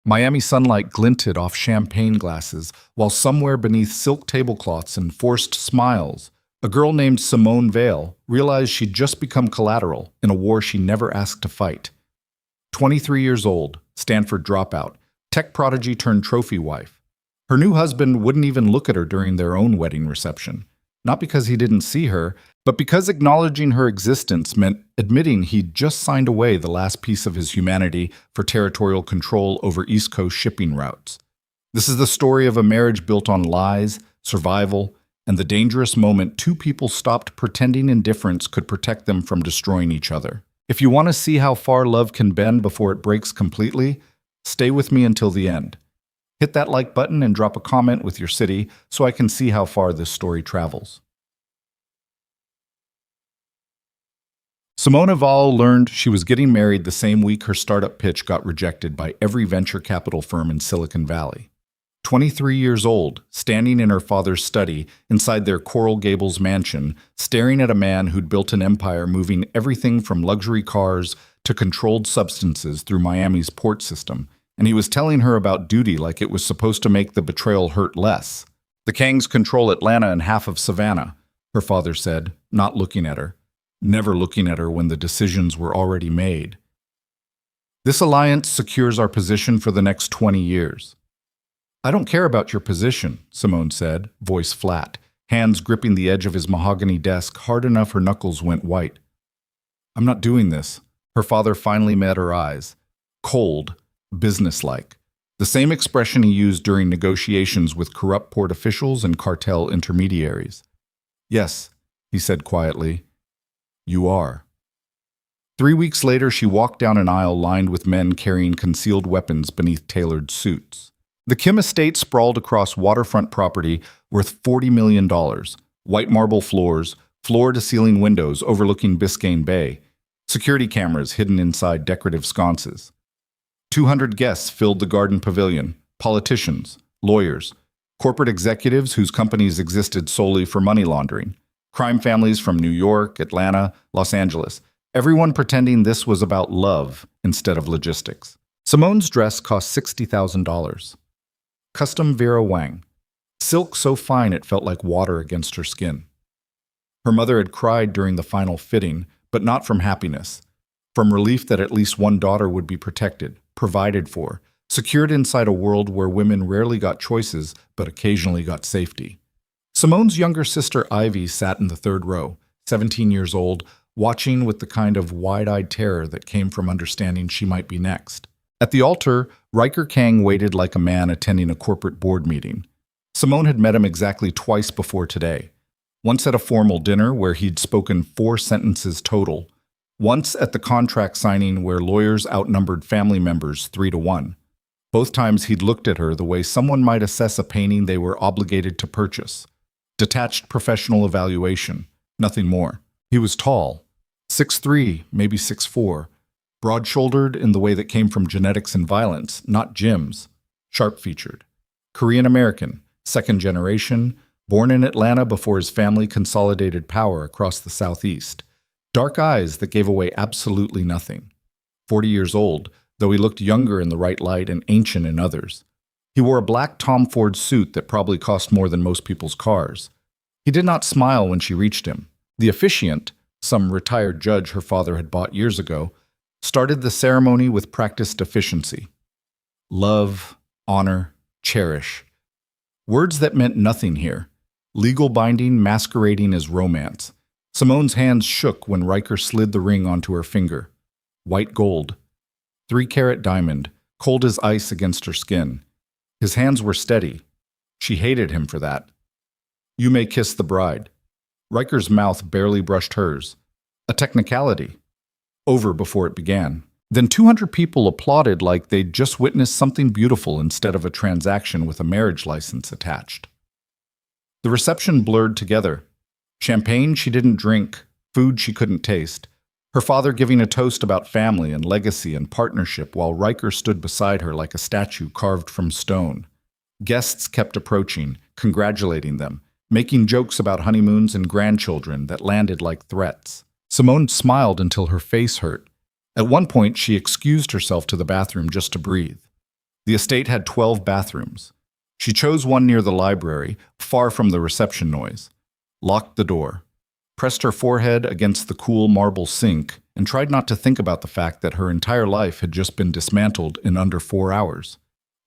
Miami sunlight glinted off champagne glasses, while somewhere beneath silk tablecloths and forced smiles, a girl named Simone Vale realized she'd just become collateral in a war she never asked to fight. 23 years old, Stanford dropout, tech prodigy turned trophy wife. Her new husband wouldn't even look at her during their own wedding reception. Not because he didn't see her, but because acknowledging her existence meant admitting he'd just signed away the last piece of his humanity for territorial control over East Coast shipping routes. This is the story of a marriage built on lies, survival, and the dangerous moment two people stopped pretending indifference could protect them from destroying each other. If you want to see how far love can bend before it breaks completely, stay with me until the end. Hit that like button and drop a comment with your city so I can see how far this story travels. Simone Vale learned she was getting married the same week her startup pitch got rejected by every venture capital firm in Silicon Valley. 23 years old, standing in her father's study inside their Coral Gables mansion, staring at a man who'd built an empire moving everything from luxury cars to controlled substances through Miami's port system, and he was telling her about duty like it was supposed to make the betrayal hurt less. The Kangs control Atlanta and half of Savannah, her father said, not looking at her, never looking at her when the decisions were already made. This alliance secures our position for the next 20 years. I don't care about your position, Simone said, voice flat, hands gripping the edge of his mahogany desk hard enough her knuckles went white. I'm not doing this. Her father finally met her eyes. Cold, businesslike. The same expression he used during negotiations with corrupt port officials and cartel intermediaries. Yes, he said quietly. You are. 3 weeks later, she walked down an aisle lined with men carrying concealed weapons beneath tailored suits. The Kim estate sprawled across waterfront property worth $40 million, white marble floors, floor-to-ceiling windows overlooking Biscayne Bay, security cameras hidden inside decorative sconces. 200 guests filled the garden pavilion, politicians, lawyers, corporate executives whose companies existed solely for money laundering, crime families from New York, Atlanta, Los Angeles, everyone pretending this was about love instead of logistics. Simone's dress cost $60,000. Custom Vera Wang. Silk so fine it felt like water against her skin. Her mother had cried during the final fitting, but not from happiness. From relief that at least one daughter would be protected, provided for, secured inside a world where women rarely got choices, but occasionally got safety. Simone's younger sister Ivy sat in the third row, 17 years old, watching with the kind of wide-eyed terror that came from understanding she might be next. At the altar, Riker Kang waited like a man attending a corporate board meeting. Simone had met him exactly twice before today. Once at a formal dinner where he'd spoken 4 sentences total. Once at the contract signing where lawyers outnumbered family members 3-1. Both times he'd looked at her the way someone might assess a painting they were obligated to purchase. Detached professional evaluation, nothing more. He was tall, 6'3", maybe 6'4", broad-shouldered in the way that came from genetics and violence, not Jim's, sharp-featured. Korean-American, second generation, born in Atlanta before his family consolidated power across the Southeast. Dark eyes that gave away absolutely nothing. 40 years old, though he looked younger in the right light and ancient in others. He wore a black Tom Ford suit that probably cost more than most people's cars. He did not smile when she reached him. The officiant, some retired judge her father had bought years ago, started the ceremony with practiced efficiency. Love, honor, cherish. Words that meant nothing here. Legal binding masquerading as romance. Simone's hands shook when Riker slid the ring onto her finger. White gold. 3-carat diamond, cold as ice against her skin. His hands were steady. She hated him for that. You may kiss the bride. Riker's mouth barely brushed hers. A technicality. Over before it began. Then 200 people applauded like they'd just witnessed something beautiful instead of a transaction with a marriage license attached. The reception blurred together. Champagne she didn't drink, food she couldn't taste. Her father giving a toast about family and legacy and partnership while Riker stood beside her like a statue carved from stone. Guests kept approaching, congratulating them, making jokes about honeymoons and grandchildren that landed like threats. Simone smiled until her face hurt. At one point, she excused herself to the bathroom just to breathe. The estate had 12 bathrooms. She chose one near the library, far from the reception noise, locked the door, pressed her forehead against the cool marble sink, and tried not to think about the fact that her entire life had just been dismantled in under 4 hours.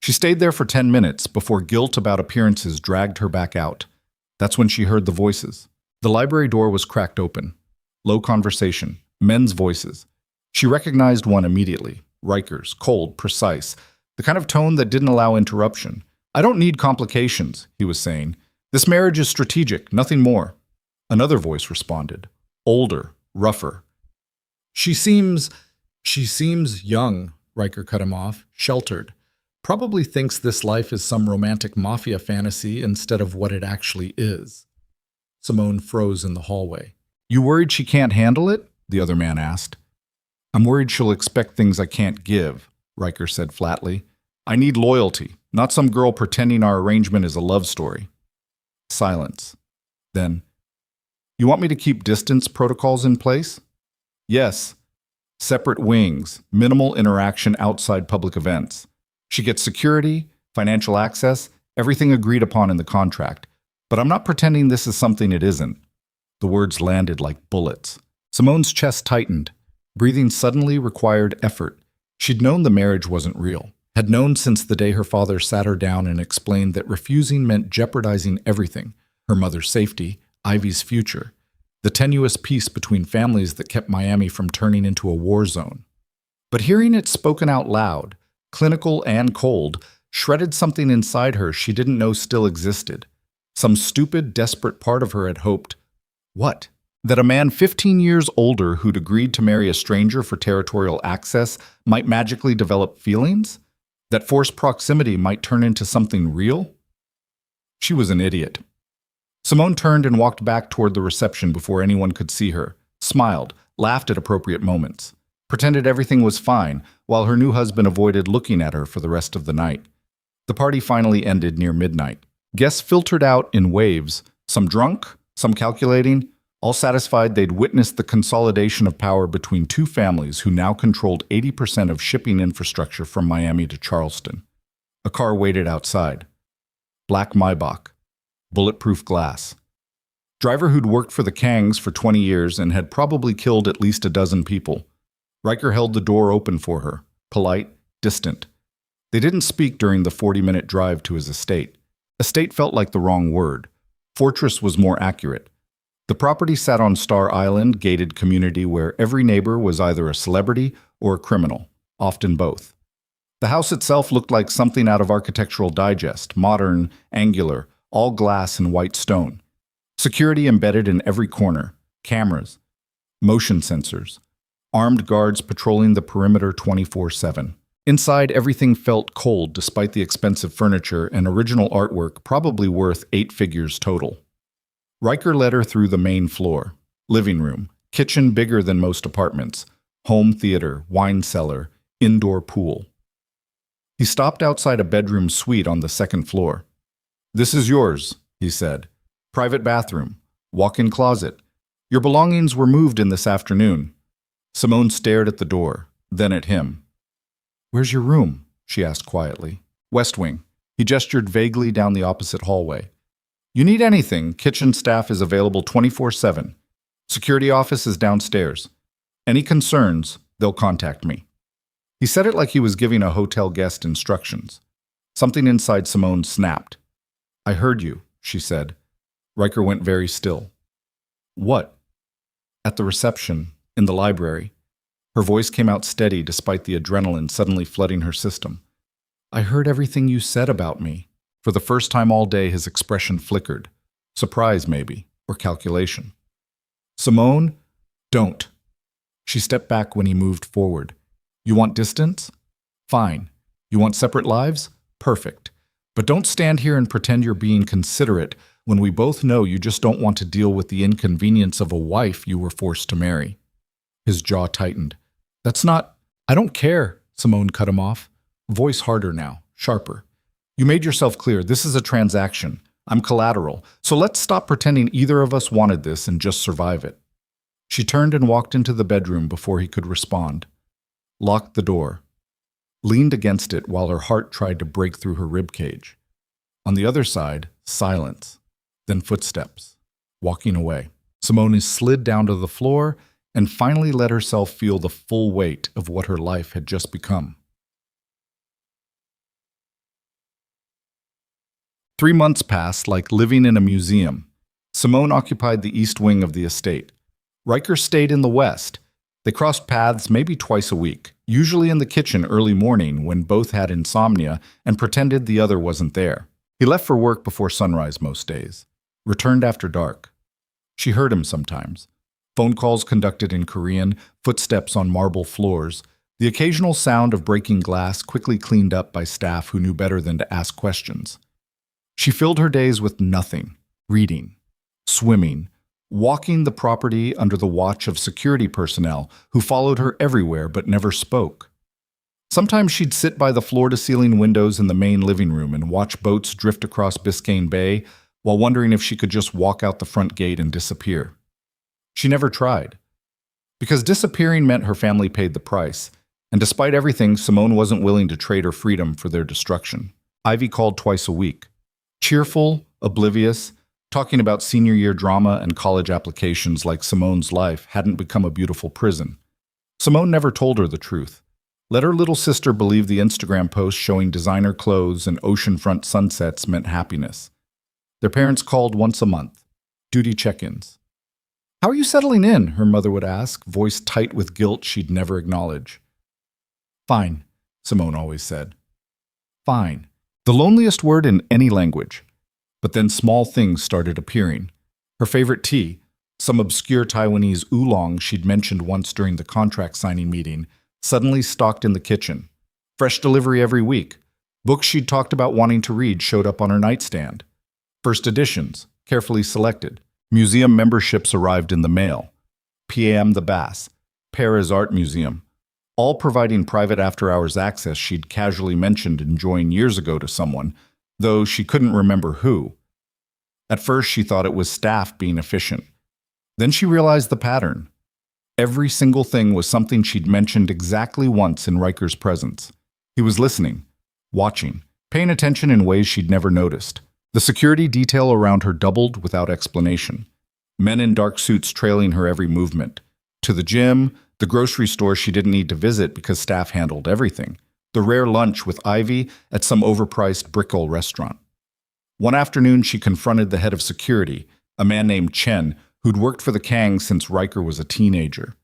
She stayed there for 10 minutes before guilt about appearances dragged her back out. That's when she heard the voices. The library door was cracked open. Low conversation, men's voices. She recognized one immediately, Riker's, cold, precise, the kind of tone that didn't allow interruption. "I don't need complications," he was saying. "This marriage is strategic, nothing more." Another voice responded, older, rougher. She seems young," Riker cut him off, "sheltered. Probably thinks this life is some romantic mafia fantasy instead of what it actually is." Simone froze in the hallway. "You worried she can't handle it?" the other man asked. "I'm worried she'll expect things I can't give," Riker said flatly. "I need loyalty, not some girl pretending our arrangement is a love story." Silence. Then, "You want me to keep distance protocols in place?" "Yes. Separate wings, minimal interaction outside public events. She gets security, financial access, everything agreed upon in the contract. But I'm not pretending this is something it isn't." The words landed like bullets. Simone's chest tightened. Breathing suddenly required effort. She'd known the marriage wasn't real, had known since the day her father sat her down and explained that refusing meant jeopardizing everything, her mother's safety, Ivy's future, the tenuous peace between families that kept Miami from turning into a war zone. But hearing it spoken out loud, clinical and cold, shredded something inside her she didn't know still existed. Some stupid, desperate part of her had hoped. What? That a man 15 years older who'd agreed to marry a stranger for territorial access might magically develop feelings? That forced proximity might turn into something real? She was an idiot. Simone turned and walked back toward the reception before anyone could see her, smiled, laughed at appropriate moments, pretended everything was fine, while her new husband avoided looking at her for the rest of the night. The party finally ended near midnight. Guests filtered out in waves, some drunk, some calculating, all satisfied they'd witnessed the consolidation of power between two families who now controlled 80% of shipping infrastructure from Miami to Charleston. A car waited outside. Black Maybach. Bulletproof glass. Driver who'd worked for the Kangs for 20 years and had probably killed at least a dozen people. Riker held the door open for her, polite, distant. They didn't speak during the 40-minute drive to his estate. Estate felt like the wrong word. Fortress was more accurate. The property sat on Star Island, gated community where every neighbor was either a celebrity or a criminal, often both. The house itself looked like something out of Architectural Digest, modern, angular, all glass and white stone. Security embedded in every corner, cameras, motion sensors, armed guards patrolling the perimeter 24/7. Inside, everything felt cold despite the expensive furniture and original artwork probably worth 8 figures total. Riker led her through the main floor, living room, kitchen bigger than most apartments, home theater, wine cellar, indoor pool. He stopped outside a bedroom suite on the second floor. "This is yours," he said. "Private bathroom, walk-in closet. Your belongings were moved in this afternoon." Simone stared at the door, then at him. "Where's your room?" she asked quietly. "West Wing." He gestured vaguely down the opposite hallway. "You need anything, kitchen staff is available 24/7. Security office is downstairs. Any concerns, they'll contact me." He said it like he was giving a hotel guest instructions. Something inside Simone snapped. "I heard you," she said. Riker went very still. "What?" At the reception, in the library. Her voice came out steady despite the adrenaline suddenly flooding her system. "I heard everything you said about me." For the first time all day, his expression flickered. Surprise, maybe, or calculation. "Simone, don't." She stepped back when he moved forward. "You want distance? Fine. You want separate lives? Perfect. But don't stand here and pretend you're being considerate when we both know you just don't want to deal with the inconvenience of a wife you were forced to marry." His jaw tightened. "That's not—" "I don't care," Simone cut him off. Voice harder now, sharper. "You made yourself clear. This is a transaction. I'm collateral. So let's stop pretending either of us wanted this and just survive it." She turned and walked into the bedroom before he could respond. Locked the door. leaned against it while her heart tried to break through her ribcage. On the other side, silence, then footsteps, walking away. Simone slid down to the floor and finally let herself feel the full weight of what her life had just become. 3 months passed like living in a museum. Simone occupied the east wing of the estate. Riker stayed in the west. They crossed paths maybe twice a week, usually in the kitchen early morning when both had insomnia and pretended the other wasn't there. He left for work before sunrise most days, returned after dark. She heard him sometimes. Phone calls conducted in Korean, footsteps on marble floors, the occasional sound of breaking glass quickly cleaned up by staff who knew better than to ask questions. She filled her days with nothing, reading, swimming, walking the property under the watch of security personnel who followed her everywhere but never spoke. Sometimes she'd sit by the floor-to-ceiling windows in the main living room and watch boats drift across Biscayne Bay while wondering if she could just walk out the front gate and disappear. She never tried, because disappearing meant her family paid the price, and despite everything, Simone wasn't willing to trade her freedom for their destruction. Ivy called twice a week. Cheerful, oblivious, talking about senior year drama and college applications like Simone's life hadn't become a beautiful prison. Simone never told her the truth. Let her little sister believe the Instagram post showing designer clothes and oceanfront sunsets meant happiness. Their parents called once a month, duty check-ins. "How are you settling in?" her mother would ask, voice tight with guilt she'd never acknowledge. "Fine," Simone always said. Fine. The loneliest word in any language. But then small things started appearing. Her favorite tea, some obscure Taiwanese oolong she'd mentioned once during the contract signing meeting, suddenly stocked in the kitchen. Fresh delivery every week. Books she'd talked about wanting to read showed up on her nightstand. First editions, carefully selected. Museum memberships arrived in the mail. PM the Bass, Paris Art Museum, all providing private after-hours access she'd casually mentioned enjoying years ago to someone, though she couldn't remember who. At first, she thought it was staff being efficient. Then she realized the pattern. Every single thing was something she'd mentioned exactly once in Riker's presence. He was listening, watching, paying attention in ways she'd never noticed. The security detail around her doubled without explanation. Men in dark suits trailing her every movement. To the gym, the grocery store she didn't need to visit because staff handled everything. The rare lunch with Ivy at some overpriced Brickell restaurant. One afternoon, she confronted the head of security, a man named Chen, who'd worked for the Kang since Riker was a teenager.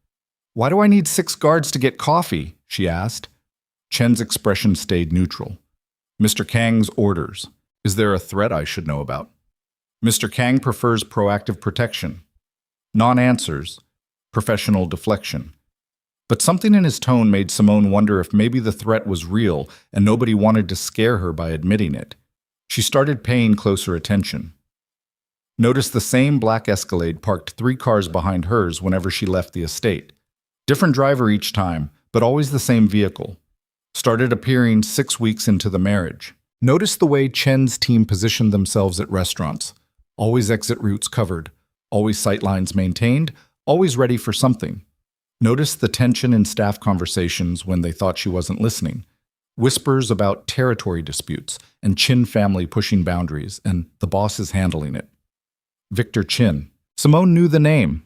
"Why do I need 6 guards to get coffee?" she asked. Chen's expression stayed neutral. "Mr. Kang's orders. Is there a threat I should know about?" Mr. Kang prefers proactive protection. Non-answers. Professional deflection. But something in his tone made Simone wonder if maybe the threat was real and nobody wanted to scare her by admitting it. She started paying closer attention. Noticed the same black Escalade parked 3 cars behind hers whenever she left the estate. Different driver each time, but always the same vehicle. Started appearing 6 weeks into the marriage. Noticed the way Chen's team positioned themselves at restaurants. Always exit routes covered, always sightlines maintained, always ready for something. Noticed the tension in staff conversations when they thought she wasn't listening. Whispers about territory disputes and Chin family pushing boundaries, and the boss is handling it. Victor Chin. Simone knew the name.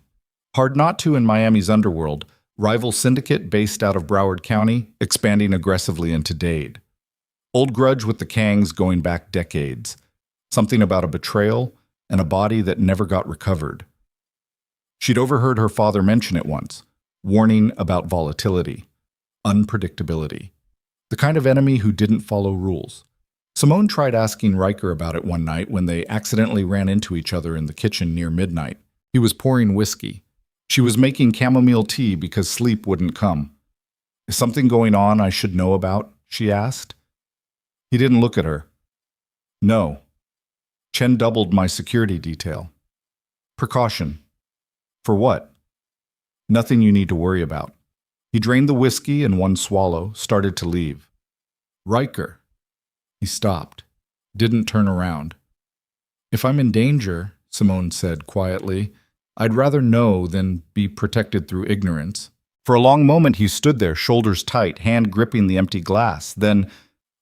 Hard not to in Miami's underworld, rival syndicate based out of Broward County, expanding aggressively into Dade. Old grudge with the Kangs going back decades. Something about a betrayal and a body that never got recovered. She'd overheard her father mention it once. Warning about volatility, unpredictability, the kind of enemy who didn't follow rules. Simone tried asking Riker about it one night when they accidentally ran into each other in the kitchen near midnight. He was pouring whiskey. She was making chamomile tea because sleep wouldn't come. "Is something going on I should know about?" she asked. He didn't look at her. "No. Chen doubled my security detail." "Precaution." "For what?" "Nothing you need to worry about." He drained the whiskey in one swallow, started to leave. "Riker." He stopped, didn't turn around. "If I'm in danger," Simone said quietly, "I'd rather know than be protected through ignorance." For a long moment he stood there, shoulders tight, hand gripping the empty glass. Then,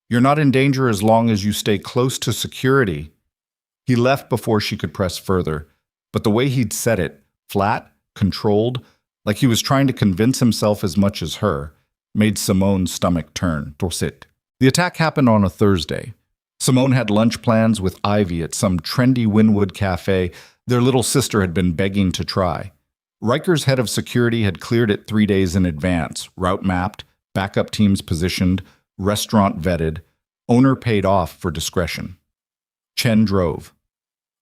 "You're not in danger as long as you stay close to security." He left before she could press further, but the way he'd said it, flat, controlled, like he was trying to convince himself as much as her, made Simone's stomach turn. Dorset. The attack happened on a Thursday. Simone had lunch plans with Ivy at some trendy Wynwood cafe their little sister had been begging to try. Riker's head of security had cleared it 3 days in advance, route mapped, backup teams positioned, restaurant vetted, owner paid off for discretion. Chen drove.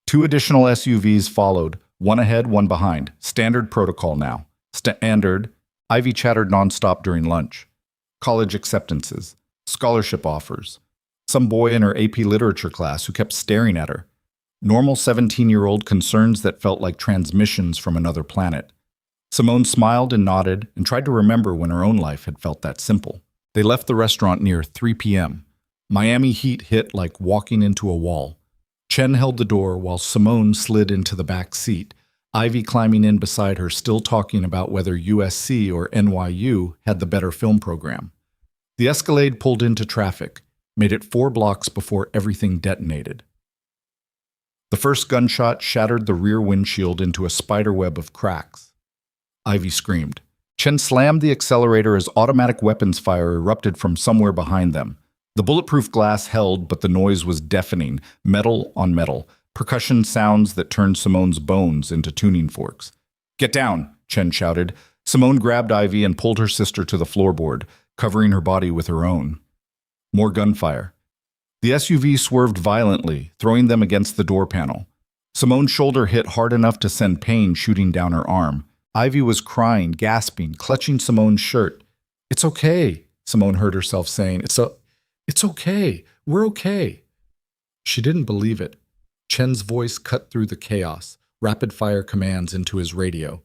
2 additional SUVs followed, one ahead, one behind. Standard protocol now. Standard. Ivy chattered nonstop during lunch. College acceptances, scholarship offers, some boy in her AP literature class who kept staring at her. Normal 17-year-old concerns that felt like transmissions from another planet. Simone smiled and nodded and tried to remember when her own life had felt that simple. They left the restaurant near 3 p.m. Miami heat hit like walking into a wall. Chen held the door while Simone slid into the back seat, Ivy climbing in beside her, still talking about whether USC or NYU had the better film program. The Escalade pulled into traffic, made it 4 blocks before everything detonated. The first gunshot shattered the rear windshield into a spiderweb of cracks. Ivy screamed. Chen slammed the accelerator as automatic weapons fire erupted from somewhere behind them. The bulletproof glass held, but the noise was deafening, metal on metal, percussion sounds that turned Simone's bones into tuning forks. "Get down," Chen shouted. Simone grabbed Ivy and pulled her sister to the floorboard, covering her body with her own. More gunfire. The SUV swerved violently, throwing them against the door panel. Simone's shoulder hit hard enough to send pain shooting down her arm. Ivy was crying, gasping, clutching Simone's shirt. "It's okay," Simone heard herself saying. It's okay. We're okay." She didn't believe it. Chen's voice cut through the chaos, rapid-fire commands into his radio.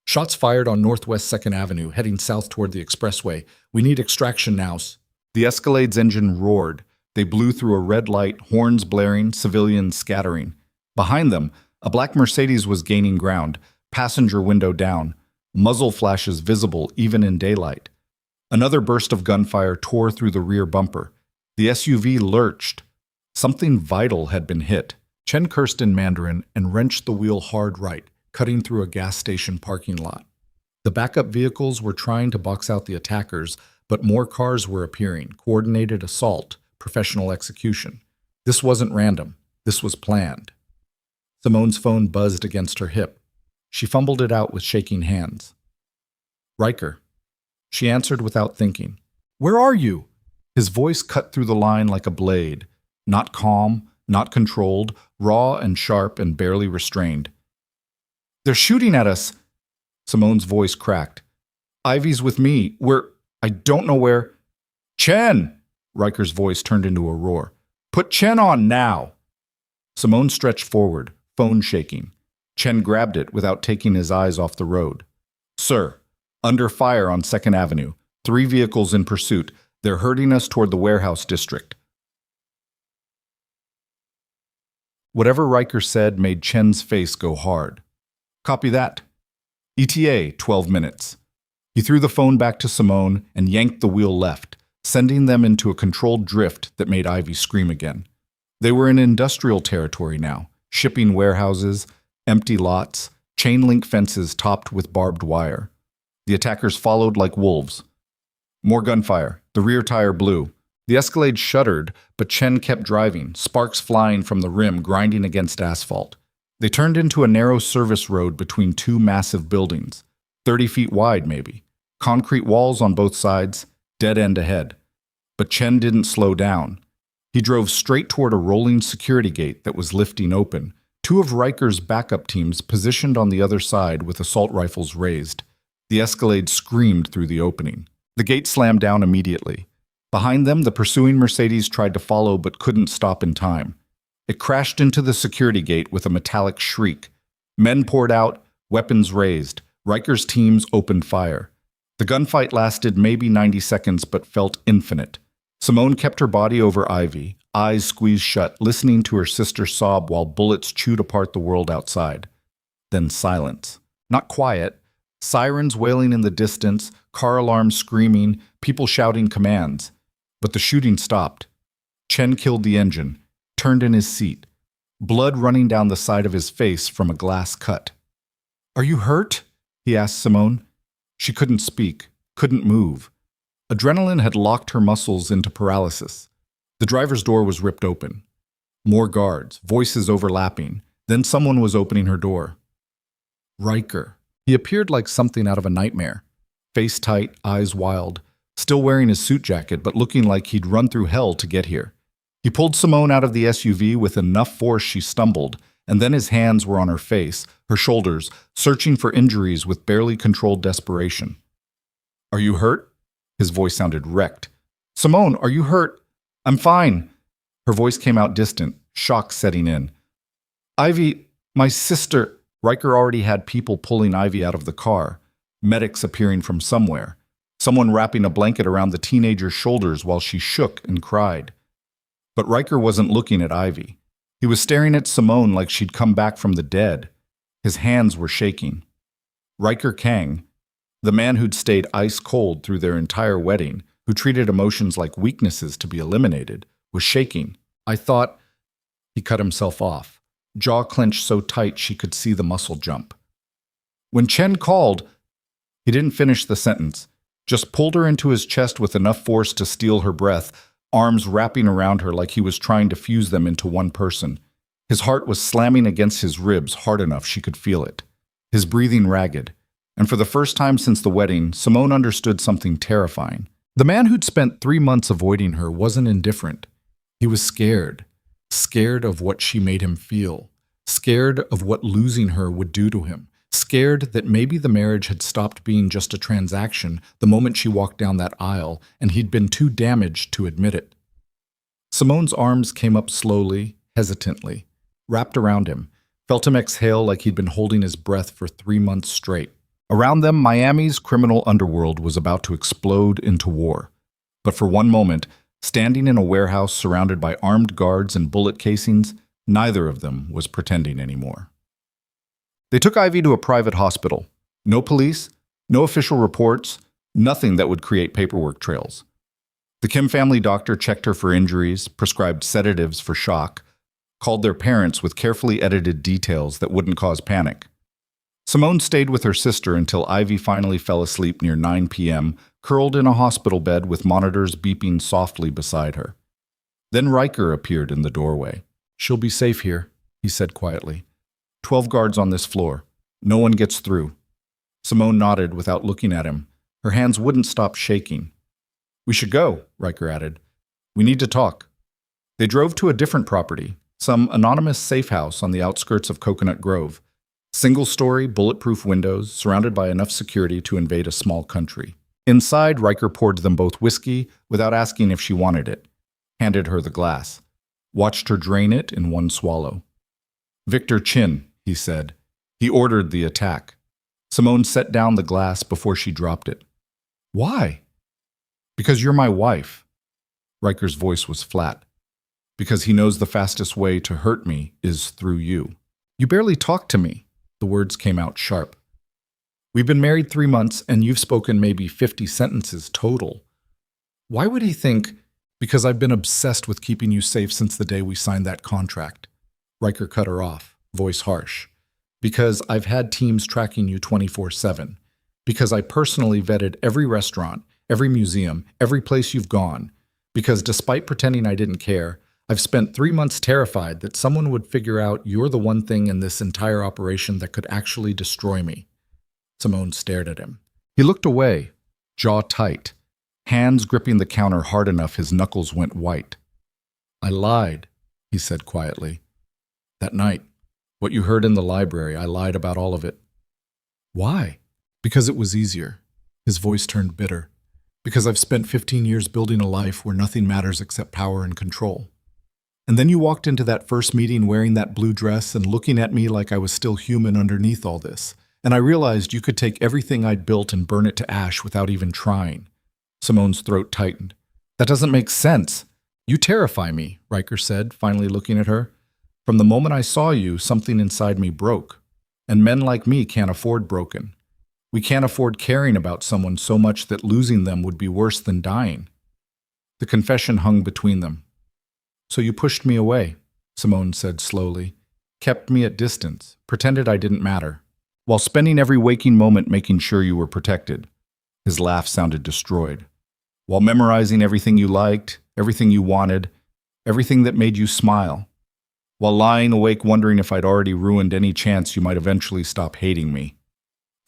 "Shots fired on Northwest 2nd Avenue, heading south toward the expressway. We need extraction now." The Escalade's engine roared. They blew through a red light, horns blaring, civilians scattering. Behind them, a black Mercedes was gaining ground, passenger window down, muzzle flashes visible even in daylight. Another burst of gunfire tore through the rear bumper. The SUV lurched. Something vital had been hit. Chen cursed in Mandarin and wrenched the wheel hard right, cutting through a gas station parking lot. The backup vehicles were trying to box out the attackers, but more cars were appearing. Coordinated assault, professional execution. This wasn't random. This was planned. Simone's phone buzzed against her hip. She fumbled it out with shaking hands. "Riker." She answered without thinking. "Where are you?" His voice cut through the line like a blade. Not calm, not controlled, raw and sharp and barely restrained. "They're shooting at us." Simone's voice cracked. "Ivy's with me. I don't know where." "Chen!" Riker's voice turned into a roar. "Put Chen on now!" Simone stretched forward, phone shaking. Chen grabbed it without taking his eyes off the road. "Sir, under fire on 2nd Avenue. 3 vehicles in pursuit. They're herding us toward the warehouse district." Whatever Riker said made Chen's face go hard. "Copy that. ETA, 12 minutes. He threw the phone back to Simone and yanked the wheel left, sending them into a controlled drift that made Ivy scream again. They were in industrial territory now, shipping warehouses, empty lots, chain-link fences topped with barbed wire. The attackers followed like wolves. More gunfire. The rear tire blew. The Escalade shuddered, but Chen kept driving, sparks flying from the rim, grinding against asphalt. They turned into a narrow service road between 2 massive buildings, 30 feet wide maybe. Concrete walls on both sides, dead end ahead. But Chen didn't slow down. He drove straight toward a rolling security gate that was lifting open, 2 of Riker's backup teams positioned on the other side with assault rifles raised. The Escalade screamed through the opening. The gate slammed down immediately. Behind them, the pursuing Mercedes tried to follow but couldn't stop in time. It crashed into the security gate with a metallic shriek. Men poured out, weapons raised. Riker's teams opened fire. The gunfight lasted maybe 90 seconds but felt infinite. Simone kept her body over Ivy, eyes squeezed shut, listening to her sister sob while bullets chewed apart the world outside. Then silence. Not quiet, Sirens wailing in the distance, car alarms screaming, people shouting commands. But the shooting stopped. Chen killed the engine, turned in his seat, blood running down the side of his face from a glass cut. "Are you hurt?" he asked Simone. She couldn't speak, couldn't move. Adrenaline had locked her muscles into paralysis. The driver's door was ripped open. More guards, voices overlapping. Then someone was opening her door. Riker. He appeared like something out of a nightmare. Face tight, eyes wild, still wearing his suit jacket but looking like he'd run through hell to get here. He pulled Simone out of the SUV with enough force she stumbled, and then his hands were on her face, her shoulders, searching for injuries with barely controlled desperation. "Are you hurt?" His voice sounded wrecked. "Simone, are you hurt?" "I'm fine." Her voice came out distant, shock setting in. "Ivy, my sister." Riker already had people pulling Ivy out of the car, medics appearing from somewhere, someone wrapping a blanket around the teenager's shoulders while she shook and cried. But Riker wasn't looking at Ivy. He was staring at Simone like she'd come back from the dead. His hands were shaking. Riker Kang, the man who'd stayed ice cold through their entire wedding, who treated emotions like weaknesses to be eliminated, was shaking. "I thought—" He cut himself off, jaw clenched so tight she could see the muscle jump. When Chen called, he didn't finish the sentence, just pulled her into his chest with enough force to steal her breath, arms wrapping around her like he was trying to fuse them into one person. His heart was slamming against his ribs hard enough she could feel it, his breathing ragged. And for the first time since the wedding, Simone understood something terrifying. The man who'd spent 3 months avoiding her wasn't indifferent. He was scared. Scared of what she made him feel. Scared of what losing her would do to him. Scared that maybe the marriage had stopped being just a transaction the moment she walked down that aisle, and he'd been too damaged to admit it. Simone's arms came up slowly, hesitantly, wrapped around him, felt him exhale like he'd been holding his breath for 3 months straight. Around them, Miami's criminal underworld was about to explode into war. But for one moment, standing in a warehouse surrounded by armed guards and bullet casings, neither of them was pretending anymore. They took Ivy to a private hospital. No police, no official reports, nothing that would create paperwork trails. The Kim family doctor checked her for injuries, prescribed sedatives for shock, called their parents with carefully edited details that wouldn't cause panic. Simone stayed with her sister until Ivy finally fell asleep near 9 p.m., curled in a hospital bed with monitors beeping softly beside her. Then Riker appeared in the doorway. "She'll be safe here," he said quietly. 12 guards on this floor. No one gets through." Simone nodded without looking at him. Her hands wouldn't stop shaking. "We should go," Riker added. "We need to talk." They drove to a different property, some anonymous safe house on the outskirts of Coconut Grove. Single-story, bulletproof windows, surrounded by enough security to invade a small country. Inside, Riker poured them both whiskey without asking if she wanted it. Handed her the glass. Watched her drain it in one swallow. "Victor Chin," he said. He ordered the attack. Simone set down the glass before she dropped it. "Why?" "Because you're my wife." Riker's voice was flat. "Because he knows the fastest way to hurt me is through you." "You barely talk to me." The words came out sharp. "We've been married 3 months, and you've spoken maybe 50 sentences total. Why would he think—" "Because I've been obsessed with keeping you safe since the day we signed that contract." Riker cut her off, voice harsh. "Because I've had teams tracking you 24/7. Because I personally vetted every restaurant, every museum, every place you've gone. Because despite pretending I didn't care, I've spent 3 months terrified that someone would figure out you're the one thing in this entire operation that could actually destroy me." Simone stared at him. He looked away, jaw tight, hands gripping the counter hard enough his knuckles went white. "I lied," he said quietly. "That night, what you heard in the library, I lied about all of it." "Why?" "Because it was easier." His voice turned bitter. "Because I've spent 15 years building a life where nothing matters except power and control. And then you walked into that first meeting wearing that blue dress and looking at me like I was still human underneath all this. And I realized you could take everything I'd built and burn it to ash without even trying." Simone's throat tightened. "That doesn't make sense." "You terrify me," Riker said, finally looking at her. "From the moment I saw you, something inside me broke. And men like me can't afford broken. We can't afford caring about someone so much that losing them would be worse than dying. The confession hung between them. So you pushed me away, Simone said slowly, kept me at distance, pretended I didn't matter, while spending every waking moment making sure you were protected. His laugh sounded destroyed. While memorizing everything you liked, everything you wanted, everything that made you smile. While lying awake wondering if I'd already ruined any chance you might eventually stop hating me.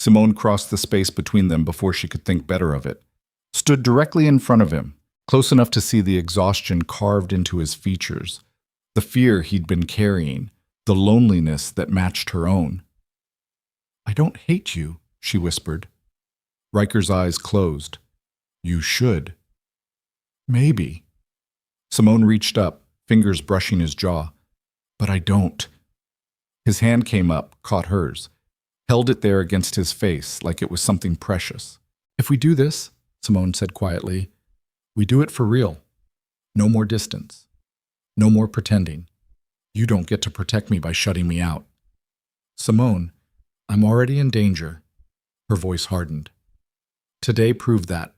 Simone crossed the space between them before she could think better of it. Stood directly in front of him, close enough to see the exhaustion carved into his features, the fear he'd been carrying, the loneliness that matched her own. I don't hate you, she whispered. Riker's eyes closed. You should. Maybe. Simone reached up, fingers brushing his jaw. But I don't. His hand came up, caught hers, held it there against his face like it was something precious. If we do this, Simone said quietly, we do it for real. No more distance. No more pretending. You don't get to protect me by shutting me out. Simone, I'm already in danger. Her voice hardened. Today proved that.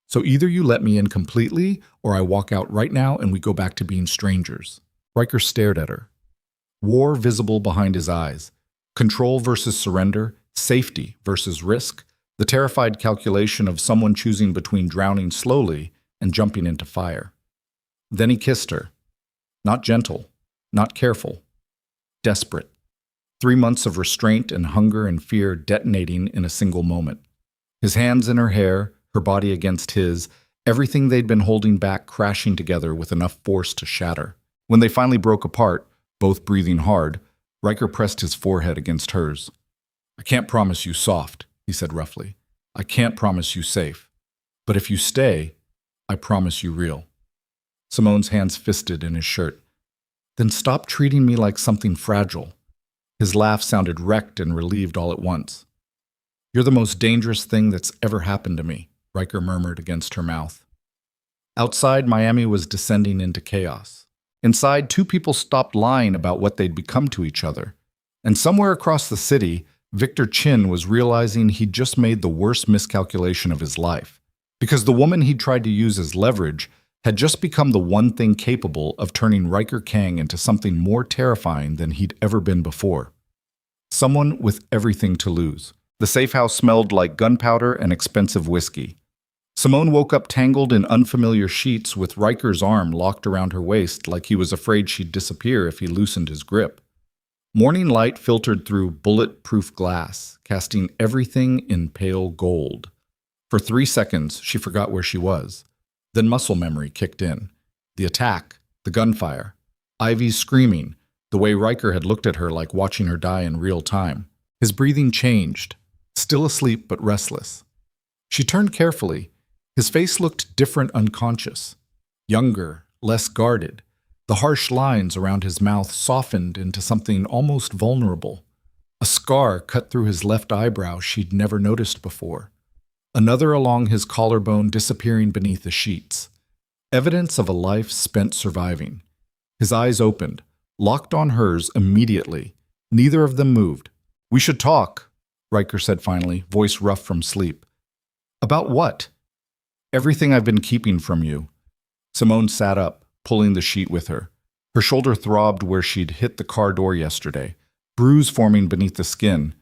So either you let me in completely, or I walk out right now and we go back to being strangers. Riker stared at her. War visible behind his eyes. Control versus surrender. Safety versus risk. The terrified calculation of someone choosing between drowning slowly and jumping into fire. Then he kissed her. Not gentle. Not careful. Desperate. 3 months of restraint and hunger and fear detonating in a single moment. His hands in her hair, her body against his, everything they'd been holding back crashing together with enough force to shatter. When they finally broke apart, both breathing hard, Riker pressed his forehead against hers. I can't promise you soft, he said roughly. I can't promise you safe. But if you stay, I promise you real. Simone's hands fisted in his shirt. Then stop treating me like something fragile. His laugh sounded wrecked and relieved all at once. You're the most dangerous thing that's ever happened to me, Riker murmured against her mouth. Outside, Miami was descending into chaos. Inside, 2 people stopped lying about what they'd become to each other. And somewhere across the city, Victor Chin was realizing he'd just made the worst miscalculation of his life. Because the woman he'd tried to use as leverage had just become the one thing capable of turning Riker Kang into something more terrifying than he'd ever been before. Someone with everything to lose. The safe house smelled like gunpowder and expensive whiskey. Simone woke up tangled in unfamiliar sheets with Riker's arm locked around her waist like he was afraid she'd disappear if he loosened his grip. Morning light filtered through bulletproof glass, casting everything in pale gold. For 3 seconds, she forgot where she was. Then muscle memory kicked in. The attack, the gunfire, Ivy's screaming, the way Riker had looked at her like watching her die in real time. His breathing changed, still asleep but restless. She turned carefully. His face looked different unconscious. Younger, less guarded. The harsh lines around his mouth softened into something almost vulnerable. A scar cut through his left eyebrow she'd never noticed before. Another along his collarbone disappearing beneath the sheets. Evidence of a life spent surviving. His eyes opened, locked on hers immediately. Neither of them moved. We should talk, Riker said finally, voice rough from sleep. About what? Everything I've been keeping from you. Simone sat up, pulling the sheet with her. Her shoulder throbbed where she'd hit the car door yesterday, bruise forming beneath the skin.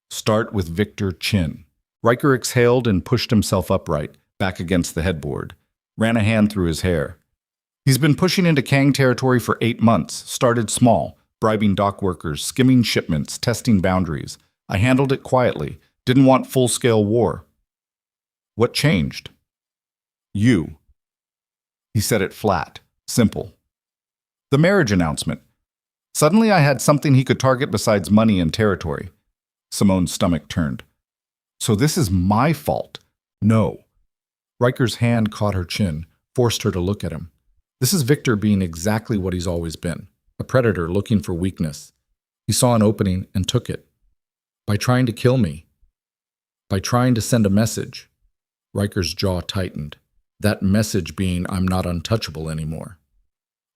Start with Victor Chin. Riker exhaled and pushed himself upright, back against the headboard. Ran a hand through his hair. He's been pushing into Kang territory for 8 months, started small, bribing dock workers, skimming shipments, testing boundaries. I handled it quietly, didn't want full-scale war. What changed? You. He said it flat, simple. The marriage announcement. Suddenly I had something he could target besides money and territory. Simone's stomach turned. So this is my fault. No. Riker's hand caught her chin, forced her to look at him. This is Victor being exactly what he's always been, a predator looking for weakness. He saw an opening and took it. By trying to kill me. By trying to send a message. Riker's jaw tightened. That message being I'm not untouchable anymore.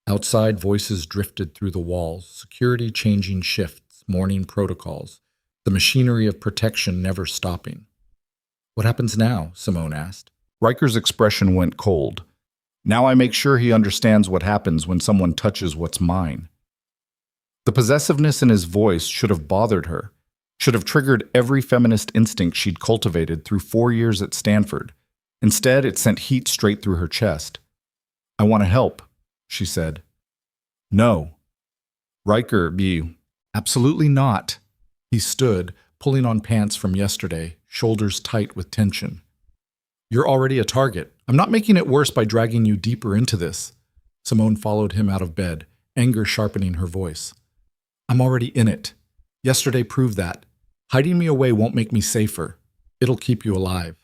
Outside, voices drifted through the walls, security changing shifts, morning protocols, the machinery of protection never stopping. What happens now? Simone asked. Riker's expression went cold. Now I make sure he understands what happens when someone touches what's mine. The possessiveness in his voice should have bothered her, should have triggered every feminist instinct she'd cultivated through 4 years at Stanford. Instead, it sent heat straight through her chest. I want to help, she said. No. Riker, absolutely not. He stood, pulling on pants from yesterday, shoulders tight with tension. You're already a target. I'm not making it worse by dragging you deeper into this. Simone followed him out of bed, anger sharpening her voice. I'm already in it. Yesterday proved that. Hiding me away won't make me safer. It'll keep you alive.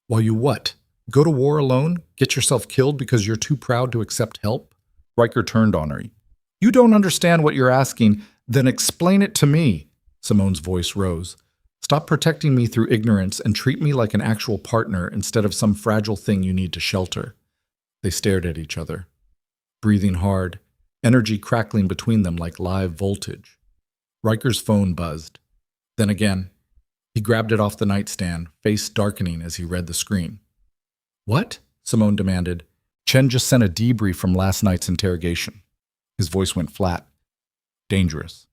While you what? Go to war alone? Get yourself killed because you're too proud to accept help? Riker turned on her. You don't understand what you're asking, then explain it to me. Simone's voice rose. Stop protecting me through ignorance and treat me like an actual partner instead of some fragile thing you need to shelter. They stared at each other, breathing hard, energy crackling between them like live voltage. Riker's phone buzzed. Then again, he grabbed it off the nightstand, face darkening as he read the screen. What? Simone demanded. Chen just sent a debrief from last night's interrogation. His voice went flat. Dangerous.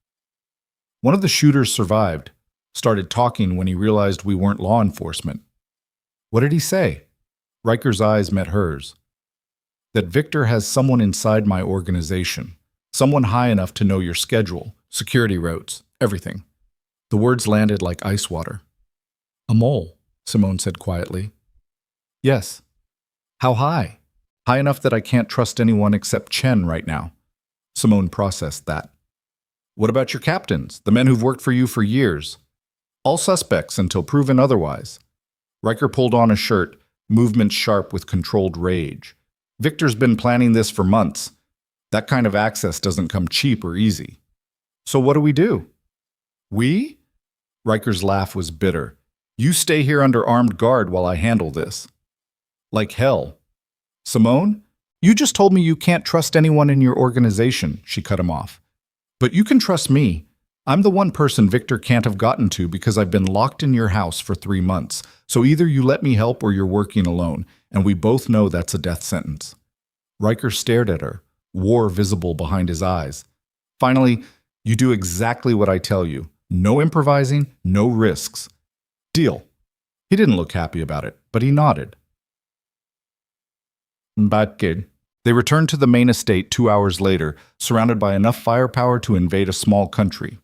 One of the shooters survived, started talking when he realized we weren't law enforcement. What did he say? Riker's eyes met hers. That Victor has someone inside my organization, someone high enough to know your schedule, security routes, everything. The words landed like ice water. A mole, Simone said quietly. Yes. How high? High enough that I can't trust anyone except Chen right now. Simone processed that. What about your captains, the men who've worked for you for years? All suspects until proven otherwise. Riker pulled on a shirt, movements sharp with controlled rage. Victor's been planning this for months. That kind of access doesn't come cheap or easy. So what do we do? We? Riker's laugh was bitter. You stay here under armed guard while I handle this. Like hell. Simone, you just told me you can't trust anyone in your organization, she cut him off. But you can trust me. I'm the one person Victor can't have gotten to because I've been locked in your house for 3 months. So either you let me help or you're working alone, and we both know that's a death sentence. Riker stared at her, war visible behind his eyes. Finally, you do exactly what I tell you. No improvising, no risks. Deal. He didn't look happy about it, but he nodded. Bad kid. They returned to the main estate 2 hours later, surrounded by enough firepower to invade a small country.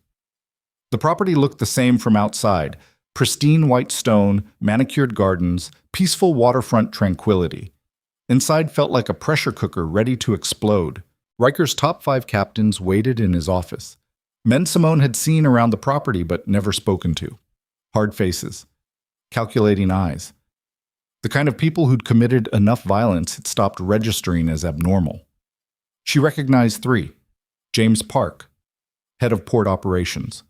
The property looked the same from outside. Pristine white stone, manicured gardens, peaceful waterfront tranquility. Inside felt like a pressure cooker ready to explode. Riker's top 5 captains waited in his office. Men Simone had seen around the property but never spoken to. Hard faces. Calculating eyes. The kind of people who'd committed enough violence it stopped registering as abnormal. She recognized 3. James Park, head of port operations.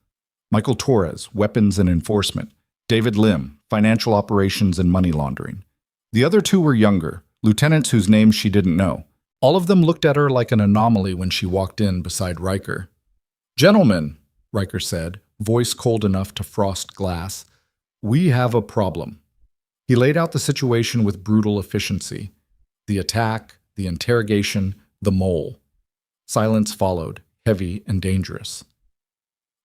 Michael Torres, weapons and enforcement. David Lim, financial operations and money laundering. The other 2 were younger, lieutenants whose names she didn't know. All of them looked at her like an anomaly when she walked in beside Riker. Gentlemen, Riker said, voice cold enough to frost glass, we have a problem. He laid out the situation with brutal efficiency. The attack, the interrogation, the mole. Silence followed, heavy and dangerous.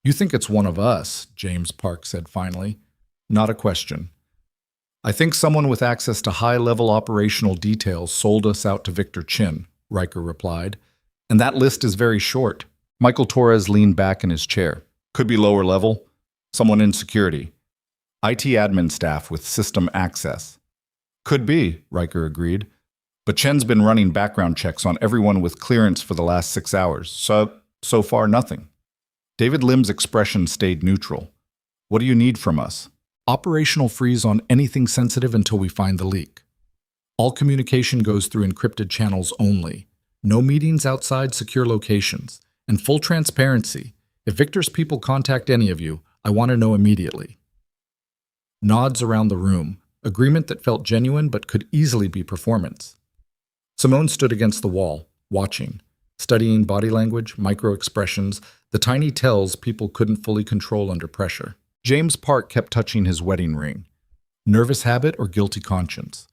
You think it's one of us, James Park said finally. Not a question. I think someone with access to high-level operational details sold us out to Victor Chin, Riker replied. And that list is very short. Michael Torres leaned back in his chair. Could be lower level. Someone in security. IT admin staff with system access. Could be, Riker agreed. But Chen's been running background checks on everyone with clearance for the last 6 hours. So far, nothing. David Lim's expression stayed neutral. What do you need from us? Operational freeze on anything sensitive until we find the leak. All communication goes through encrypted channels only. No meetings outside secure locations. And full transparency. If Victor's people contact any of you, I want to know immediately. Nods around the room, agreement that felt genuine but could easily be performance. Simone stood against the wall, watching, studying body language, micro-expressions, the tiny tells people couldn't fully control under pressure. James Park kept touching his wedding ring. Nervous habit or guilty conscience?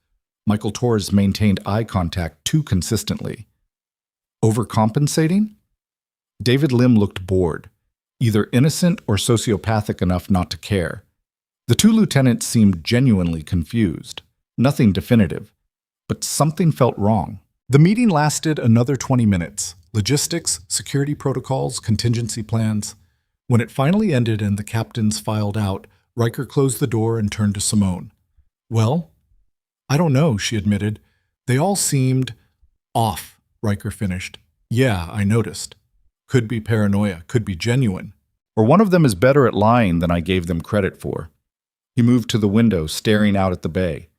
Michael Torres maintained eye contact too consistently. Overcompensating? David Lim looked bored, either innocent or sociopathic enough not to care. The two lieutenants seemed genuinely confused. Nothing definitive, but something felt wrong. The meeting lasted another 20 minutes. Logistics, security protocols, contingency plans. When it finally ended and the captains filed out, Riker closed the door and turned to Simone. Well, I don't know, she admitted. They all seemed off, Riker finished. Yeah, I noticed. Could be paranoia, could be genuine. Or one of them is better at lying than I gave them credit for. He moved to the window, staring out at the bay.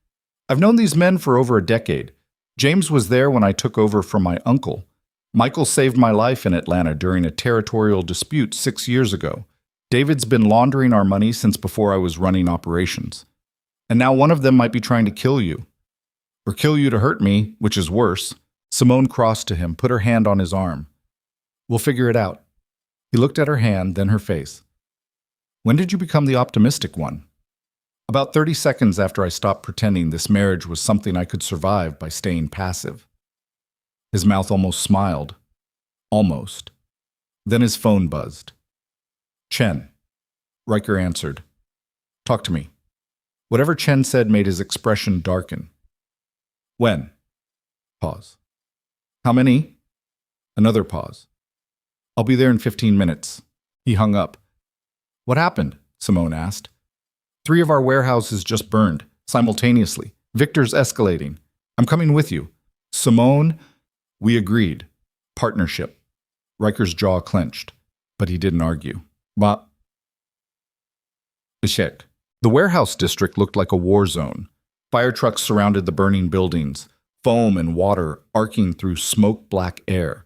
I've known these men for over a decade. James was there when I took over from my uncle. Michael saved my life in Atlanta during a territorial dispute 6 years ago. David's been laundering our money since before I was running operations. And now one of them might be trying to kill you. Or kill you to hurt me, which is worse. Simone crossed to him, put her hand on his arm. We'll figure it out. He looked at her hand, then her face. When did you become the optimistic one? About 30 seconds after I stopped pretending this marriage was something I could survive by staying passive. His mouth almost smiled. Almost. Then his phone buzzed. Chen. Riker answered. Talk to me. Whatever Chen said made his expression darken. When? Pause. How many? Another pause. I'll be there in 15 minutes. He hung up. What happened? Simone asked. 3 of our warehouses just burned, simultaneously. Victor's escalating. I'm coming with you. Simone, we agreed. Partnership. Riker's jaw clenched, but he didn't argue. Bishek. The warehouse district looked like a war zone. Fire trucks surrounded the burning buildings, foam and water arcing through smoke-black air.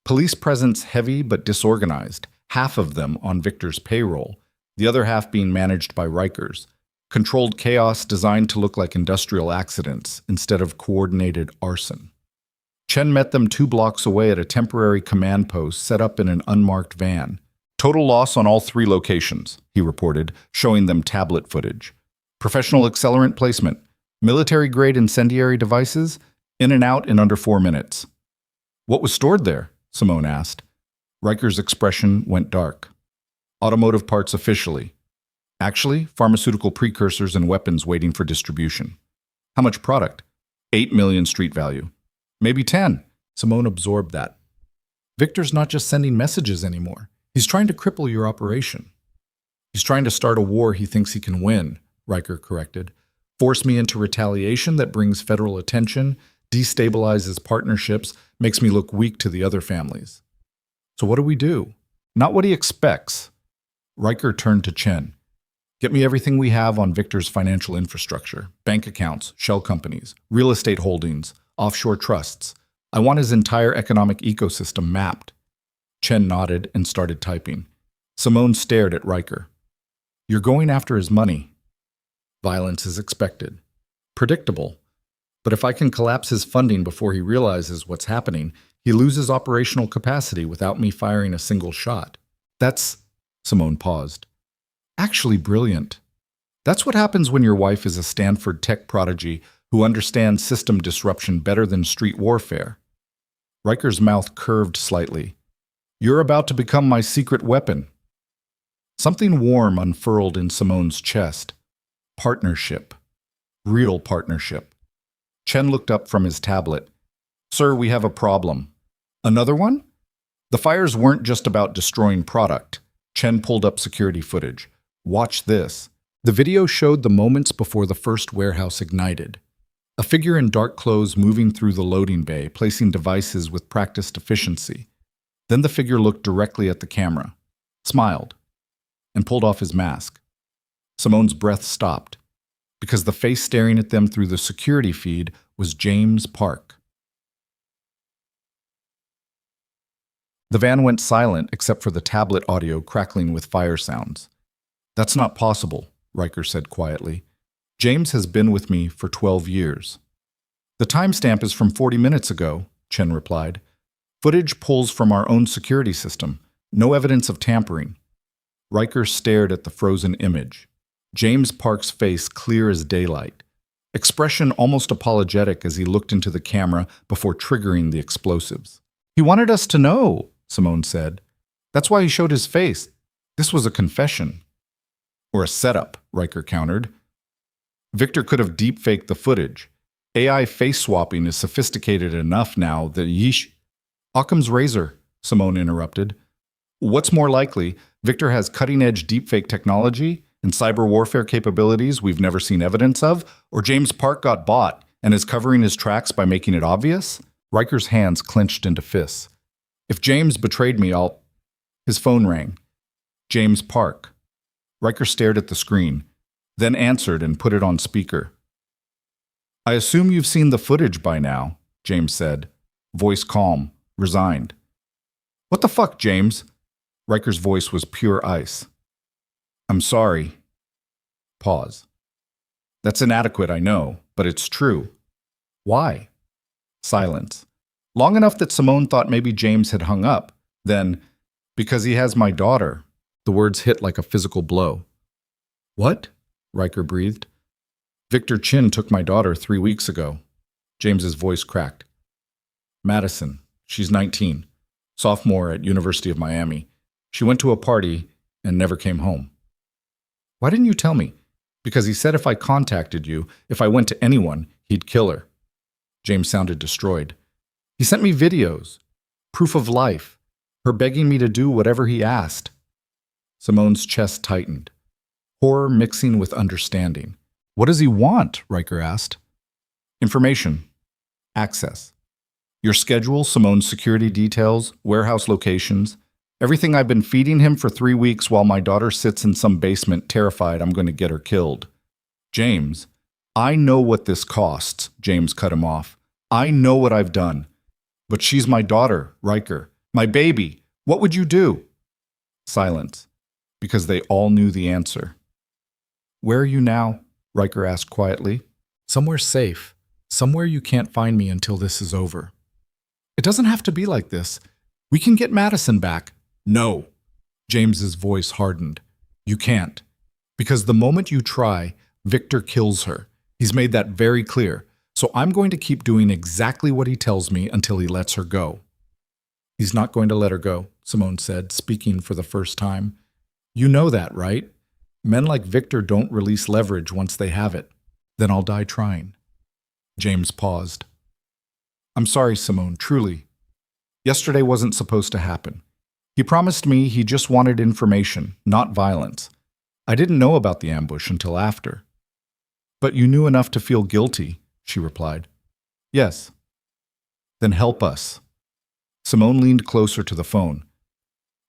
Police presence heavy but disorganized, half of them on Victor's payroll, the other half being managed by Rikers. Controlled chaos designed to look like industrial accidents instead of coordinated arson. Chen met them 2 blocks away at a temporary command post set up in an unmarked van. Total loss on all 3 locations, he reported, showing them tablet footage. Professional accelerant placement, military-grade incendiary devices, in and out in under 4 minutes. What was stored there? Simone asked. Riker's expression went dark. Automotive parts officially. Actually, pharmaceutical precursors and weapons waiting for distribution. How much product? 8 million street value. Maybe 10. Simone absorbed that. Victor's not just sending messages anymore. He's trying to cripple your operation. He's trying to start a war he thinks he can win, Riker corrected. Force me into retaliation that brings federal attention, destabilizes partnerships, makes me look weak to the other families. So what do we do? Not what he expects. Riker turned to Chen. Get me everything we have on Victor's financial infrastructure, bank accounts, shell companies, real estate holdings, offshore trusts. I want his entire economic ecosystem mapped. Chen nodded and started typing. Simone stared at Riker. You're going after his money. Violence is expected. Predictable. But if I can collapse his funding before he realizes what's happening, he loses operational capacity without me firing a single shot. That's, Simone paused, actually brilliant. That's what happens when your wife is a Stanford tech prodigy who understands system disruption better than street warfare. Riker's mouth curved slightly. You're about to become my secret weapon. Something warm unfurled in Simone's chest. Partnership. Real partnership. Chen looked up from his tablet. Sir, we have a problem. Another one? The fires weren't just about destroying product. Chen pulled up security footage. Watch this. The video showed the moments before the first warehouse ignited. A figure in dark clothes moving through the loading bay, placing devices with practiced efficiency. Then the figure looked directly at the camera, smiled, and pulled off his mask. Simone's breath stopped, because the face staring at them through the security feed was James Park. The van went silent except for the tablet audio crackling with fire sounds. That's not possible, Riker said quietly. James has been with me for 12 years. The timestamp is from 40 minutes ago, Chen replied. Footage pulls from our own security system. No evidence of tampering. Riker stared at the frozen image. James Park's face clear as daylight, expression almost apologetic as he looked into the camera before triggering the explosives. "He wanted us to know," Simone said. "That's why he showed his face. This was a confession." "Or a setup," Riker countered. "Victor could have deepfaked the footage. AI face swapping is sophisticated enough now that yeesh." "Occam's razor," Simone interrupted. "What's more likely, Victor has cutting-edge deepfake technology and cyber warfare capabilities we've never seen evidence of, or James Park got bought and is covering his tracks by making it obvious?" Riker's hands clenched into fists. "If James betrayed me, I'll—" His phone rang. James Park. Riker stared at the screen, then answered and put it on speaker. "I assume you've seen the footage by now," James said, voice calm, resigned. "What the fuck, James?" Riker's voice was pure ice. "I'm sorry." Pause. "That's inadequate, I know, but it's true." "Why?" Silence. Long enough that Simone thought maybe James had hung up. Then, "Because he has my daughter." The words hit like a physical blow. "What?" Riker breathed. "Victor Chin took my daughter 3 weeks ago." James's voice cracked. "Madison. She's 19. Sophomore at University of Miami. She went to a party and never came home." "Why didn't you tell me?" "Because he said if I contacted you, if I went to anyone, he'd kill her." James sounded destroyed. "He sent me videos. Proof of life. Her begging me to do whatever he asked." Simone's chest tightened. Horror mixing with understanding. "What does he want?" Riker asked. "Information. Access. Your schedule, Simone's security details, warehouse locations. Everything I've been feeding him for 3 weeks while my daughter sits in some basement terrified I'm going to get her killed." "James, I know what this costs," James cut him off. "I know what I've done. But she's my daughter, Riker. My baby. What would you do?" Silence, because they all knew the answer. "Where are you now?" Riker asked quietly. "Somewhere safe. Somewhere you can't find me until this is over." "It doesn't have to be like this. We can get Madison back." "No." James's voice hardened. "You can't. Because the moment you try, Victor kills her. He's made that very clear. So I'm going to keep doing exactly what he tells me until he lets her go." "He's not going to let her go," Simone said, speaking for the first time. "You know that, right? Men like Victor don't release leverage once they have it. Then I'll die trying." James paused. "I'm sorry, Simone, truly. Yesterday wasn't supposed to happen. He promised me he just wanted information, not violence. I didn't know about the ambush until after." "But you knew enough to feel guilty," she replied. "Yes." "Then help us." Simone leaned closer to the phone.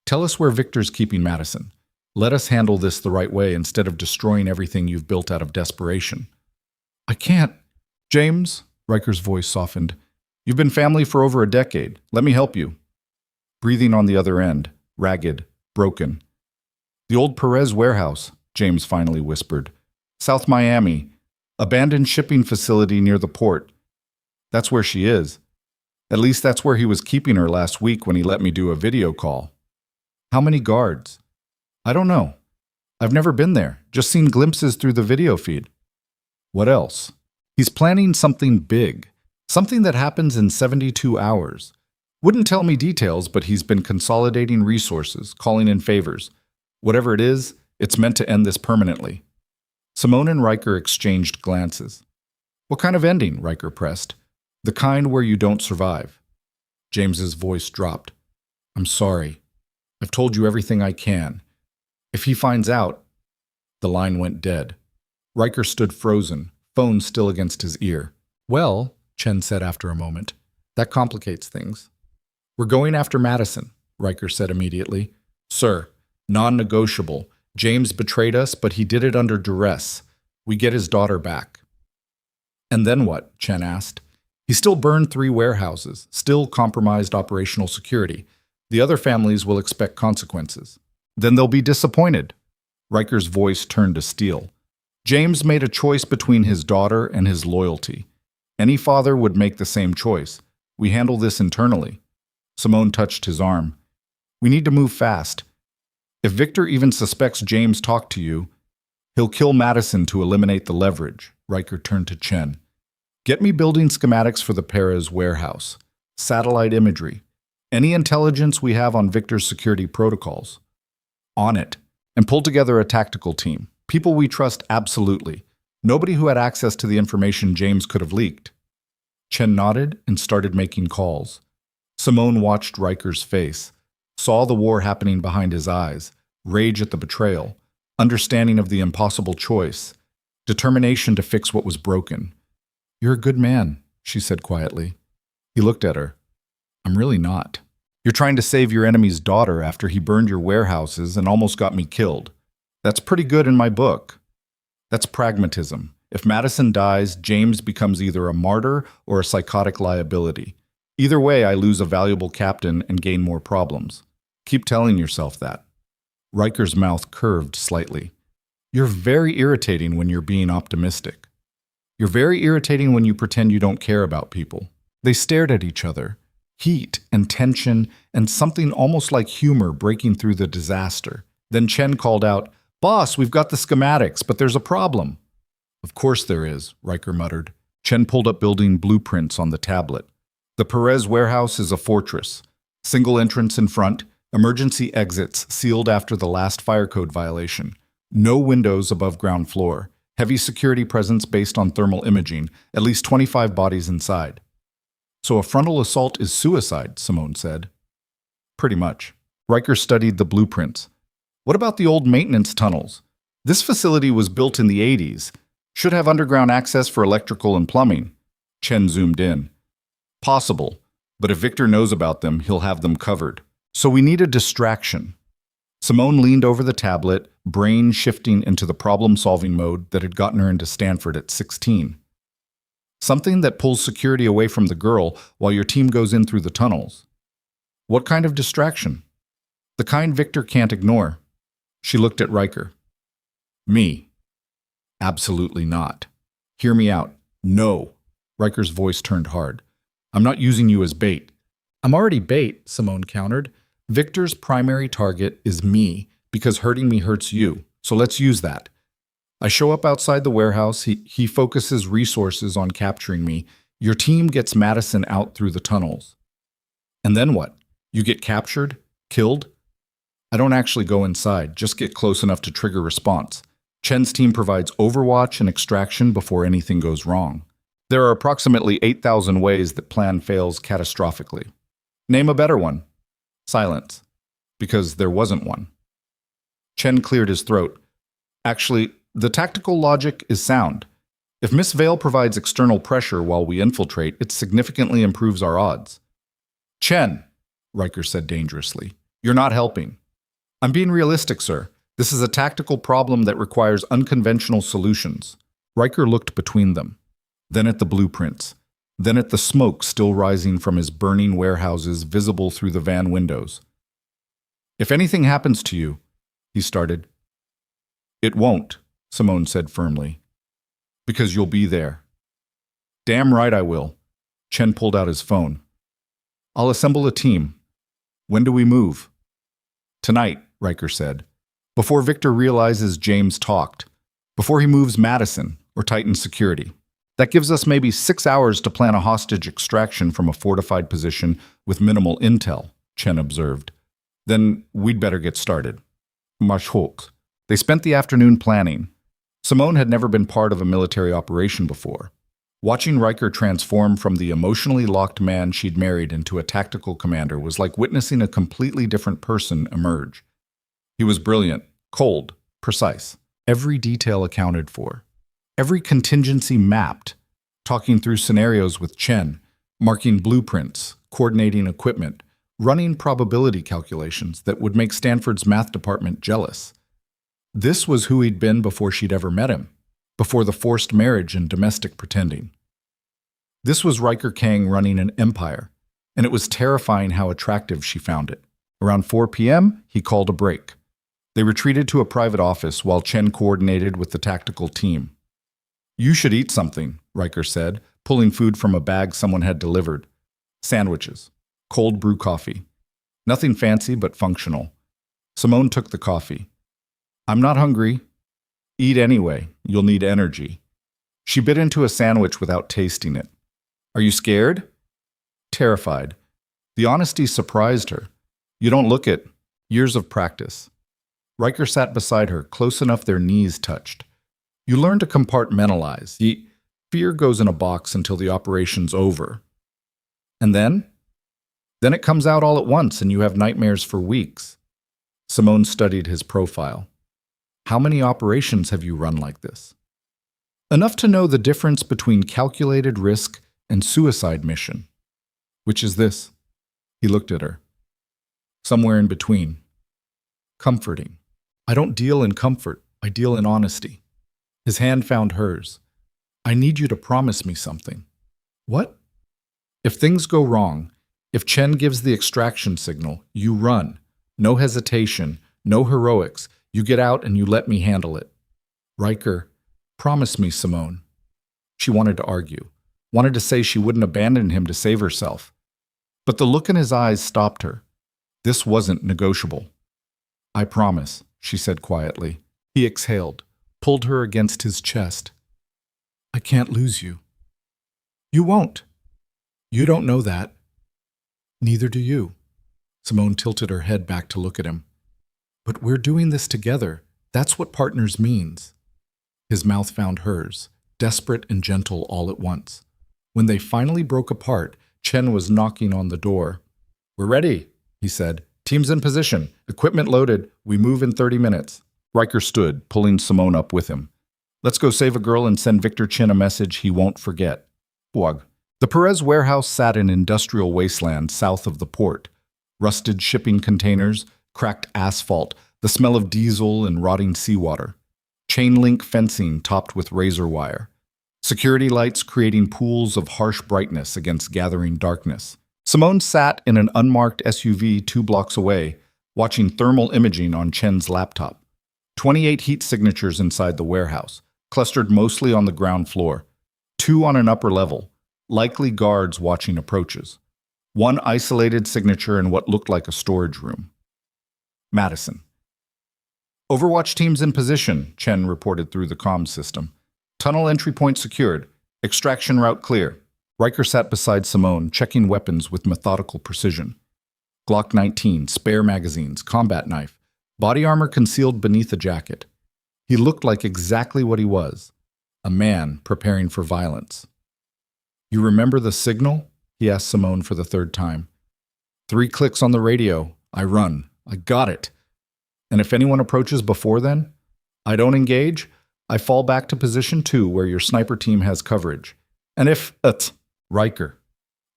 "Tell us where Victor's keeping Madison. Let us handle this the right way instead of destroying everything you've built out of desperation." "I can't." "James," Riker's voice softened. "You've been family for over a decade. Let me help you." Breathing on the other end, ragged, broken. "The old Perez warehouse," James finally whispered. "South Miami. Abandoned shipping facility near the port. That's where she is. At least that's where he was keeping her last week when he let me do a video call." "How many guards?" "I don't know. I've never been there, just seen glimpses through the video feed." "What else?" "He's planning something big. Something that happens in 72 hours. Wouldn't tell me details, but he's been consolidating resources, calling in favors. Whatever it is, it's meant to end this permanently." Simone and Riker exchanged glances. "What kind of ending?" Riker pressed. "The kind where you don't survive." James's voice dropped. "I'm sorry. I've told you everything I can. If he finds out—" The line went dead. Riker stood frozen, phone still against his ear. "Well," Chen said after a moment, "that complicates things." "We're going after Madison," Riker said immediately. "Sir, non-negotiable. James betrayed us, but he did it under duress. We get his daughter back." "And then what?" Chen asked. "He still burned 3 warehouses, still compromised operational security. The other families will expect consequences." "Then they'll be disappointed." Riker's voice turned to steel. "James made a choice between his daughter and his loyalty. Any father would make the same choice. We handle this internally." Simone touched his arm. "We need to move fast. If Victor even suspects James talked to you, He'll kill Madison to eliminate the leverage. Riker turned to Chen. Get me building schematics for the Perez warehouse. Satellite imagery. Any intelligence we have on Victor's security protocols. On it. And pull together a tactical team. People we trust absolutely. Nobody who had access to the information James could have leaked. Chen nodded and started making calls. Simone watched Riker's face, saw the war happening behind his eyes, rage at the betrayal, understanding of the impossible choice, determination to fix what was broken. You're a good man, she said quietly. He looked at her. I'm really not. You're trying to save your enemy's daughter after he burned your warehouses and almost got me killed. That's pretty good in my book. That's pragmatism. If Madison dies, James becomes either a martyr or a psychotic liability. Either way, I lose a valuable captain and gain more problems. Keep telling yourself that. Riker's mouth curved slightly. You're very irritating when you're being optimistic. You're very irritating when you pretend you don't care about people. They stared at each other. Heat and tension and something almost like humor breaking through the disaster. Then Chen called out, Boss, we've got the schematics, but there's a problem. Of course there is, Riker muttered. Chen pulled up building blueprints on the tablet. The Perez warehouse is a fortress. Single entrance in front, emergency exits sealed after the last fire code violation. No windows above ground floor. Heavy security presence based on thermal imaging. At least 25 bodies inside. So a frontal assault is suicide, Simone said. Pretty much. Riker studied the blueprints. What about the old maintenance tunnels? This facility was built in the 80s. Should have underground access for electrical and plumbing. Chen zoomed in. Possible, but if Victor knows about them, he'll have them covered. So we need a distraction. Simone leaned over the tablet, brain shifting into the problem-solving mode that had gotten her into Stanford at 16. Something that pulls security away from the girl while your team goes in through the tunnels. What kind of distraction? The kind Victor can't ignore. She looked at Riker. Me. Absolutely not. Hear me out. No. Riker's voice turned hard. I'm not using you as bait. I'm already bait, Simone countered. Victor's primary target is me because hurting me hurts you. So let's use that. I show up outside the warehouse. He focuses resources on capturing me. Your team gets Madison out through the tunnels. And then what? You get captured? Killed? I don't actually go inside, just get close enough to trigger response. Chen's team provides overwatch and extraction before anything goes wrong. There are approximately 8,000 ways that plan fails catastrophically. Name a better one. Silence. Because there wasn't one. Chen cleared his throat. Actually, the tactical logic is sound. If Miss Vale provides external pressure while we infiltrate, it significantly improves our odds. Chen, Riker said dangerously, you're not helping. I'm being realistic, sir. This is a tactical problem that requires unconventional solutions. Riker looked between them, then at the blueprints, then at the smoke still rising from his burning warehouses visible through the van windows. If anything happens to you, he started. It won't, Simone said firmly, because you'll be there. Damn right I will. Chen pulled out his phone. I'll assemble a team. When do we move? Tonight, Riker said. Before Victor realizes James talked. Before he moves Madison or tightens security. That gives us maybe 6 hours to plan a hostage extraction from a fortified position with minimal intel, Chen observed. Then we'd better get started. Marsch hoch. They spent the afternoon planning. Simone had never been part of a military operation before. Watching Riker transform from the emotionally locked man she'd married into a tactical commander was like witnessing a completely different person emerge. He was brilliant, cold, precise. Every detail accounted for. Every contingency mapped. Talking through scenarios with Chen, marking blueprints, coordinating equipment, running probability calculations that would make Stanford's math department jealous. This was who he'd been before she'd ever met him, before the forced marriage and domestic pretending. This was Riker Kang running an empire, and it was terrifying how attractive she found it. Around 4 p.m., he called a break. They retreated to a private office while Chen coordinated with the tactical team. You should eat something, Riker said, pulling food from a bag someone had delivered. Sandwiches. Cold brew coffee. Nothing fancy but functional. Simone took the coffee. I'm not hungry. Eat anyway. You'll need energy. She bit into a sandwich without tasting it. Are you scared? Terrified. The honesty surprised her. You don't look it. Years of practice. Riker sat beside her, close enough their knees touched. You learn to compartmentalize. The fear goes in a box until the operation's over. And then? Then it comes out all at once and you have nightmares for weeks. Simone studied his profile. How many operations have you run like this? Enough to know the difference between calculated risk and suicide mission. Which is this? He looked at her. Somewhere in between. Comforting. I don't deal in comfort. I deal in honesty. His hand found hers. I need you to promise me something. What? If things go wrong, if Chen gives the extraction signal, you run. No hesitation, no heroics. You get out and you let me handle it. Riker, promise me, Simone. She wanted to argue, wanted to say she wouldn't abandon him to save herself. But the look in his eyes stopped her. This wasn't negotiable. I promise, she said quietly. He exhaled, pulled her against his chest. I can't lose you. You won't. You don't know that. Neither do you. Simone tilted her head back to look at him. But we're doing this together. That's what partners means. His mouth found hers, desperate and gentle all at once. When they finally broke apart, Chen was knocking on the door. We're ready, he said. Team's in position. Equipment loaded. We move in 30 minutes. Riker stood, pulling Simone up with him. Let's go save a girl and send Victor Chin a message he won't forget. Huag. The Perez warehouse sat in industrial wasteland south of the port. Rusted shipping containers, cracked asphalt, the smell of diesel and rotting seawater. Chain link fencing topped with razor wire. Security lights creating pools of harsh brightness against gathering darkness. Simone sat in an unmarked SUV 2 blocks away, watching thermal imaging on Chen's laptop. 28 heat signatures inside the warehouse, clustered mostly on the ground floor. 2 on an upper level, likely guards watching approaches. 1 isolated signature in what looked like a storage room. Madison. Overwatch teams in position, Chen reported through the comms system. Tunnel entry point secured. Extraction route clear. Riker sat beside Simone, checking weapons with methodical precision. Glock 19, spare magazines, combat knife, body armor concealed beneath a jacket. He looked like exactly what he was, a man preparing for violence. You remember the signal? He asked Simone for the 3rd time. 3 clicks on the radio. I run. I got it. And if anyone approaches before then, I don't engage. I fall back to position 2 where your sniper team has coverage. And if, Riker.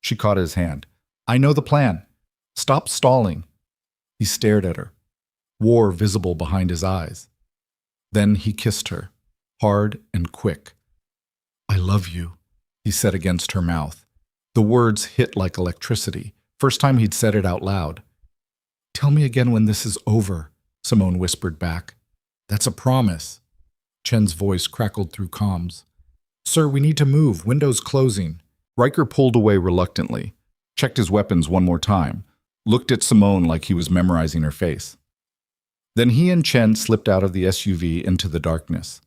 She caught his hand. I know the plan. Stop stalling. He stared at her, war visible behind his eyes. Then he kissed her, hard and quick. I love you, he said against her mouth. The words hit like electricity, first time he'd said it out loud. Tell me again when this is over, Simone whispered back. That's a promise. Chen's voice crackled through comms. Sir, we need to move. Windows closing. Riker pulled away reluctantly, checked his weapons one more time, looked at Simone like he was memorizing her face. Then he and Chen slipped out of the SUV into the darkness.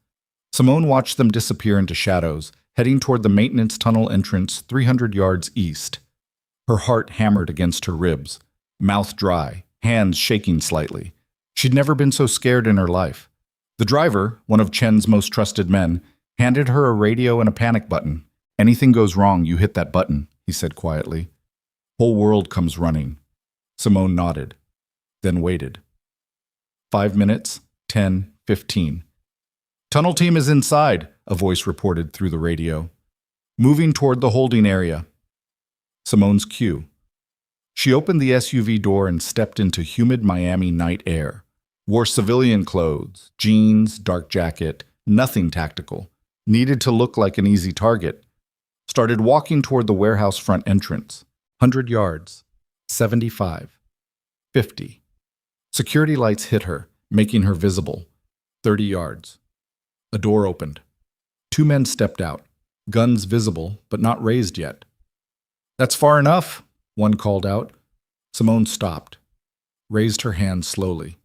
Simone watched them disappear into shadows, heading toward the maintenance tunnel entrance 300 yards east. Her heart hammered against her ribs, mouth dry, hands shaking slightly. She'd never been so scared in her life. The driver, one of Chen's most trusted men, handed her a radio and a panic button. Anything goes wrong, you hit that button, he said quietly. Whole world comes running. Simone nodded, then waited. 5 minutes, 10, 15. Tunnel team is inside, a voice reported through the radio. Moving toward the holding area. Simone's cue. She opened the SUV door and stepped into humid Miami night air. Wore civilian clothes, jeans, dark jacket, nothing tactical. Needed to look like an easy target. Started walking toward the warehouse front entrance. 100 yards. 75. 50. Security lights hit her, making her visible. 30 yards. A door opened. 2 men stepped out, guns visible but not raised yet. That's far enough, one called out. Simone stopped, raised her hand slowly.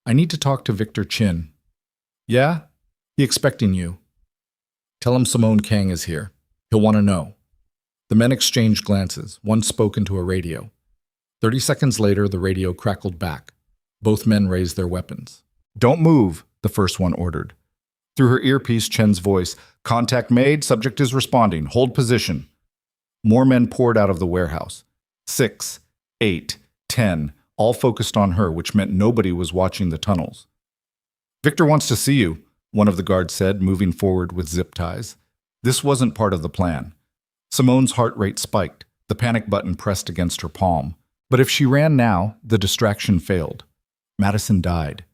I need to talk to Victor Chin. Yeah? He expecting you. Tell him Simone Kang is here. He'll want to know. The men exchanged glances. One spoke into a radio. 30 seconds later, the radio crackled back. Both men raised their weapons. Don't move, the first one ordered. Through her earpiece, Chen's voice, contact made, subject is responding, hold position. More men poured out of the warehouse. 6, 8, 10, all focused on her, which meant nobody was watching the tunnels. Victor wants to see you, one of the guards said, moving forward with zip ties. This wasn't part of the plan. Simone's heart rate spiked, the panic button pressed against her palm. But if she ran now, the distraction failed. Madison died.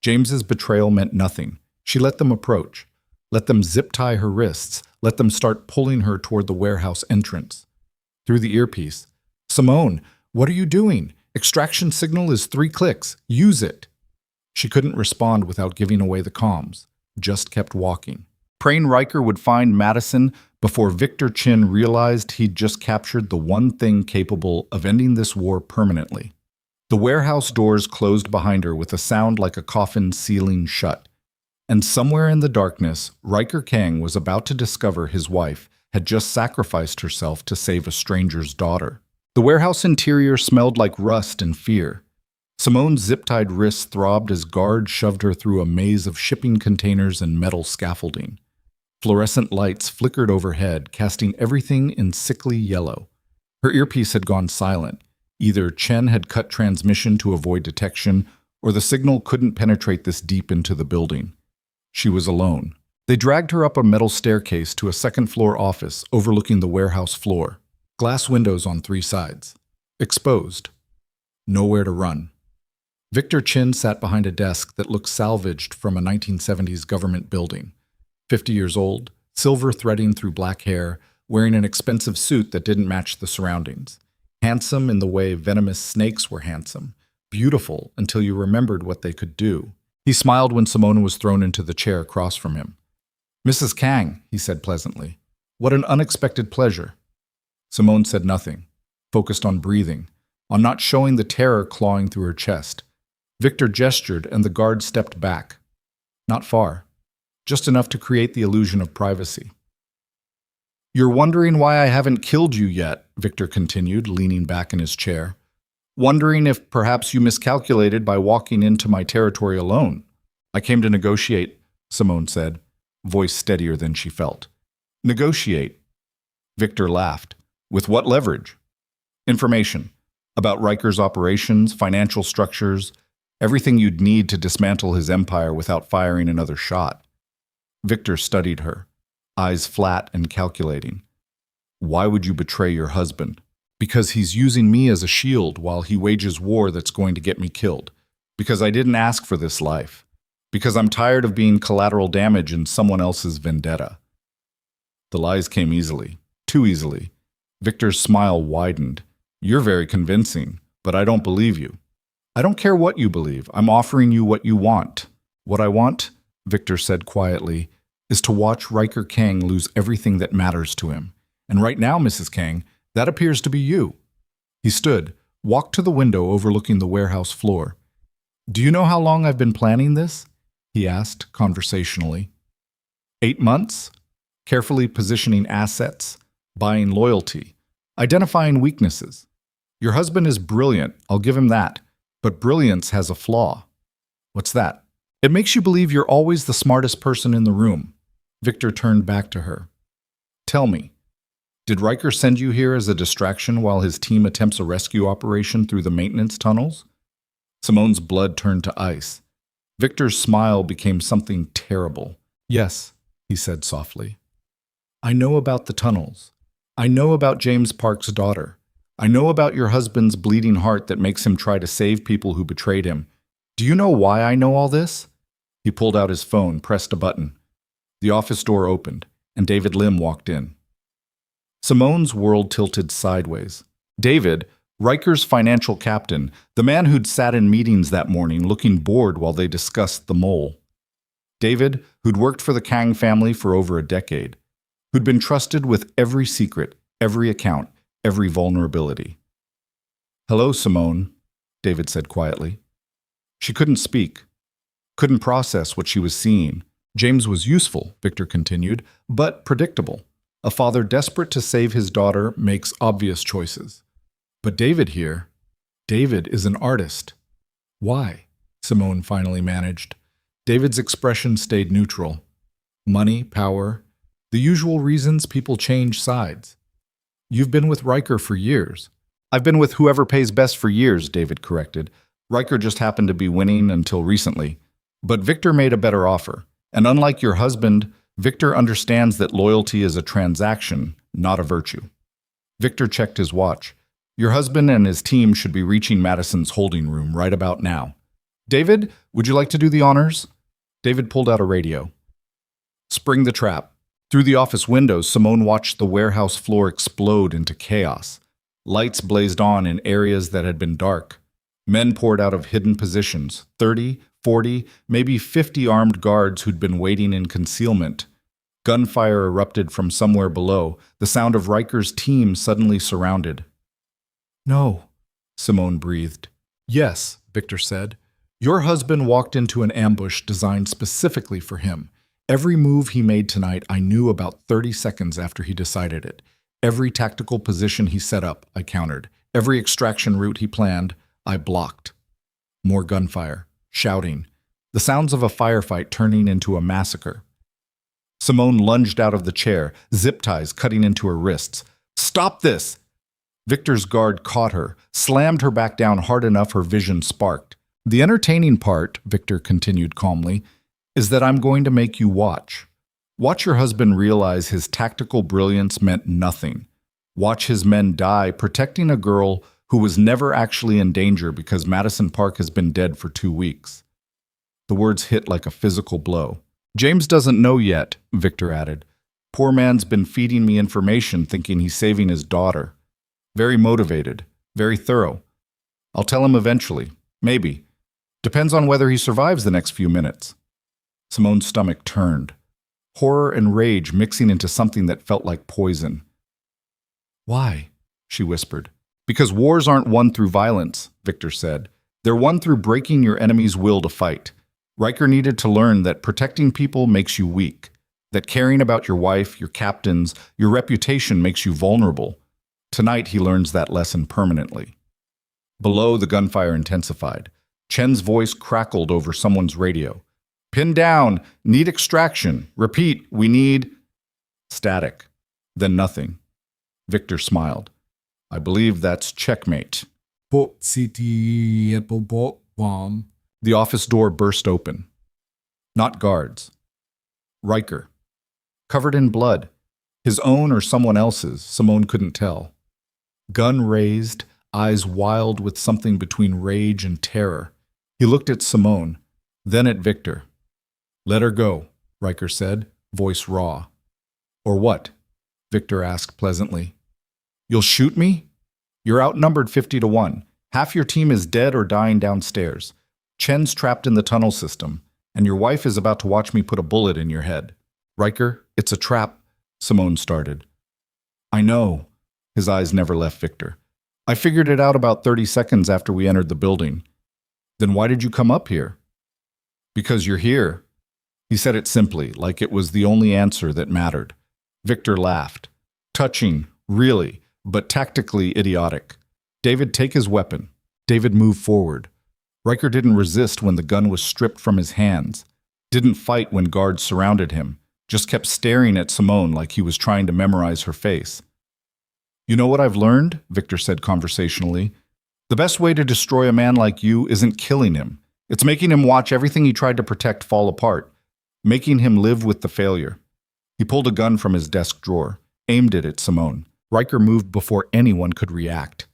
James's betrayal meant nothing. She let them approach, let them zip tie her wrists, let them start pulling her toward the warehouse entrance. Through the earpiece, Simone, what are you doing? Extraction signal is 3 clicks. Use it. She couldn't respond without giving away the comms, just kept walking. Praying Riker would find Madison before Victor Chin realized he'd just captured the one thing capable of ending this war permanently. The warehouse doors closed behind her with a sound like a coffin sealing shut. And somewhere in the darkness, Riker Kang was about to discover his wife had just sacrificed herself to save a stranger's daughter. The warehouse interior smelled like rust and fear. Simone's zip-tied wrists throbbed as guards shoved her through a maze of shipping containers and metal scaffolding. Fluorescent lights flickered overhead, casting everything in sickly yellow. Her earpiece had gone silent. Either Chen had cut transmission to avoid detection, or the signal couldn't penetrate this deep into the building. She was alone. They dragged her up a metal staircase to a second-floor office overlooking the warehouse floor. Glass windows on 3 sides. Exposed. Nowhere to run. Victor Chin sat behind a desk that looked salvaged from a 1970s government building. 50 years old, silver threading through black hair, wearing an expensive suit that didn't match the surroundings. Handsome in the way venomous snakes were handsome. Beautiful until you remembered what they could do. He smiled when Simone was thrown into the chair across from him. "Mrs. Kang," he said pleasantly. "What an unexpected pleasure." Simone said nothing, focused on breathing, on not showing the terror clawing through her chest. Victor gestured and the guard stepped back. Not far. Just enough to create the illusion of privacy. "You're wondering why I haven't killed you yet," Victor continued, leaning back in his chair. "Wondering if perhaps you miscalculated by walking into my territory alone. I came to negotiate," Simone said, voice steadier than she felt. "Negotiate." Victor laughed. "With what leverage?" "Information. About Riker's operations, financial structures, everything you'd need to dismantle his empire without firing another shot." Victor studied her, eyes flat and calculating. "Why would you betray your husband?" "Because he's using me as a shield while he wages war that's going to get me killed. Because I didn't ask for this life. Because I'm tired of being collateral damage in someone else's vendetta." The lies came easily, too easily. Victor's smile widened. "You're very convincing, but I don't believe you." "I don't care what you believe. I'm offering you what you want." "What I want," Victor said quietly, "is to watch Riker Kang lose everything that matters to him. And right now, Mrs. Kang, that appears to be you." He stood, walked to the window overlooking the warehouse floor. "Do you know how long I've been planning this?" he asked conversationally. 8 months? Carefully positioning assets, buying loyalty, identifying weaknesses. Your husband is brilliant, I'll give him that. But brilliance has a flaw. What's that? It makes you believe you're always the smartest person in the room. Victor turned back to her. "Tell me, did Riker send you here as a distraction while his team attempts a rescue operation through the maintenance tunnels?" Simone's blood turned to ice. Victor's smile became something terrible. "Yes," he said softly. "I know about the tunnels. I know about James Park's daughter. I know about your husband's bleeding heart that makes him try to save people who betrayed him. Do you know why I know all this?" He pulled out his phone, pressed a button. The office door opened, and David Lim walked in. Simone's world tilted sideways. David, Riker's financial captain, the man who'd sat in meetings that morning looking bored while they discussed the mole. David, who'd worked for the Kang family for over a decade, who'd been trusted with every secret, every account, every vulnerability. "Hello, Simone," David said quietly. She couldn't speak, couldn't process what she was seeing, James was useful, Victor continued, but predictable. A father desperate to save his daughter makes obvious choices. But David here, David is an artist. Why? Simone finally managed. David's expression stayed neutral. Money, power, the usual reasons people change sides. You've been with Riker for years. I've been with whoever pays best for years, David corrected. Riker just happened to be winning until recently. But Victor made a better offer. And unlike your husband, Victor understands that loyalty is a transaction, not a virtue. Victor checked his watch. Your husband and his team should be reaching Madison's holding room right about now. David, would you like to do the honors? David pulled out a radio. Spring the trap. Through the office windows, Simone watched the warehouse floor explode into chaos. Lights blazed on in areas that had been dark. Men poured out of hidden positions, 30, 40, maybe 50 armed guards who'd been waiting in concealment. Gunfire erupted from somewhere below, the sound of Riker's team suddenly surrounded. No, Simone breathed. Yes, Victor said. Your husband walked into an ambush designed specifically for him. Every move he made tonight I knew about 30 seconds after he decided it. Every tactical position he set up, I countered. Every extraction route he planned, I blocked. More gunfire, shouting, the sounds of a firefight turning into a massacre. Simone lunged out of the chair, zip ties cutting into her wrists. Stop this! Victor's guard caught her, slammed her back down hard enough her vision sparked. The entertaining part, Victor continued calmly, is that I'm going to make you watch. Watch your husband realize his tactical brilliance meant nothing. Watch his men die protecting a girl who was never actually in danger because Madison Park has been dead for 2 weeks. The words hit like a physical blow. James doesn't know yet, Victor added. Poor man's been feeding me information thinking he's saving his daughter. Very motivated, very thorough. I'll tell him eventually, maybe. Depends on whether he survives the next few minutes. Simone's stomach turned. Horror and rage mixing into something that felt like poison. Why? She whispered. Because wars aren't won through violence, Victor said. They're won through breaking your enemy's will to fight. Riker needed to learn that protecting people makes you weak, that caring about your wife, your captains, your reputation makes you vulnerable. Tonight he learns that lesson permanently. Below, the gunfire intensified. Chen's voice crackled over someone's radio. Pin down, need extraction. Repeat, we need... Static. Then nothing. Victor smiled. I believe that's checkmate. The office door burst open. Not guards. Riker. Covered in blood. His own or someone else's, Simone couldn't tell. Gun raised, eyes wild with something between rage and terror. He looked at Simone, then at Victor. Let her go, Riker said, voice raw. Or what? Victor asked pleasantly. You'll shoot me? You're outnumbered 50-1. Half your team is dead or dying downstairs. Chen's trapped in the tunnel system, and your wife is about to watch me put a bullet in your head. Riker, it's a trap, Simone started. I know. His eyes never left Victor. I figured it out about 30 seconds after we entered the building. Then why did you come up here? Because you're here. He said it simply, like it was the only answer that mattered. Victor laughed. Touching, really, but tactically idiotic. David, take his weapon. David moved forward. Riker didn't resist when the gun was stripped from his hands. Didn't fight when guards surrounded him. Just kept staring at Simone like he was trying to memorize her face. You know what I've learned? Victor said conversationally. The best way to destroy a man like you isn't killing him. It's making him watch everything he tried to protect fall apart. Making him live with the failure. He pulled a gun from his desk drawer, aimed it at Simone. Riker moved before anyone could react.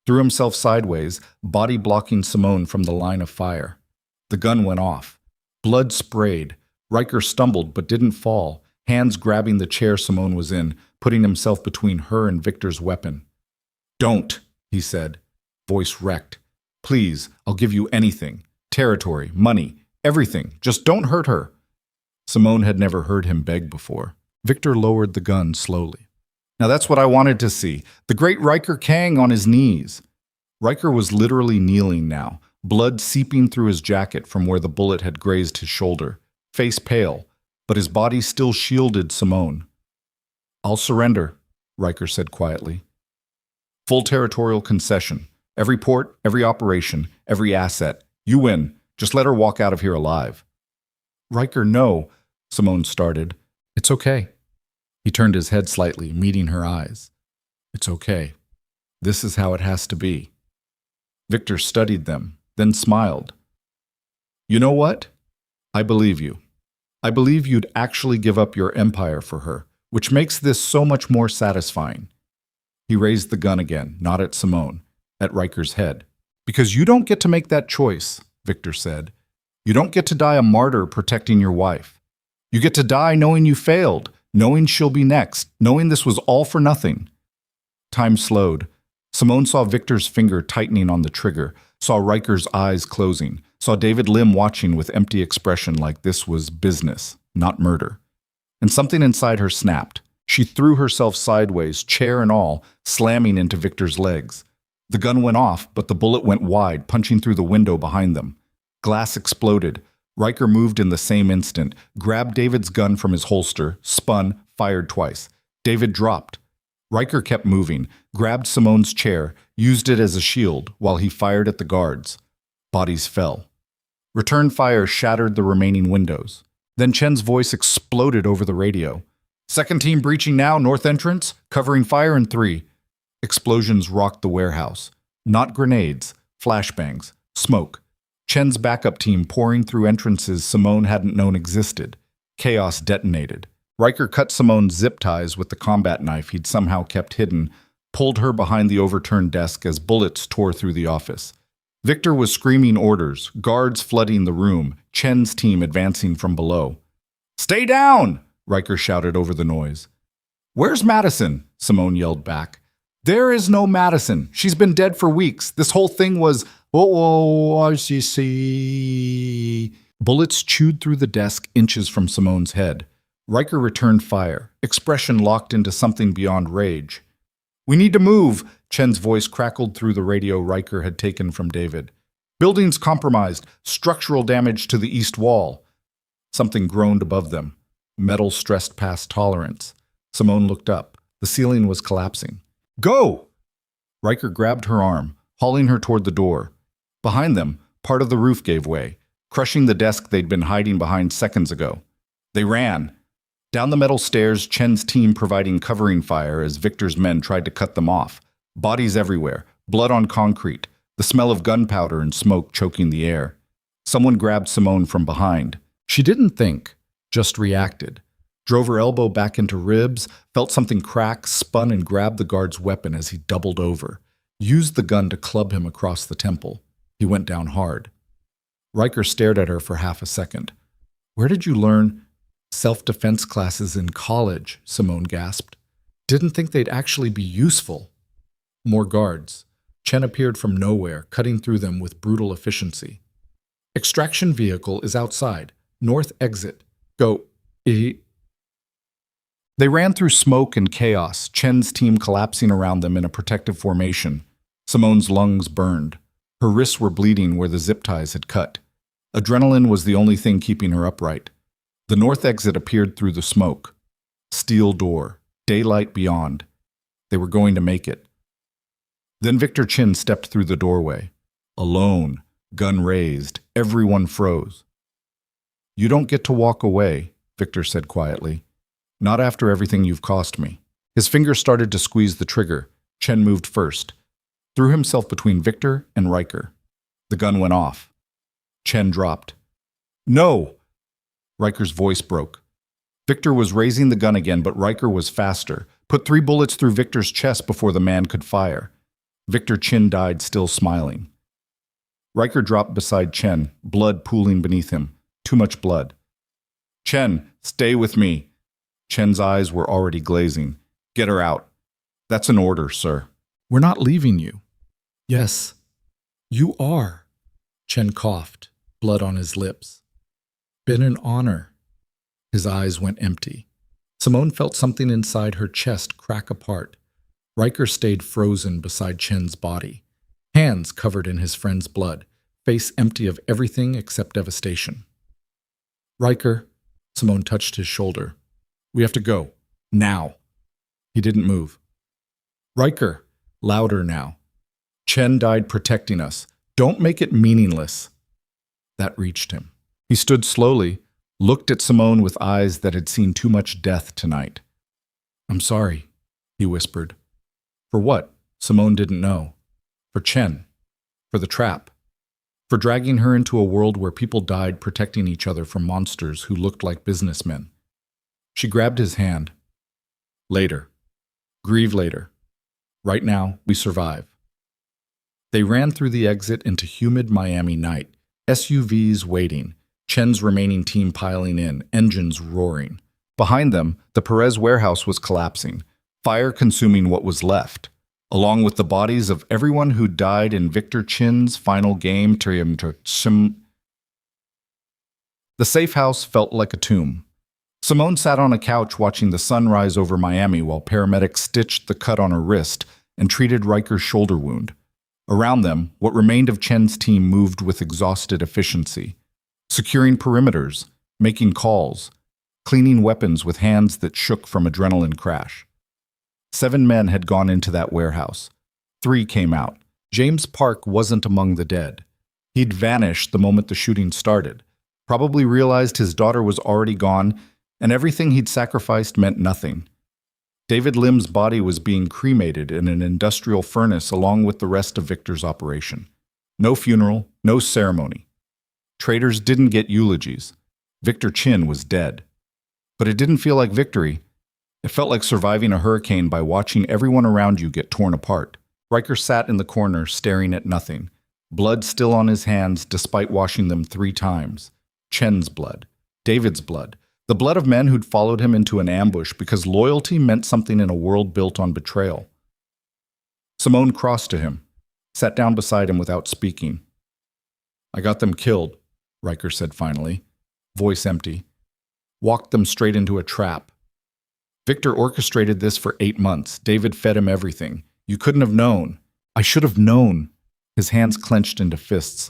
Threw himself sideways, body blocking Simone from the line of fire. The gun went off. Blood sprayed. Riker stumbled but didn't fall, hands grabbing the chair Simone was in, putting himself between her and Victor's weapon. Don't, he said, voice wrecked. Please, I'll give you anything. Territory, money, everything. Just don't hurt her. Simone had never heard him beg before. Victor lowered the gun slowly. Now that's what I wanted to see. The great Riker Kang on his knees. Riker was literally kneeling now, blood seeping through his jacket from where the bullet had grazed his shoulder. Face pale, but his body still shielded Simone. "I'll surrender," Riker said quietly. "Full territorial concession. Every port, every operation, every asset. You win. Just let her walk out of here alive." "Riker, no," Simone started. "It's okay." He turned his head slightly, meeting her eyes. "It's okay. This is how it has to be." Victor studied them, then smiled. "You know what? I believe you. I believe you'd actually give up your empire for her, which makes this so much more satisfying." He raised the gun again, not at Simone, at Riker's head. "Because you don't get to make that choice," Victor said. "You don't get to die a martyr protecting your wife. You get to die knowing you failed, knowing she'll be next, knowing this was all for nothing." Time slowed. Simone saw Victor's finger tightening on the trigger, saw Riker's eyes closing, saw David Lim watching with empty expression like this was business, not murder. And something inside her snapped. She threw herself sideways, chair and all, slamming into Victor's legs. The gun went off, but the bullet went wide, punching through the window behind them. Glass exploded. Riker moved in the same instant, grabbed David's gun from his holster, spun, fired twice. David dropped. Riker kept moving, grabbed Simone's chair, used it as a shield while he fired at the guards. Bodies fell. Return fire shattered the remaining windows. Then Chen's voice exploded over the radio. "Second team breaching now, north entrance, covering fire in 3. Explosions rocked the warehouse. Not grenades, flashbangs, smoke. Chen's backup team pouring through entrances Simone hadn't known existed. Chaos detonated. Riker cut Simone's zip ties with the combat knife he'd somehow kept hidden, pulled her behind the overturned desk as bullets tore through the office. Victor was screaming orders, guards flooding the room, Chen's team advancing from below. "Stay down!" Riker shouted over the noise. "Where's Madison?" Simone yelled back. "There is no Madison. She's been dead for weeks. This whole thing was... see." Bullets chewed through the desk inches from Simone's head. Riker returned fire, expression locked into something beyond rage. "We need to move," Chen's voice crackled through the radio Riker had taken from David. "Building's compromised. Structural damage to the east wall." Something groaned above them. Metal stressed past tolerance. Simone looked up. The ceiling was collapsing. "Go!" Riker grabbed her arm, hauling her toward the door. Behind them, part of the roof gave way, crushing the desk they'd been hiding behind seconds ago. They ran. Down the metal stairs, Chen's team providing covering fire as Victor's men tried to cut them off. Bodies everywhere, blood on concrete, the smell of gunpowder and smoke choking the air. Someone grabbed Simone from behind. She didn't think, just reacted. Drove her elbow back into ribs, felt something crack, spun and grabbed the guard's weapon as he doubled over. Used the gun to club him across the temple. He went down hard. Riker stared at her for half a second. "Where did you learn?" "Self-defense classes in college," Simone gasped. "Didn't think they'd actually be useful." More guards. Chen appeared from nowhere, cutting through them with brutal efficiency. "Extraction vehicle is outside. North exit. Go." They ran through smoke and chaos, Chen's team collapsing around them in a protective formation. Simone's lungs burned. Her wrists were bleeding where the zip ties had cut. Adrenaline was the only thing keeping her upright. The north exit appeared through the smoke. Steel door. Daylight beyond. They were going to make it. Then Victor Chin stepped through the doorway. Alone, gun raised, everyone froze. "You don't get to walk away," Victor said quietly. "Not after everything you've cost me." His fingers started to squeeze the trigger. Chen moved first. Threw himself between Victor and Riker. The gun went off. Chen dropped. "No!" Riker's voice broke. Victor was raising the gun again, but Riker was faster. Put 3 bullets through Victor's chest before the man could fire. Victor Chin died, still smiling. Riker dropped beside Chen, blood pooling beneath him. Too much blood. "Chen, stay with me." Chen's eyes were already glazing. "Get her out." "That's an order, sir." "We're not leaving you." "Yes, you are." Chen coughed, blood on his lips. "Been an honor." His eyes went empty. Simone felt something inside her chest crack apart. Riker stayed frozen beside Chen's body, hands covered in his friend's blood, face empty of everything except devastation. "Riker," Simone touched his shoulder. We have to go. Now. He didn't move. Riker. Louder now. Chen died protecting us. Don't make it meaningless. That reached him. He stood slowly, looked at Simone with eyes that had seen too much death tonight. I'm sorry, he whispered. For what? Simone didn't know. For Chen. For the trap. For dragging her into a world where people died protecting each other from monsters who looked like businessmen. She grabbed his hand. Later. Grieve later. Right now, we survive. They ran through the exit into humid Miami night, SUVs waiting, Chen's remaining team piling in, engines roaring. Behind them, the Perez warehouse was collapsing, fire consuming what was left, along with the bodies of everyone who died in Victor Chin's final game. The safe house felt like a tomb. Simone sat on a couch watching the sun rise over Miami while paramedics stitched the cut on her wrist and treated Riker's shoulder wound. Around them, what remained of Chen's team moved with exhausted efficiency, securing perimeters, making calls, cleaning weapons with hands that shook from adrenaline crash. 7 men had gone into that warehouse. 3 came out. James Park wasn't among the dead. He'd vanished the moment the shooting started, probably realized his daughter was already gone, and everything he'd sacrificed meant nothing. David Lim's body was being cremated in an industrial furnace along with the rest of Victor's operation. No funeral, no ceremony. Traitors didn't get eulogies. Victor Chin was dead. But it didn't feel like victory. It felt like surviving a hurricane by watching everyone around you get torn apart. Riker sat in the corner staring at nothing, blood still on his hands despite washing them 3 times. Chen's blood. David's blood. The blood of men who'd followed him into an ambush because loyalty meant something in a world built on betrayal. Simone crossed to him, sat down beside him without speaking. I got them killed, Riker said finally, voice empty. Walked them straight into a trap. Victor orchestrated this for 8 months. David fed him everything. You couldn't have known. I should have known. His hands clenched into fists.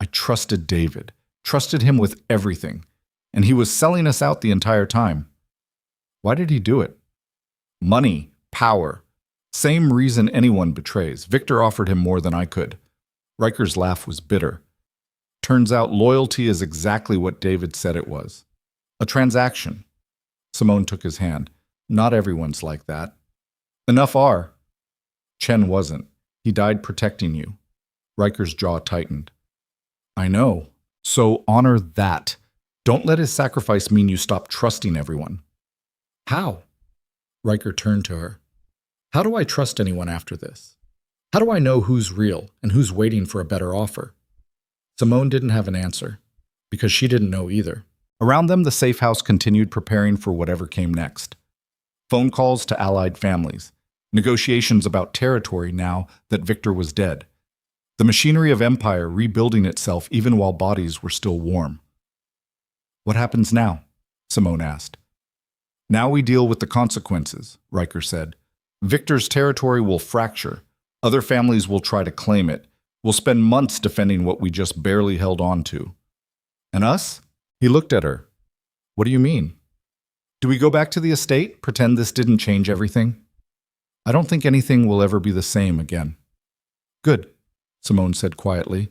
I trusted David, trusted him with everything. And he was selling us out the entire time. Why did he do it? Money, power. Same reason anyone betrays. Victor offered him more than I could. Riker's laugh was bitter. Turns out loyalty is exactly what David said it was. A transaction. Simone took his hand. Not everyone's like that. Enough are. Chen wasn't. He died protecting you. Riker's jaw tightened. I know. So honor that. Don't let his sacrifice mean you stop trusting everyone. How? Riker turned to her. How do I trust anyone after this? How do I know who's real and who's waiting for a better offer? Simone didn't have an answer, because she didn't know either. Around them, the safe house continued preparing for whatever came next. Phone calls to allied families. Negotiations about territory now that Victor was dead. The machinery of empire rebuilding itself even while bodies were still warm. What happens now? Simone asked. Now we deal with the consequences, Riker said. Victor's territory will fracture. Other families will try to claim it. We'll spend months defending what we just barely held on to. And us? He looked at her. What do you mean? Do we go back to the estate, pretend this didn't change everything? I don't think anything will ever be the same again. Good, Simone said quietly.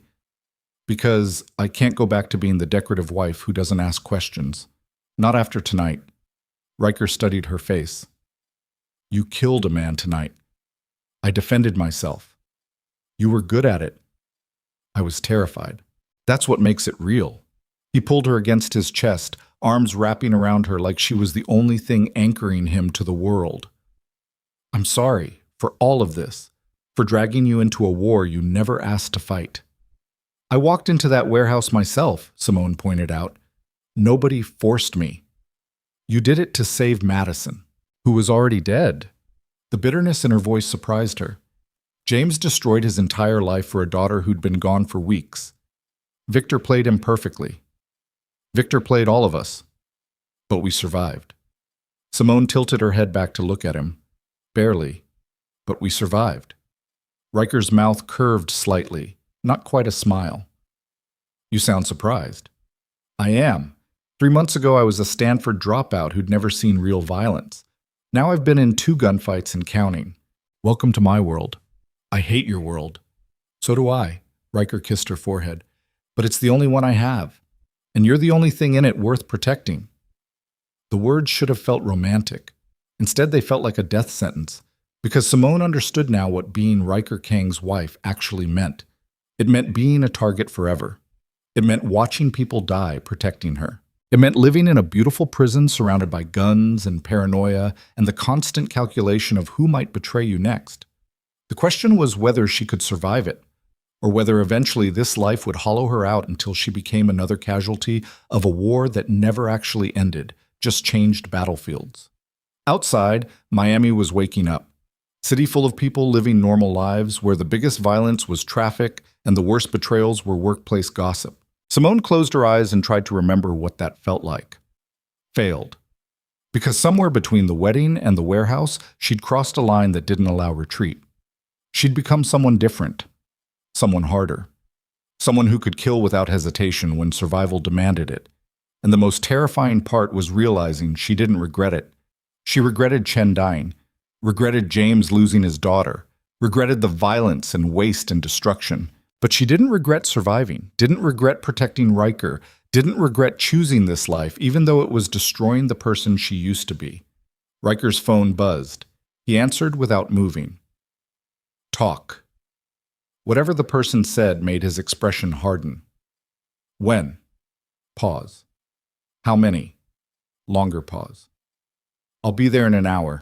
Because I can't go back to being the decorative wife who doesn't ask questions. Not after tonight. Riker studied her face. You killed a man tonight. I defended myself. You were good at it. I was terrified. That's what makes it real. He pulled her against his chest, arms wrapping around her like she was the only thing anchoring him to the world. I'm sorry for all of this, for dragging you into a war you never asked to fight. I walked into that warehouse myself, Simone pointed out. Nobody forced me. You did it to save Madison, who was already dead. The bitterness in her voice surprised her. James destroyed his entire life for a daughter who'd been gone for weeks. Victor played him perfectly. Victor played all of us. But we survived. Simone tilted her head back to look at him. Barely. But we survived. Riker's mouth curved slightly. Not quite a smile. You sound surprised. I am. 3 months ago, I was a Stanford dropout who'd never seen real violence. Now I've been in 2 gunfights and counting. Welcome to my world. I hate your world. So do I, Riker kissed her forehead. But it's the only one I have. And you're the only thing in it worth protecting. The words should have felt romantic. Instead, they felt like a death sentence, because Simone understood now what being Riker Kang's wife actually meant. It meant being a target forever. It meant watching people die protecting her. It meant living in a beautiful prison surrounded by guns and paranoia and the constant calculation of who might betray you next. The question was whether she could survive it, or whether eventually this life would hollow her out until she became another casualty of a war that never actually ended, just changed battlefields. Outside, Miami was waking up. City full of people living normal lives where the biggest violence was traffic and the worst betrayals were workplace gossip. Simone closed her eyes and tried to remember what that felt like. Failed. Because somewhere between the wedding and the warehouse, she'd crossed a line that didn't allow retreat. She'd become someone different, someone harder, someone who could kill without hesitation when survival demanded it. And the most terrifying part was realizing she didn't regret it. She regretted Chen dying, regretted James losing his daughter, regretted the violence and waste and destruction. But she didn't regret surviving, didn't regret protecting Riker, didn't regret choosing this life, even though it was destroying the person she used to be. Riker's phone buzzed. He answered without moving. Talk. Whatever the person said made his expression harden. When? Pause. How many? Longer pause. I'll be there in an hour.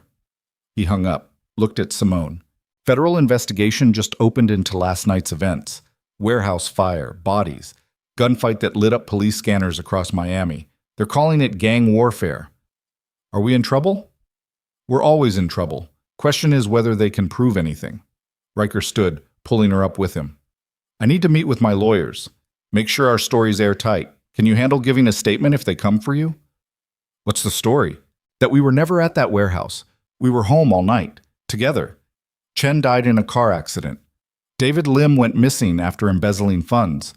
He hung up, looked at Simone. Federal investigation just opened into last night's events. Warehouse fire, bodies, gunfight that lit up police scanners across Miami. They're calling it gang warfare. Are we in trouble? We're always in trouble. Question is whether they can prove anything. Riker stood, pulling her up with him. I need to meet with my lawyers. Make sure our story's airtight. Can you handle giving a statement if they come for you? What's the story? That we were never at that warehouse. We were home all night, together. Chen died in a car accident. David Lim went missing after embezzling funds.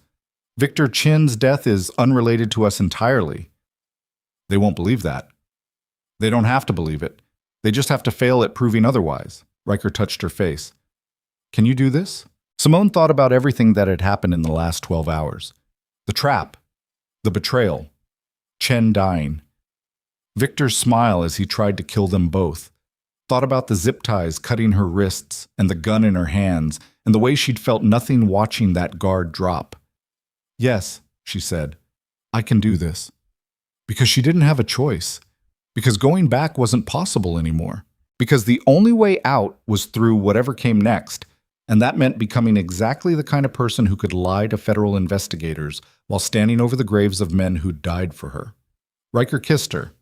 Victor Chin's death is unrelated to us entirely. They won't believe that. They don't have to believe it. They just have to fail at proving otherwise. Riker touched her face. Can you do this? Simone thought about everything that had happened in the last 12 hours. The trap. The betrayal. Chen dying. Victor's smile as he tried to kill them both. Thought about the zip ties cutting her wrists and the gun in her hands and the way she'd felt nothing watching that guard drop. Yes, she said, I can do this. Because she didn't have a choice. Because going back wasn't possible anymore. Because the only way out was through whatever came next, and that meant becoming exactly the kind of person who could lie to federal investigators while standing over the graves of men who'd died for her. Riker kissed her.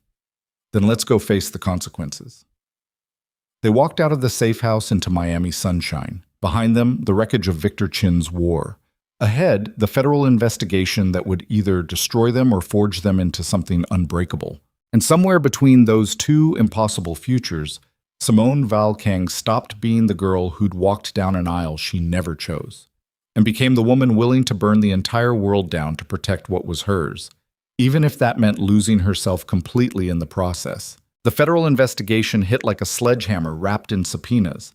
Then let's go face the consequences. They walked out of the safe house into Miami sunshine. Behind them, the wreckage of Victor Chin's war. Ahead, the federal investigation that would either destroy them or forge them into something unbreakable. And somewhere between those two impossible futures, Simone Val Kang stopped being the girl who'd walked down an aisle she never chose, and became the woman willing to burn the entire world down to protect what was hers, even if that meant losing herself completely in the process. The federal investigation hit like a sledgehammer wrapped in subpoenas.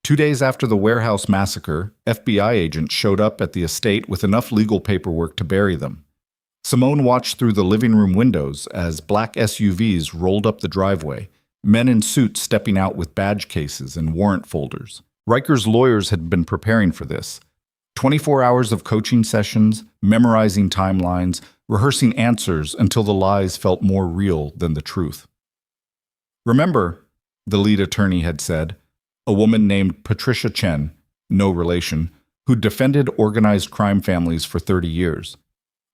2 days after the warehouse massacre, FBI agents showed up at the estate with enough legal paperwork to bury them. Simone watched through the living room windows as black SUVs rolled up the driveway, men in suits stepping out with badge cases and warrant folders. Riker's lawyers had been preparing for this. 24 hours of coaching sessions, memorizing timelines, rehearsing answers until the lies felt more real than the truth. Remember, the lead attorney had said, a woman named Patricia Chen, no relation, who defended organized crime families for 30 years.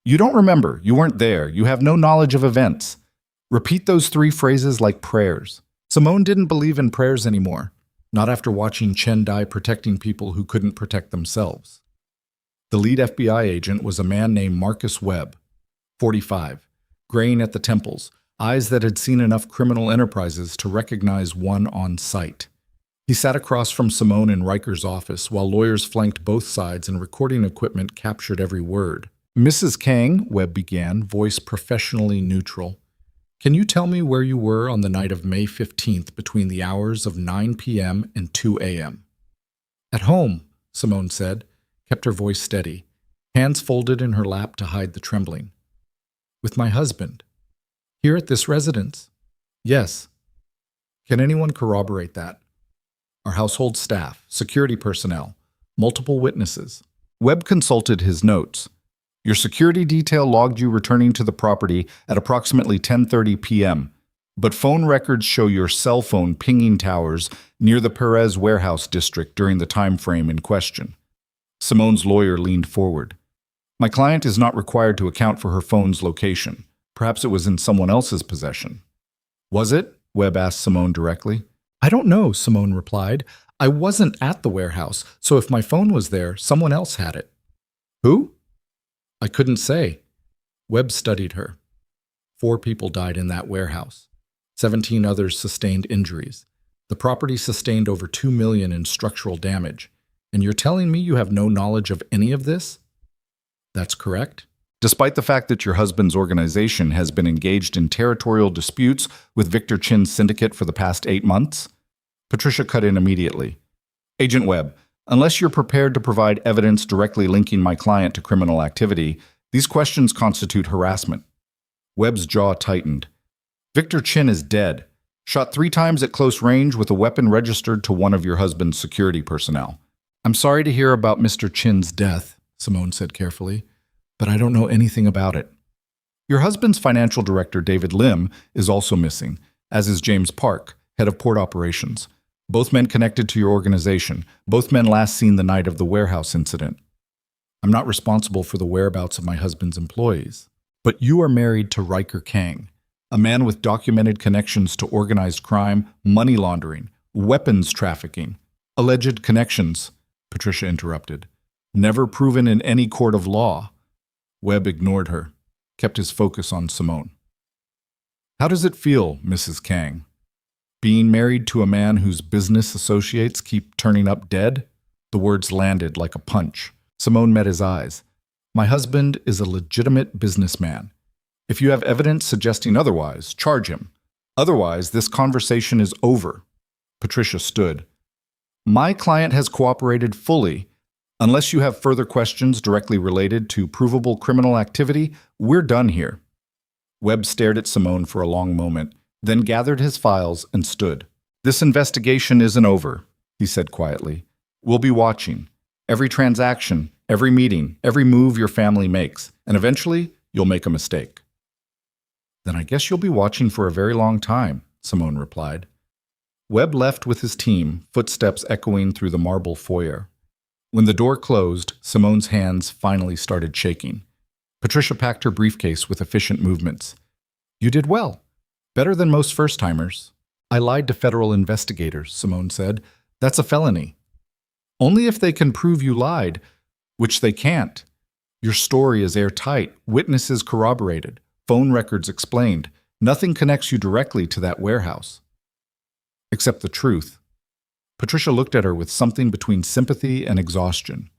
You don't remember, you weren't there, you have no knowledge of events. Repeat those 3 phrases like prayers. Simone didn't believe in prayers anymore, not after watching Chen die protecting people who couldn't protect themselves. The lead FBI agent was a man named Marcus Webb, 45, graying at the temples, eyes that had seen enough criminal enterprises to recognize one on sight. He sat across from Simone in Riker's office while lawyers flanked both sides and recording equipment captured every word. Mrs. Kang, Webb began, voice professionally neutral. Can you tell me where you were on the night of May 15th between the hours of 9 p.m. and 2 a.m.? At home, Simone said, kept her voice steady, hands folded in her lap to hide the trembling. With my husband. Here at this residence? Yes. Can anyone corroborate that? Our household staff, security personnel, multiple witnesses. Webb consulted his notes. Your security detail logged you returning to the property at approximately 10:30 p.m., but phone records show your cell phone pinging towers near the Perez warehouse district during the time frame in question. Simone's lawyer leaned forward. My client is not required to account for her phone's location. Perhaps it was in someone else's possession. Was it? Webb asked Simone directly. I don't know, Simone replied. I wasn't at the warehouse, so if my phone was there, someone else had it. Who? I couldn't say. Webb studied her. 4 people died in that warehouse. 17 others sustained injuries. The property sustained over $2 million in structural damage. And you're telling me you have no knowledge of any of this? That's correct. Despite the fact that your husband's organization has been engaged in territorial disputes with Victor Chin's syndicate for the past 8 months? Patricia cut in immediately. Agent Webb, unless you're prepared to provide evidence directly linking my client to criminal activity, these questions constitute harassment. Webb's jaw tightened. Victor Chin is dead, shot 3 times at close range with a weapon registered to one of your husband's security personnel. I'm sorry to hear about Mr. Chin's death, Simone said carefully, but I don't know anything about it. Your husband's financial director, David Lim, is also missing, as is James Park, head of port operations. Both men connected to your organization, both men last seen the night of the warehouse incident. I'm not responsible for the whereabouts of my husband's employees. But you are married to Riker Kang, a man with documented connections to organized crime, money laundering, weapons trafficking. Alleged connections, Patricia interrupted. Never proven in any court of law. Webb ignored her, kept his focus on Simone. How does it feel, Mrs. Kang? Being married to a man whose business associates keep turning up dead? The words landed like a punch. Simone met his eyes. My husband is a legitimate businessman. If you have evidence suggesting otherwise, charge him. Otherwise, this conversation is over. Patricia stood. My client has cooperated fully. Unless you have further questions directly related to provable criminal activity, we're done here. Webb stared at Simone for a long moment, then gathered his files and stood. This investigation isn't over, he said quietly. We'll be watching. Every transaction, every meeting, every move your family makes, and eventually you'll make a mistake. Then I guess you'll be watching for a very long time, Simone replied. Webb left with his team, footsteps echoing through the marble foyer. When the door closed, Simone's hands finally started shaking. Patricia packed her briefcase with efficient movements. You did well. Better than most first-timers. I lied to federal investigators, Simone said. That's a felony. Only if they can prove you lied, which they can't. Your story is airtight, witnesses corroborated, phone records explained. Nothing connects you directly to that warehouse. Except the truth. Patricia looked at her with something between sympathy and exhaustion.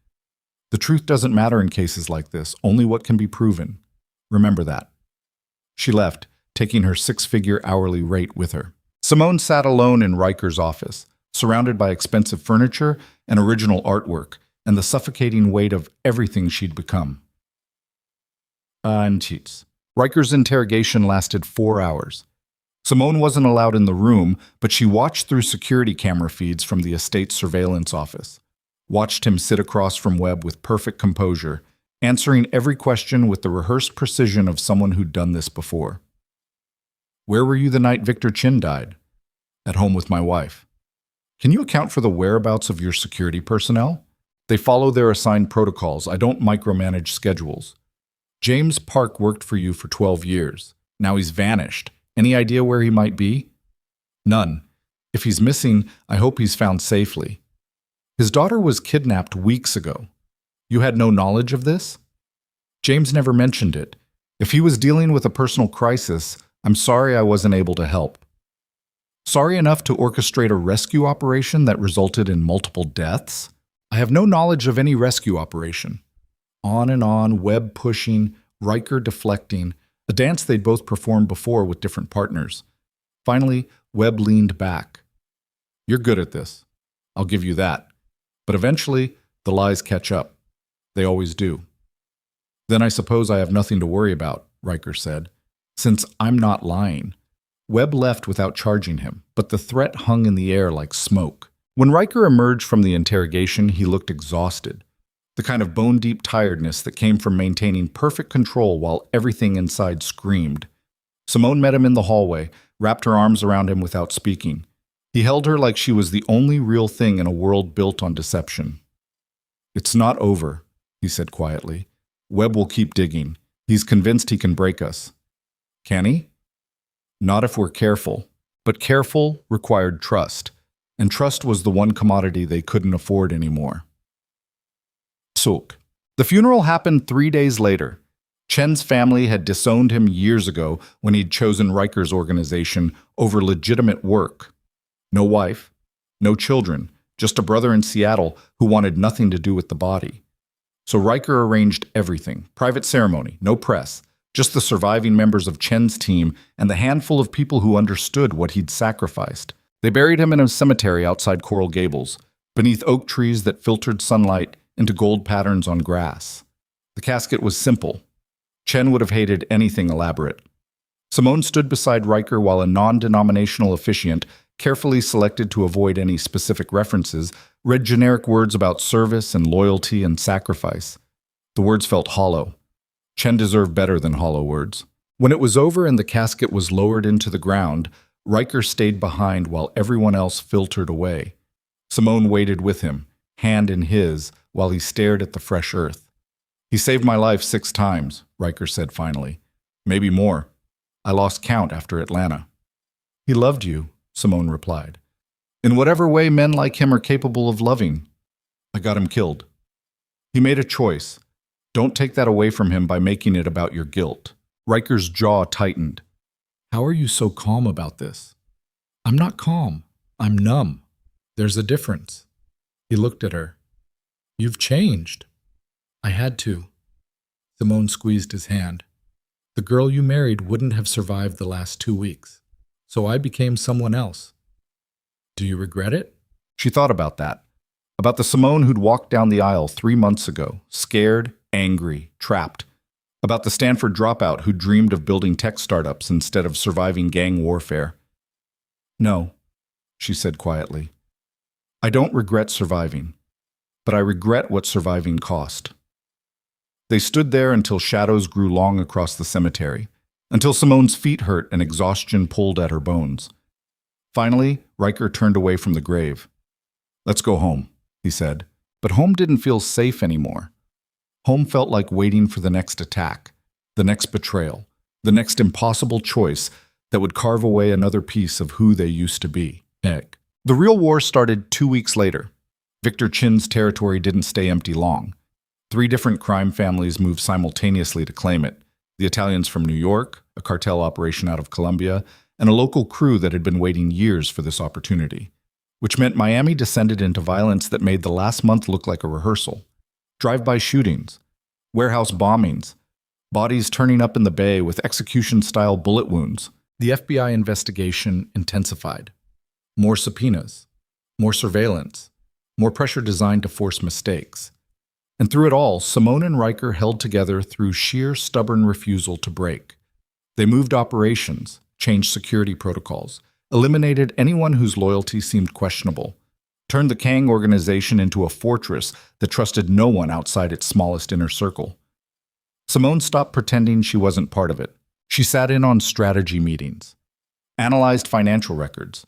The truth doesn't matter in cases like this, only what can be proven. Remember that. She left, taking her 6-figure hourly rate with her. Simone sat alone in Riker's office, surrounded by expensive furniture and original artwork, and the suffocating weight of everything she'd become. And cheats. Riker's interrogation lasted 4 hours. Simone wasn't allowed in the room, but she watched through security camera feeds from the estate surveillance office. Watched him sit across from Webb with perfect composure, answering every question with the rehearsed precision of someone who'd done this before. Where were you the night Victor Chin died? At home with my wife. Can you account for the whereabouts of your security personnel? They follow their assigned protocols. I don't micromanage schedules. James Park worked for you for 12 years. Now he's vanished. Any idea where he might be? None. If he's missing, I hope he's found safely. His daughter was kidnapped weeks ago. You had no knowledge of this? James never mentioned it. If he was dealing with a personal crisis, I'm sorry I wasn't able to help. Sorry enough to orchestrate a rescue operation that resulted in multiple deaths? I have no knowledge of any rescue operation. On, Webb pushing, Riker deflecting, a dance they'd both performed before with different partners. Finally, Webb leaned back. You're good at this. I'll give you that. But eventually, the lies catch up. They always do. Then I suppose I have nothing to worry about, Riker said, since I'm not lying. Webb left without charging him, but the threat hung in the air like smoke. When Riker emerged from the interrogation, he looked exhausted. The kind of bone-deep tiredness that came from maintaining perfect control while everything inside screamed. Simone met him in the hallway, wrapped her arms around him without speaking. He held her like she was the only real thing in a world built on deception. It's not over, he said quietly. Webb will keep digging. He's convinced he can break us. Can he? Not if we're careful. But careful required trust, and trust was the one commodity they couldn't afford anymore. Suk. The funeral happened 3 days later. Chen's family had disowned him years ago when he'd chosen Riker's organization over legitimate work. No wife, no children, just a brother in Seattle who wanted nothing to do with the body. So Riker arranged everything. Private ceremony, no press, just the surviving members of Chen's team and the handful of people who understood what he'd sacrificed. They buried him in a cemetery outside Coral Gables, beneath oak trees that filtered sunlight into gold patterns on grass. The casket was simple. Chen would have hated anything elaborate. Simone stood beside Riker while a non-denominational officiant, carefully selected to avoid any specific references, read generic words about service and loyalty and sacrifice. The words felt hollow. Chen deserved better than hollow words. When it was over and the casket was lowered into the ground, Riker stayed behind while everyone else filtered away. Simone waited with him, hand in his, while he stared at the fresh earth. He saved my life 6 times, Riker said finally. Maybe more. I lost count after Atlanta. He loved you, Simone replied. In whatever way men like him are capable of loving. I got him killed. He made a choice. Don't take that away from him by making it about your guilt. Riker's jaw tightened. How are you so calm about this? I'm not calm. I'm numb. There's a difference. He looked at her. You've changed. I had to. Simone squeezed his hand. The girl you married wouldn't have survived the last 2 weeks, so I became someone else. Do you regret it? She thought about that. About the Simone who'd walked down the aisle 3 months ago, scared, angry, trapped. About the Stanford dropout who dreamed of building tech startups instead of surviving gang warfare. No, she said quietly. I don't regret surviving, but I regret what surviving cost. They stood there until shadows grew long across the cemetery, until Simone's feet hurt and exhaustion pulled at her bones. Finally, Riker turned away from the grave. Let's go home, he said, but home didn't feel safe anymore. Home felt like waiting for the next attack, the next betrayal, the next impossible choice that would carve away another piece of who they used to be. Egg. The real war started 2 weeks later. Victor Chin's territory didn't stay empty long. 3 different crime families moved simultaneously to claim it. The Italians from New York, a cartel operation out of Colombia, and a local crew that had been waiting years for this opportunity. Which meant Miami descended into violence that made the last month look like a rehearsal. Drive-by shootings, warehouse bombings, bodies turning up in the bay with execution-style bullet wounds. The FBI investigation intensified. More subpoenas, more surveillance, more pressure designed to force mistakes. And through it all, Simone and Riker held together through sheer stubborn refusal to break. They moved operations, changed security protocols, eliminated anyone whose loyalty seemed questionable, turned the Kang organization into a fortress that trusted no one outside its smallest inner circle. Simone stopped pretending she wasn't part of it. She sat in on strategy meetings, analyzed financial records,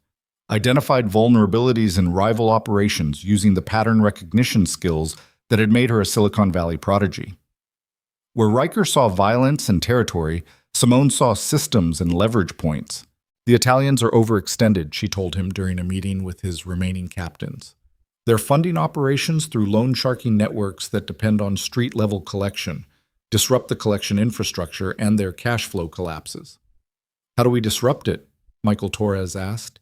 identified vulnerabilities in rival operations using the pattern recognition skills that had made her a Silicon Valley prodigy. Where Riker saw violence and territory, Simone saw systems and leverage points. The Italians are overextended, she told him during a meeting with his remaining captains. They're funding operations through loan sharking networks that depend on street-level collection, disrupt the collection infrastructure, and their cash flow collapses. How do we disrupt it? Michael Torres asked.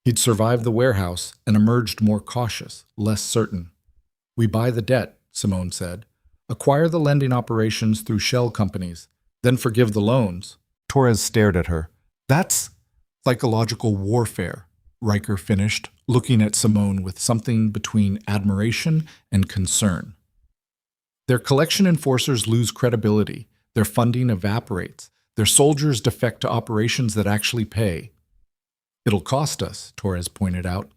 He'd survived the warehouse and emerged more cautious, less certain. We buy the debt, Simone said. Acquire the lending operations through shell companies, then forgive the loans. Torres stared at her. That's psychological warfare, Riker finished, looking at Simone with something between admiration and concern. Their collection enforcers lose credibility, their funding evaporates, their soldiers defect to operations that actually pay. It'll cost us, Torres pointed out.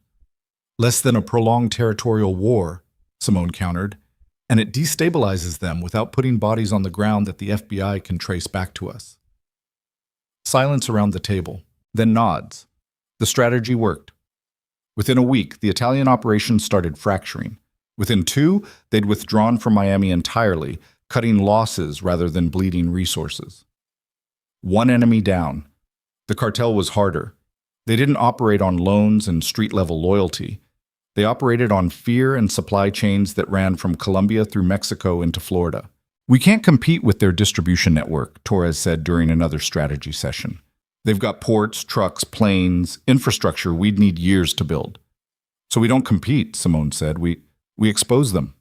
Less than a prolonged territorial war, Simone countered, and it destabilizes them without putting bodies on the ground that the FBI can trace back to us. Silence around the table, then nods. The strategy worked. Within a week, the Italian operations started fracturing. Within 2, they'd withdrawn from Miami entirely, cutting losses rather than bleeding resources. One enemy down. The cartel was harder. They didn't operate on loans and street-level loyalty. They operated on fear and supply chains that ran from Colombia through Mexico into Florida. We can't compete with their distribution network, Torres said during another strategy session. They've got ports, trucks, planes, infrastructure we'd need years to build. So we don't compete, Simone said. We expose them.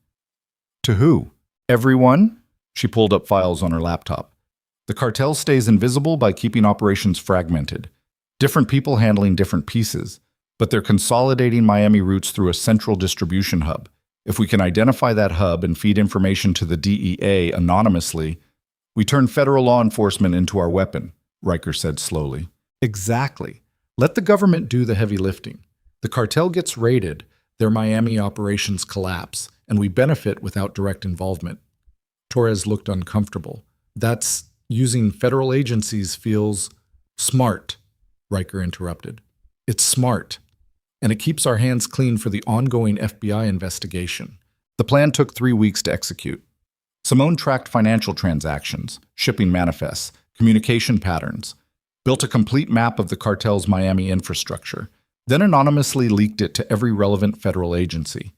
To who? Everyone? She pulled up files on her laptop. The cartel stays invisible by keeping operations fragmented. Different people handling different pieces, but they're consolidating Miami routes through a central distribution hub. If we can identify that hub and feed information to the DEA anonymously, we turn federal law enforcement into our weapon, Riker said slowly. Exactly. Let the government do the heavy lifting. The cartel gets raided, their Miami operations collapse, and we benefit without direct involvement. Torres looked uncomfortable. That's using federal agencies feels smart, Riker interrupted. It's smart, and it keeps our hands clean for the ongoing FBI investigation. The plan took 3 weeks to execute. Simone tracked financial transactions, shipping manifests, communication patterns, built a complete map of the cartel's Miami infrastructure, then anonymously leaked it to every relevant federal agency.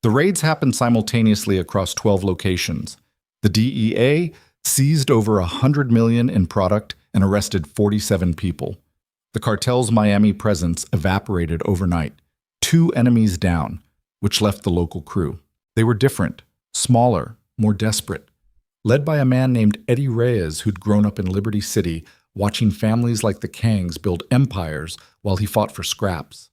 The raids happened simultaneously across 12 locations. The DEA seized over $100 million in product and arrested 47 people. The cartel's Miami presence evaporated overnight. 2 enemies down, which left the local crew. They were different, smaller, more desperate. Led by a man named Eddie Reyes who'd grown up in Liberty City, watching families like the Kangs build empires while he fought for scraps.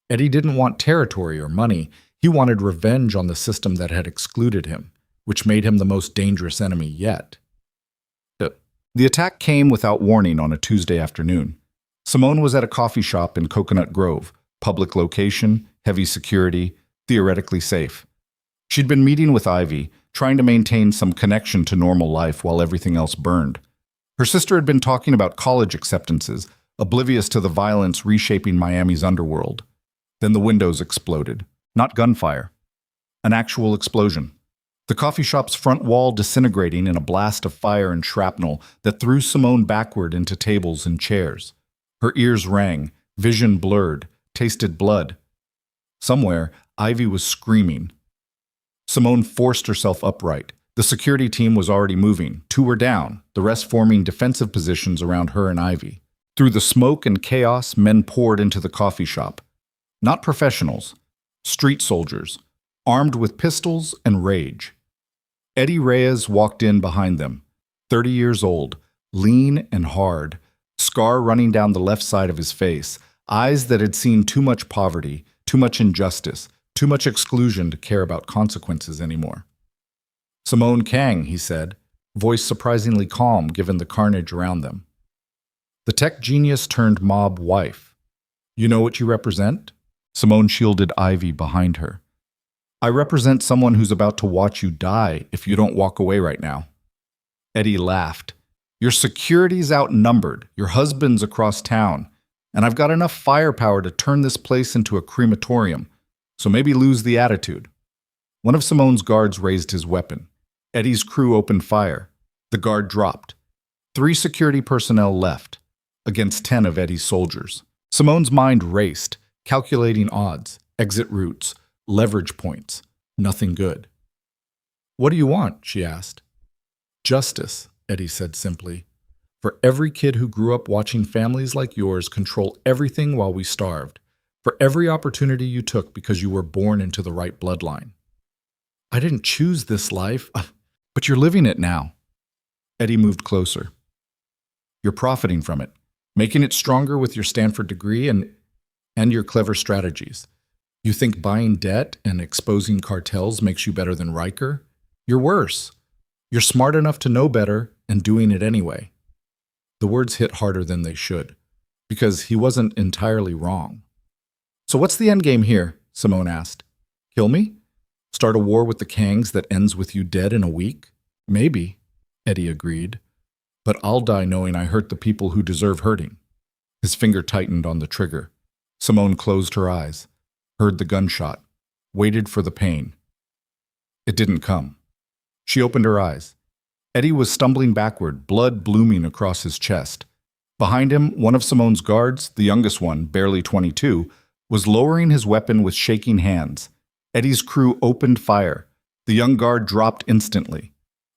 Eddie didn't want territory or money. He wanted revenge on the system that had excluded him, which made him the most dangerous enemy yet. The attack came without warning on a Tuesday afternoon. Simone was at a coffee shop in Coconut Grove, public location, heavy security, theoretically safe. She'd been meeting with Ivy, trying to maintain some connection to normal life while everything else burned. Her sister had been talking about college acceptances, oblivious to the violence reshaping Miami's underworld. Then the windows exploded. Not gunfire. An actual explosion. The coffee shop's front wall disintegrating in a blast of fire and shrapnel that threw Simone backward into tables and chairs. Her ears rang, vision blurred, tasted blood. Somewhere, Ivy was screaming. Simone forced herself upright. The security team was already moving. 2 were down, the rest forming defensive positions around her and Ivy. Through the smoke and chaos, men poured into the coffee shop. Not professionals, street soldiers, armed with pistols and rage. Eddie Reyes walked in behind them, 30 years old, lean and hard, scar running down the left side of his face, eyes that had seen too much poverty, too much injustice, too much exclusion to care about consequences anymore. Simone Kang, he said, voice surprisingly calm given the carnage around them. The tech genius turned mob wife. You know what you represent? Simone shielded Ivy behind her. I represent someone who's about to watch you die if you don't walk away right now. Eddie laughed. Your security's outnumbered, your husband's across town, and I've got enough firepower to turn this place into a crematorium, so maybe lose the attitude. One of Simone's guards raised his weapon. Eddie's crew opened fire. The guard dropped. 3 security personnel left, against 10 of Eddie's soldiers. Simone's mind raced, calculating odds, exit routes, leverage points. Nothing good. What do you want? She asked. Justice, Eddie said simply. For every kid who grew up watching families like yours control everything while we starved. For every opportunity you took because you were born into the right bloodline. I didn't choose this life. But you're living it now. Eddie moved closer. You're profiting from it, making it stronger with your Stanford degree and your clever strategies. You think buying debt and exposing cartels makes you better than Riker? You're worse. You're smart enough to know better and doing it anyway. The words hit harder than they should, because he wasn't entirely wrong. So what's the end game here? Simone asked. Kill me? Start a war with the Kangs that ends with you dead in a week? Maybe, Eddie agreed. But I'll die knowing I hurt the people who deserve hurting. His finger tightened on the trigger. Simone closed her eyes, heard the gunshot, waited for the pain. It didn't come. She opened her eyes. Eddie was stumbling backward, blood blooming across his chest. Behind him, one of Simone's guards, the youngest one, barely 22, was lowering his weapon with shaking hands. Eddie's crew opened fire. The young guard dropped instantly.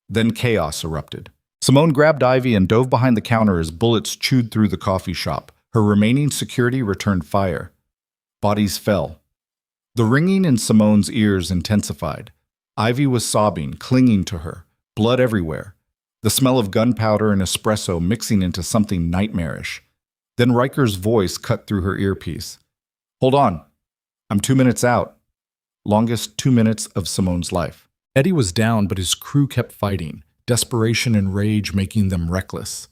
Then chaos erupted. Simone grabbed Ivy and dove behind the counter as bullets chewed through the coffee shop. Her remaining security returned fire. Bodies fell. The ringing in Simone's ears intensified. Ivy was sobbing, clinging to her, blood everywhere. The smell of gunpowder and espresso mixing into something nightmarish. Then Riker's voice cut through her earpiece. Hold on. I'm 2 minutes out. Longest 2 minutes of Simone's life. Eddie was down, but his crew kept fighting, desperation and rage making them reckless.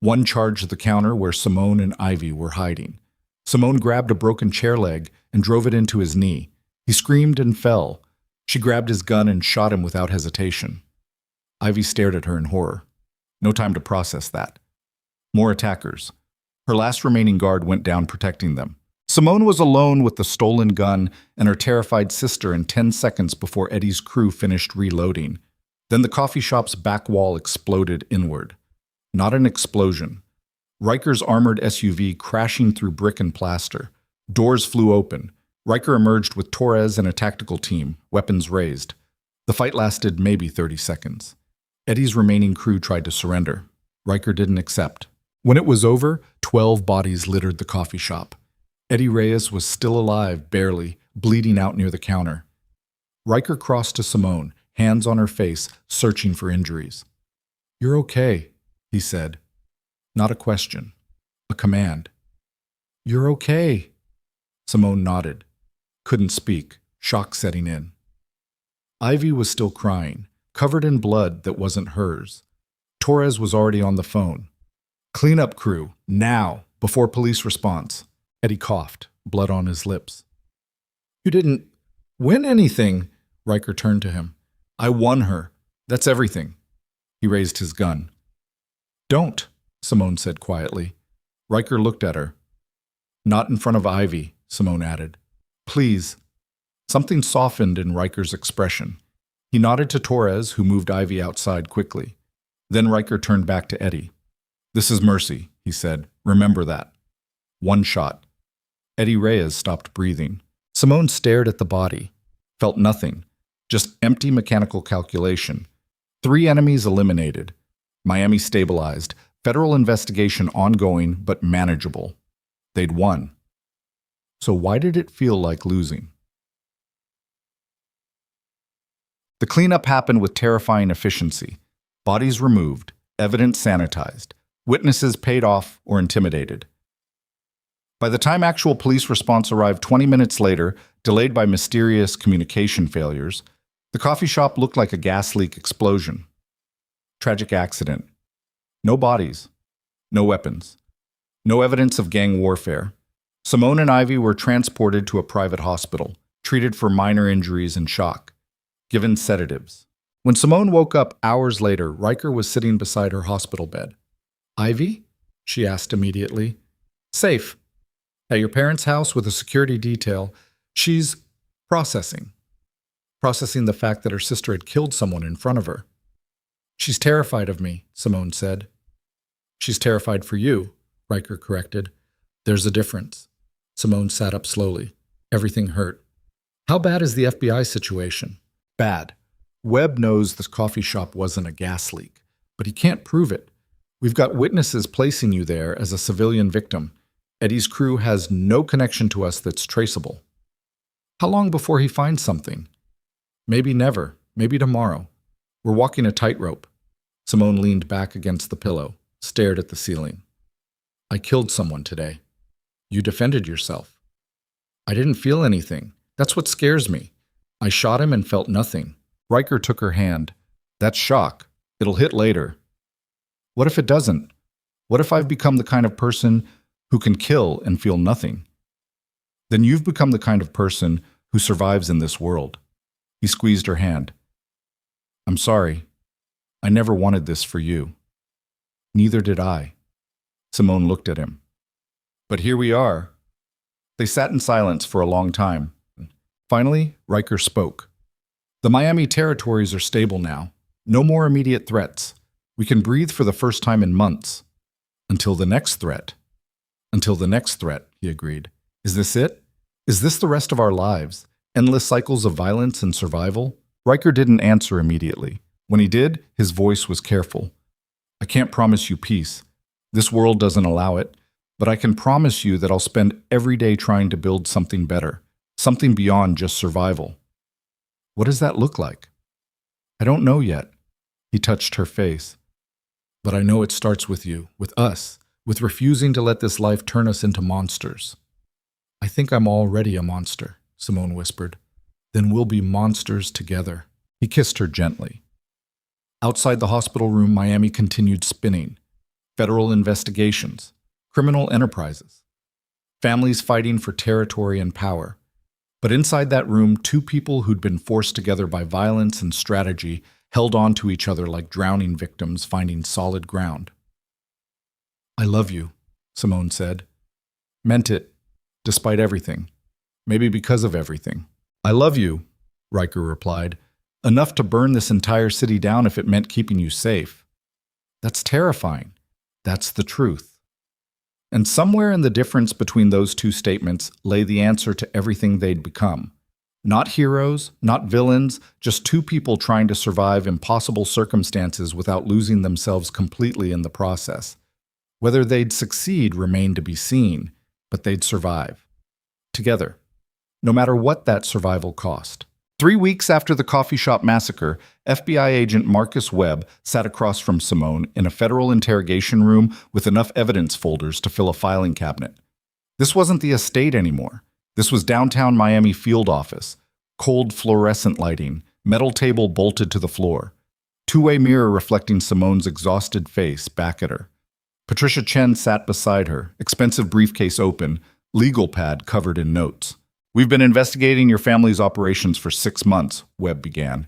One charged the counter where Simone and Ivy were hiding. Simone grabbed a broken chair leg and drove it into his knee. He screamed and fell. She grabbed his gun and shot him without hesitation. Ivy stared at her in horror. No time to process that. More attackers. Her last remaining guard went down protecting them. Simone was alone with the stolen gun and her terrified sister in 10 seconds before Eddie's crew finished reloading. Then the coffee shop's back wall exploded inward. Not an explosion. Riker's armored SUV crashing through brick and plaster. Doors flew open. Riker emerged with Torres and a tactical team, weapons raised. The fight lasted maybe 30 seconds. Eddie's remaining crew tried to surrender. Riker didn't accept. When it was over, 12 bodies littered the coffee shop. Eddie Reyes was still alive, barely, bleeding out near the counter. Riker crossed to Simone, hands on her face, searching for injuries. You're okay, he said. Not a question, a command. You're okay. Simone nodded. Couldn't speak, shock setting in. Ivy was still crying, covered in blood that wasn't hers. Torres was already on the phone. Cleanup crew, now, before police response. Eddie coughed, blood on his lips. You didn't win anything, Riker turned to him. I won her. That's everything. He raised his gun. Don't, Simone said quietly. Riker looked at her. Not in front of Ivy, Simone added. Please. Something softened in Riker's expression. He nodded to Torres, who moved Ivy outside quickly. Then Riker turned back to Eddie. This is mercy, he said. Remember that. One shot. Eddie Reyes stopped breathing. Simone stared at the body. Felt nothing. Just empty mechanical calculation. 3 enemies eliminated. Miami stabilized. Federal investigation ongoing, but manageable. They'd won. So why did it feel like losing? The cleanup happened with terrifying efficiency. Bodies removed, evidence sanitized, witnesses paid off or intimidated. By the time actual police response arrived 20 minutes later, delayed by mysterious communication failures, the coffee shop looked like a gas leak explosion. Tragic accident. No bodies. No weapons. No evidence of gang warfare. Simone and Ivy were transported to a private hospital, treated for minor injuries and shock, given sedatives. When Simone woke up hours later, Riker was sitting beside her hospital bed. Ivy? She asked immediately. Safe. At your parents' house with a security detail. She's processing the fact that her sister had killed someone in front of her. She's terrified of me, Simone said. She's terrified for you, Riker corrected. There's a difference. Simone sat up slowly. Everything hurt. How bad is the FBI situation? Bad. Webb knows this coffee shop wasn't a gas leak, but he can't prove it. We've got witnesses placing you there as a civilian victim. Eddie's crew has no connection to us that's traceable. How long before he finds something? Maybe never. Maybe tomorrow. We're walking a tightrope. Simone leaned back against the pillow, stared at the ceiling. I killed someone today. You defended yourself. I didn't feel anything. That's what scares me. I shot him and felt nothing. Riker took her hand. That's shock. It'll hit later. What if it doesn't? What if I've become the kind of person who can kill and feel nothing? Then you've become the kind of person who survives in this world. He squeezed her hand. I'm sorry. I never wanted this for you. Neither did I. Simone looked at him. But here we are. They sat in silence for a long time. Finally, Riker spoke. The Miami territories are stable now. No more immediate threats. We can breathe for the first time in months. Until the next threat. Until the next threat, he agreed. Is this it? Is this the rest of our lives? Endless cycles of violence and survival? Riker didn't answer immediately. When he did, his voice was careful. I can't promise you peace. This world doesn't allow it. But I can promise you that I'll spend every day trying to build something better. Something beyond just survival. What does that look like? I don't know yet. He touched her face. But I know it starts with you, with us, with refusing to let this life turn us into monsters. I think I'm already a monster, Simone whispered. Then we'll be monsters together. He kissed her gently. Outside the hospital room, Miami continued spinning. Federal investigations, criminal enterprises, families fighting for territory and power. But inside that room, two people who'd been forced together by violence and strategy held on to each other like drowning victims finding solid ground. I love you, Simone said. Meant it, despite everything. Maybe because of everything. I love you, Riker replied. Enough to burn this entire city down if it meant keeping you safe. That's terrifying. That's the truth. And somewhere in the difference between those two statements lay the answer to everything they'd become. Not heroes, not villains, just two people trying to survive impossible circumstances without losing themselves completely in the process. Whether they'd succeed remained to be seen, but they'd survive. Together. No matter what that survival cost. 3 weeks after the coffee shop massacre, FBI agent Marcus Webb sat across from Simone in a federal interrogation room with enough evidence folders to fill a filing cabinet. This wasn't the estate anymore. This was downtown Miami field office. Cold fluorescent lighting, metal table bolted to the floor. Two-way mirror reflecting Simone's exhausted face back at her. Patricia Chen sat beside her, expensive briefcase open, legal pad covered in notes. We've been investigating your family's operations for 6 months, Webb began.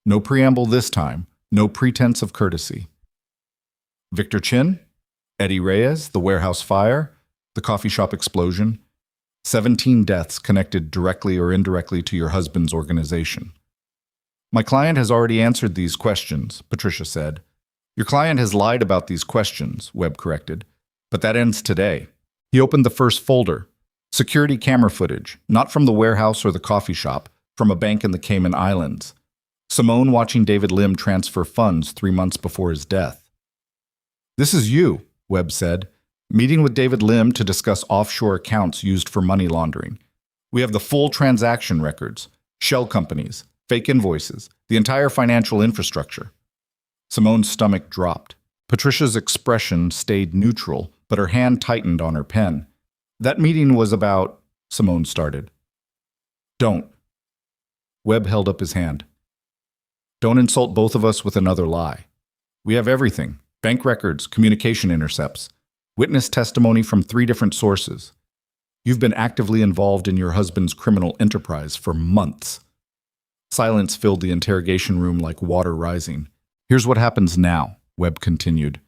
No preamble this time, no pretense of courtesy. Victor Chin? Eddie Reyes, the warehouse fire, the coffee shop explosion. 17 deaths connected directly or indirectly to your husband's organization. My client has already answered these questions, Patricia said. Your client has lied about these questions, Webb corrected. But that ends today. He opened the first folder. Security camera footage, not from the warehouse or the coffee shop, from a bank in the Cayman Islands. Simone watching David Lim transfer funds 3 months before his death. This is you, Webb said, meeting with David Lim to discuss offshore accounts used for money laundering. We have the full transaction records, shell companies, fake invoices, the entire financial infrastructure. Simone's stomach dropped. Patricia's expression stayed neutral, but her hand tightened on her pen. That meeting was about, Simone started. Don't. Webb held up his hand. Don't insult both of us with another lie. We have everything. Bank records, communication intercepts, witness testimony from 3 different sources. You've been actively involved in your husband's criminal enterprise for months. Silence filled the interrogation room like water rising. Here's what happens now, Webb continued.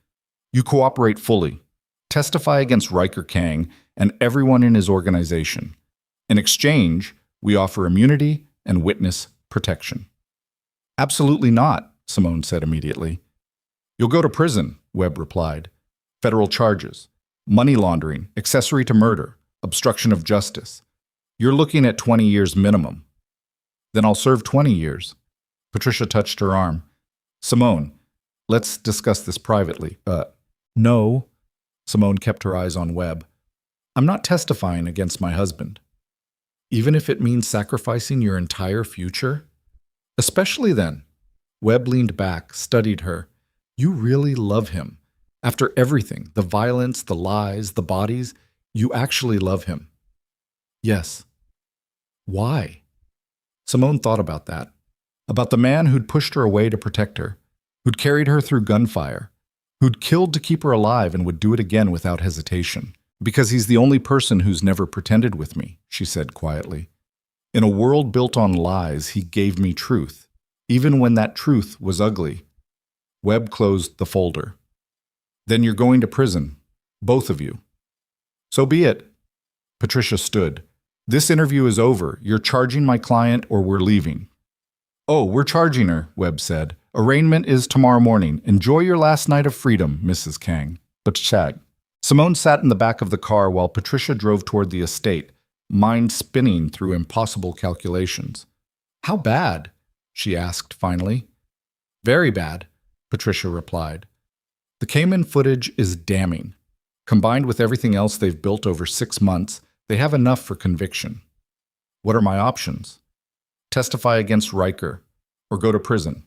You cooperate fully. Testify against Riker Kang and everyone in his organization. In exchange, we offer immunity and witness protection. Absolutely not, Simone said immediately. You'll go to prison, Webb replied. Federal charges, money laundering, accessory to murder, obstruction of justice. You're looking at 20 years minimum. Then I'll serve 20 years. Patricia touched her arm. Simone, let's discuss this privately. No. Simone kept her eyes on Webb. I'm not testifying against my husband. Even if it means sacrificing your entire future? Especially then. Webb leaned back, studied her. You really love him. After everything, the violence, the lies, the bodies, you actually love him. Yes. Why? Simone thought about that. About the man who'd pushed her away to protect her, who'd carried her through gunfire, who'd killed to keep her alive and would do it again without hesitation. Because he's the only person who's never pretended with me, she said quietly. In a world built on lies, he gave me truth, even when that truth was ugly. Webb closed the folder. Then you're going to prison, both of you. So be it. Patricia stood. This interview is over. You're charging my client or we're leaving. Oh, we're charging her, Webb said. Arraignment is tomorrow morning. Enjoy your last night of freedom, Mrs. Kang. But Shag. Simone sat in the back of the car while Patricia drove toward the estate, mind spinning through impossible calculations. How bad? She asked finally. Very bad, Patricia replied. The Cayman footage is damning. Combined with everything else they've built over 6 months, they have enough for conviction. What are my options? Testify against Riker, or go to prison.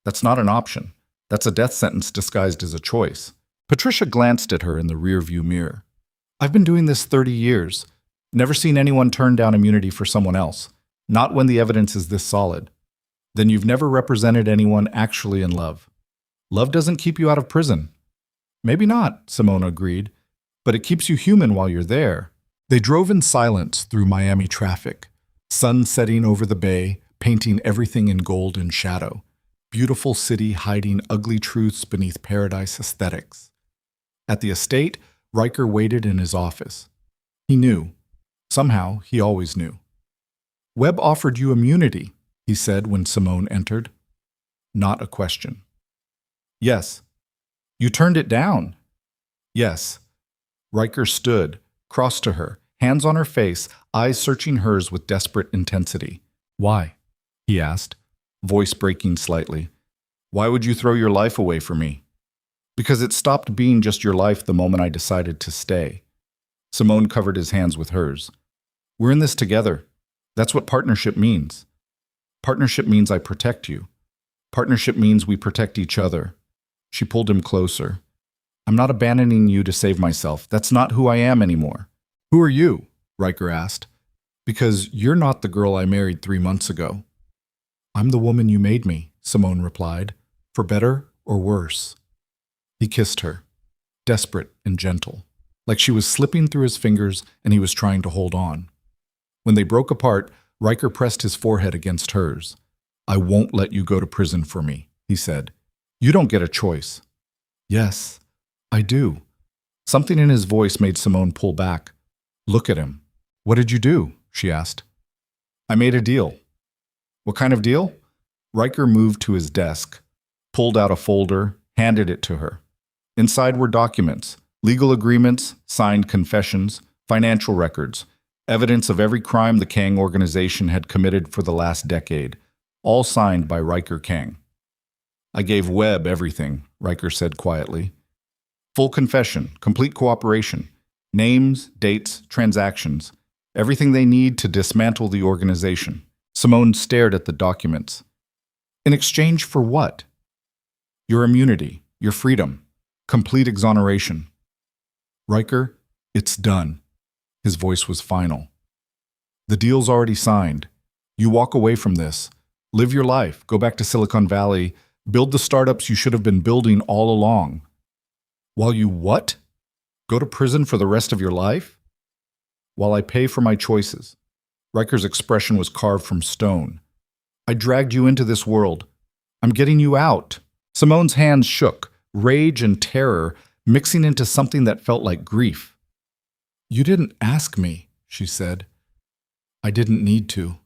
That's not an option. That's a death sentence disguised as a choice. Patricia glanced at her in the rearview mirror. I've been doing this 30 years. Never seen anyone turn down immunity for someone else. Not when the evidence is this solid. Then you've never represented anyone actually in love. Love doesn't keep you out of prison. Maybe not, Simone agreed, but it keeps you human while you're there. They drove in silence through Miami traffic, sun setting over the bay, painting everything in gold and shadow. Beautiful city hiding ugly truths beneath paradise aesthetics. At the estate, Riker waited in his office. He knew. Somehow, he always knew. Webb offered you immunity, he said when Simone entered. Not a question. Yes. You turned it down. Yes. Riker stood, crossed to her, hands on her face, eyes searching hers with desperate intensity. Why? He asked, voice breaking slightly. Why would you throw your life away for me? Because it stopped being just your life the moment I decided to stay. Simone covered his hands with hers. We're in this together. That's what partnership means. Partnership means I protect you. Partnership means we protect each other. She pulled him closer. I'm not abandoning you to save myself. That's not who I am anymore. Who are you? Riker asked. Because you're not the girl I married 3 months ago. I'm the woman you made me, Simone replied, for better or worse. He kissed her, desperate and gentle, like she was slipping through his fingers and he was trying to hold on. When they broke apart, Riker pressed his forehead against hers. I won't let you go to prison for me, he said. You don't get a choice. Yes, I do. Something in his voice made Simone pull back. Look at him. What did you do? She asked. I made a deal. What kind of deal? Riker moved to his desk, pulled out a folder, handed it to her. Inside were documents, legal agreements, signed confessions, financial records, evidence of every crime the Kang organization had committed for the last decade, all signed by Riker Kang. I gave Webb everything, Riker said quietly. Full confession, complete cooperation, names, dates, transactions, everything they need to dismantle the organization. Simone stared at the documents. In exchange for what? Your immunity, your freedom, complete exoneration. Riker, it's done. His voice was final. The deal's already signed. You walk away from this. Live your life. Go back to Silicon Valley. Build the startups you should have been building all along. While you what? Go to prison for the rest of your life? While I pay for my choices. Riker's expression was carved from stone. I dragged you into this world. I'm getting you out. Simone's hands shook, rage and terror mixing into something that felt like grief. You didn't ask me, she said. I didn't need to.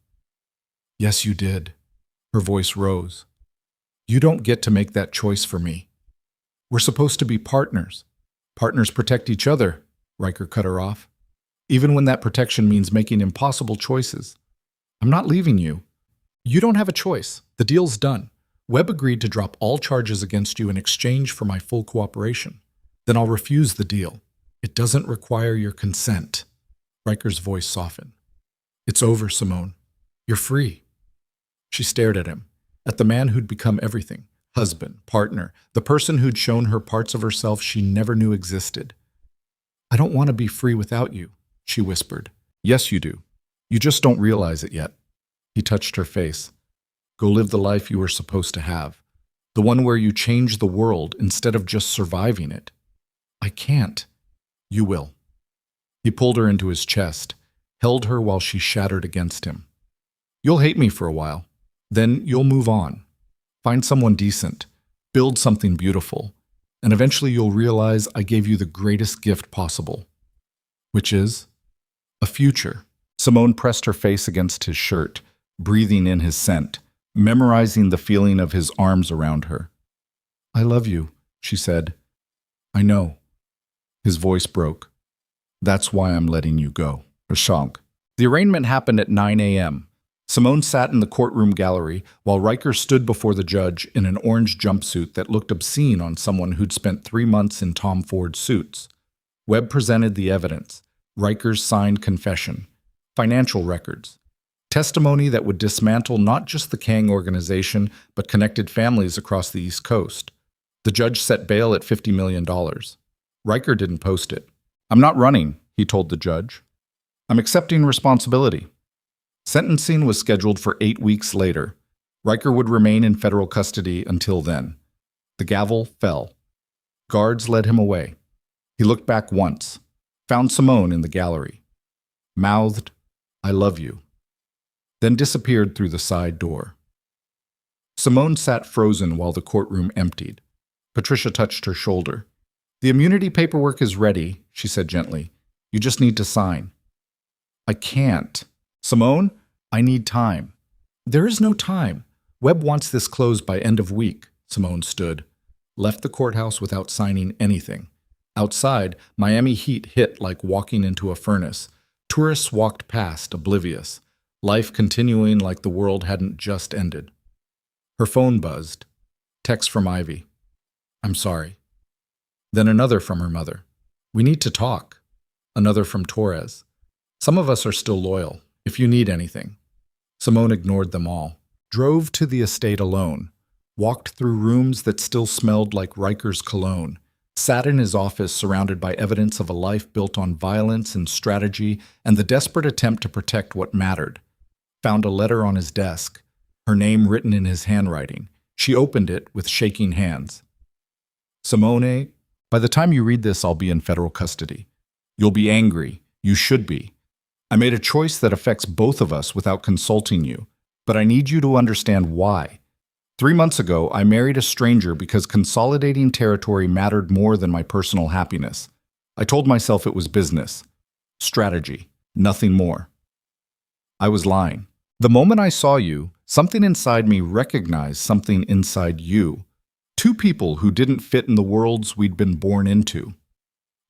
Yes, you did. Her voice rose. You don't get to make that choice for me. We're supposed to be partners. Partners protect each other, Riker cut her off. Even when that protection means making impossible choices. I'm not leaving you. You don't have a choice. The deal's done. Webb agreed to drop all charges against you in exchange for my full cooperation. Then I'll refuse the deal. It doesn't require your consent. Riker's voice softened. It's over, Simone. You're free. She stared at him. at the man who'd become everything: husband, partner, the person who'd shown her parts of herself she never knew existed. "I don't want to be free without you," she whispered. "Yes, you do. You just don't realize it yet." He touched her face. "Go live the life you were supposed to have. The one where you change the world instead of just surviving it." "I can't." "You will." He pulled her into his chest, held her while she shattered against him. "You'll hate me for a while. Then you'll move on. Find someone decent. Build something beautiful. And eventually you'll realize I gave you the greatest gift possible." "Which is?" "A future." Simone pressed her face against his shirt, breathing in his scent, memorizing the feeling of his arms around her. "I love you," she said. "I know." His voice broke. "That's why I'm letting you go." Shank. The arraignment happened at 9 a.m. Simone sat in the courtroom gallery while Riker stood before the judge in an orange jumpsuit that looked obscene on someone who'd spent 3 months in Tom Ford suits. Webb presented the evidence: Riker's signed confession, financial records, testimony that would dismantle not just the Kang organization, but connected families across the East Coast. The judge set bail at $50 million. Riker didn't post it. "I'm not running," he told the judge. "I'm accepting responsibility." Sentencing was scheduled for 8 weeks later. Riker would remain in federal custody until then. The gavel fell. Guards led him away. He looked back once, found Simone in the gallery, mouthed, "I love you," then disappeared through the side door. Simone sat frozen while the courtroom emptied. Patricia touched her shoulder. "The immunity paperwork is ready," she said gently. "You just need to sign." "I can't." "Simone, I need time." "There is no time. Webb wants this closed by end of week." Simone stood, left the courthouse without signing anything. Outside, Miami heat hit like walking into a furnace. Tourists walked past, oblivious, life continuing like the world hadn't just ended. Her phone buzzed. Text from Ivy. "I'm sorry." Then another from her mother. "We need to talk." Another from Torres. "Some of us are still loyal, if you need anything." Simone ignored them all, drove to the estate alone, walked through rooms that still smelled like Riker's cologne, sat in his office surrounded by evidence of a life built on violence and strategy and the desperate attempt to protect what mattered. Found a letter on his desk, her name written in his handwriting. She opened it with shaking hands. "Simone, by the time you read this, I'll be in federal custody. You'll be angry. You should be. I made a choice that affects both of us without consulting you, but I need you to understand why. 3 months ago, I married a stranger because consolidating territory mattered more than my personal happiness. I told myself it was business, strategy, nothing more. I was lying. The moment I saw you, something inside me recognized something inside you. 2 people who didn't fit in the worlds we'd been born into.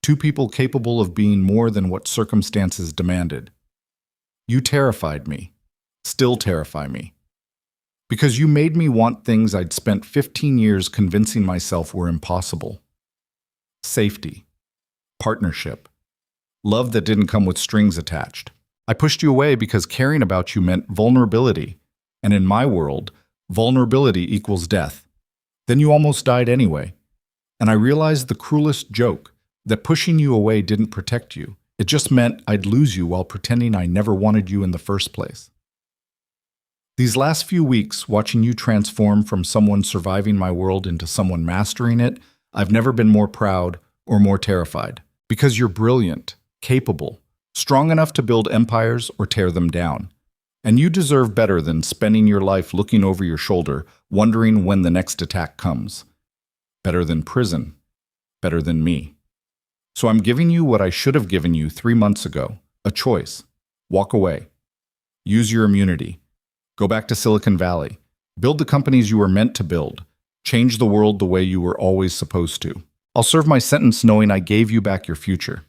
2 people capable of being more than what circumstances demanded. You terrified me, still terrify me. Because you made me want things I'd spent 15 years convincing myself were impossible. Safety, partnership, love that didn't come with strings attached. I pushed you away because caring about you meant vulnerability, and in my world, vulnerability equals death. Then you almost died anyway, and I realized the cruelest joke, that pushing you away didn't protect you. It just meant I'd lose you while pretending I never wanted you in the first place. These last few weeks, watching you transform from someone surviving my world into someone mastering it, I've never been more proud or more terrified. Because you're brilliant, capable, strong enough to build empires or tear them down. And you deserve better than spending your life looking over your shoulder, wondering when the next attack comes. Better than prison. Better than me. So I'm giving you what I should have given you 3 months ago, a choice. Walk away. Use your immunity. Go back to Silicon Valley. Build the companies you were meant to build. Change the world the way you were always supposed to. I'll serve my sentence knowing I gave you back your future.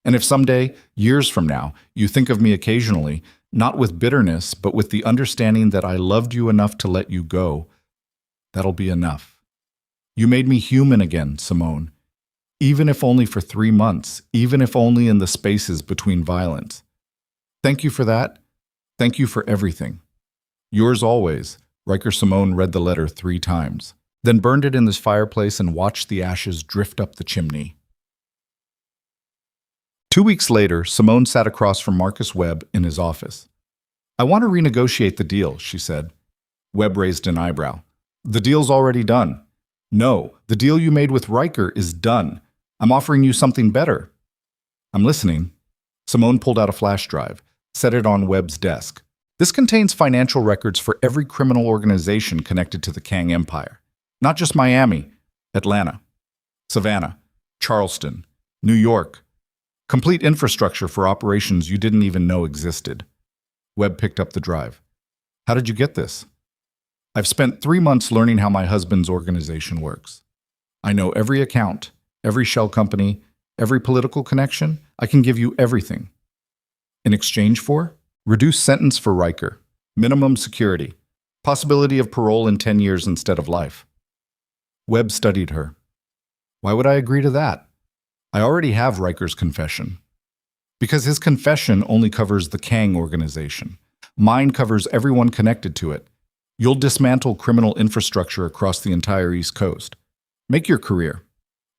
And if someday, years from now, you think of me occasionally, not with bitterness, but with the understanding that I loved you enough to let you go, that'll be enough. You made me human again, Simone. Even if only for 3 months, even if only in the spaces between violence. Thank you for that. Thank you for everything. Yours always, Riker Simone read the letter 3 times, then burned it in this fireplace and watched the ashes drift up the chimney. 2 weeks later, Simone sat across from Marcus Webb in his office. "I want to renegotiate the deal," she said. Webb raised an eyebrow. "The deal's already done." "No, the deal you made with Riker is done. I'm offering you something better." "I'm listening." Simone pulled out a flash drive, set it on Webb's desk. "This contains financial records for every criminal organization connected to the Kang Empire. Not just Miami, Atlanta, Savannah, Charleston, New York. Complete infrastructure for operations you didn't even know existed." Webb picked up the drive. "How did you get this?" "I've spent 3 months learning how my husband's organization works. I know every account, every shell company, every political connection. I can give you everything." "In exchange for?" "Reduced sentence for Riker, minimum security, possibility of parole in 10 years instead of life." Webb studied her. "Why would I agree to that? I already have Riker's confession." "Because his confession only covers the Kang organization. Mine covers everyone connected to it. You'll dismantle criminal infrastructure across the entire East Coast. Make your career.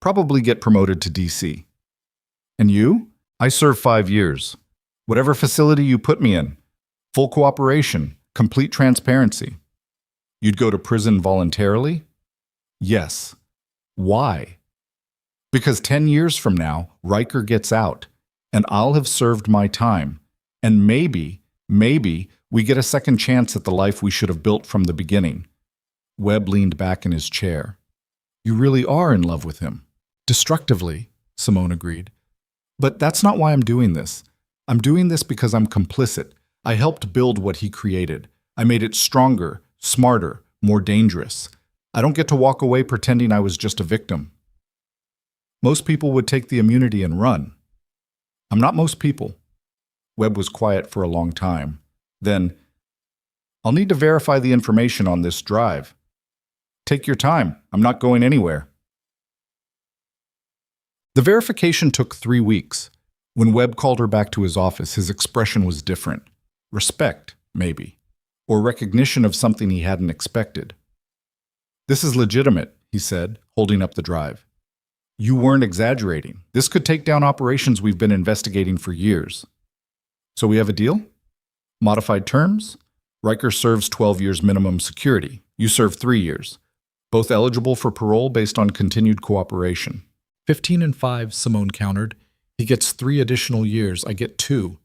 Probably get promoted to DC. And you? I serve 5 years. Whatever facility you put me in. Full cooperation, complete transparency." "You'd go to prison voluntarily?" "Yes." "Why?" "Because 10 years from now, Riker gets out, and I'll have served my time. And maybe we get a second chance at the life we should have built from the beginning." Webb leaned back in his chair. "You really are in love with him." "Destructively," Simone agreed. "But that's not why I'm doing this. I'm doing this because I'm complicit. I helped build what he created. I made it stronger, smarter, more dangerous. I don't get to walk away pretending I was just a victim." "Most people would take the immunity and run." "I'm not most people." Webb was quiet for a long time. Then, "I'll need to verify the information on this drive." "Take your time. I'm not going anywhere." The verification took 3 weeks. When Webb called her back to his office, his expression was different. Respect, maybe. Or recognition of something he hadn't expected. "This is legitimate," he said, holding up the drive. "You weren't exaggerating. This could take down operations we've been investigating for years." "So we have a deal?" "Modified terms? Riker serves 12 years minimum security. You serve 3 years. Both eligible for parole based on continued cooperation." 15 and 5, Simone countered. "He gets 3 additional years. I get 2.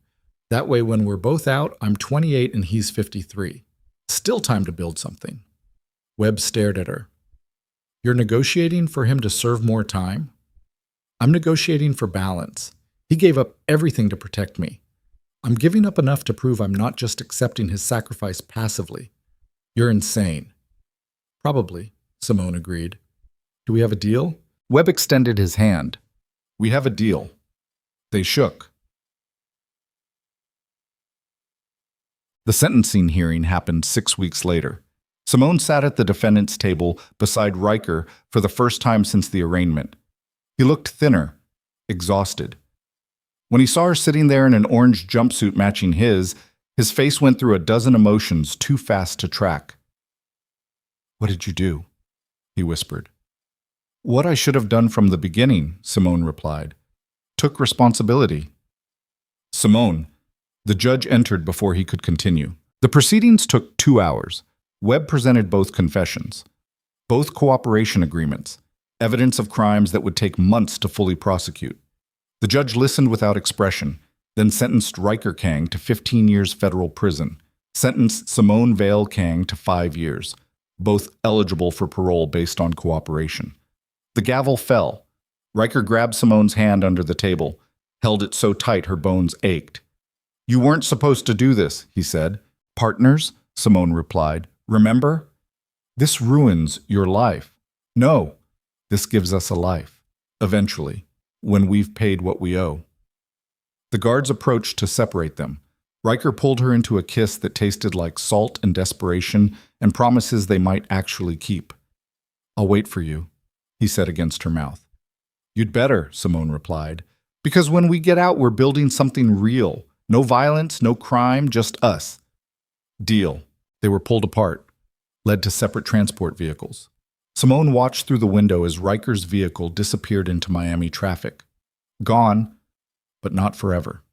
That way, when we're both out, I'm 28 and he's 53. Still time to build something." Webb stared at her. "You're negotiating for him to serve more time?" "I'm negotiating for balance. He gave up everything to protect me. I'm giving up enough to prove I'm not just accepting his sacrifice passively." "You're insane." "Probably," Simone agreed. "Do we have a deal?" Webb extended his hand. "We have a deal." They shook. The sentencing hearing happened 6 weeks later. Simone sat at the defendant's table beside Riker for the first time since the arraignment. He looked thinner, exhausted. When he saw her sitting there in an orange jumpsuit matching his face went through a dozen emotions too fast to track. "What did you do?" he whispered. "What I should have done from the beginning," Simone replied. "Took responsibility." "Simone." The judge entered before he could continue. The proceedings took 2 hours. Webb presented both confessions, both cooperation agreements, evidence of crimes that would take months to fully prosecute. The judge listened without expression, then sentenced Riker Kang to 15 years federal prison, sentenced Simone Vale Kang to 5 years, both eligible for parole based on cooperation. The gavel fell. Riker grabbed Simone's hand under the table, held it so tight her bones ached. "You weren't supposed to do this," he said. "Partners," Simone replied. "Remember? This ruins your life." "No, this gives us a life. Eventually, when we've paid what we owe." The guards approached to separate them. Riker pulled her into a kiss that tasted like salt and desperation and promises they might actually keep. "I'll wait for you," he said against her mouth. "You'd better," Simone replied, "because when we get out, we're building something real. No violence, no crime, just us." "Deal." They were pulled apart. led to separate transport vehicles. Simone watched through the window as Riker's vehicle disappeared into Miami traffic. Gone, but not forever.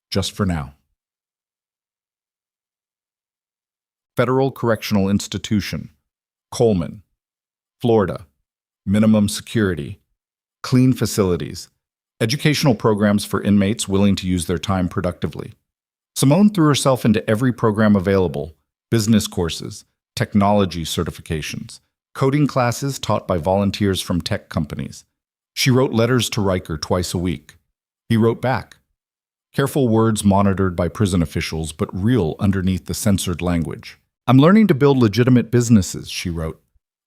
Just for now. Federal Correctional Institution, Coleman, Florida. Minimum security, clean facilities, educational programs for inmates willing to use their time productively. Simone threw herself into every program available: business courses, technology certifications, coding classes taught by volunteers from tech companies. She wrote letters to Riker twice a week. He wrote back. Careful words monitored by prison officials, but real underneath the censored language. "I'm learning to build legitimate businesses," she wrote.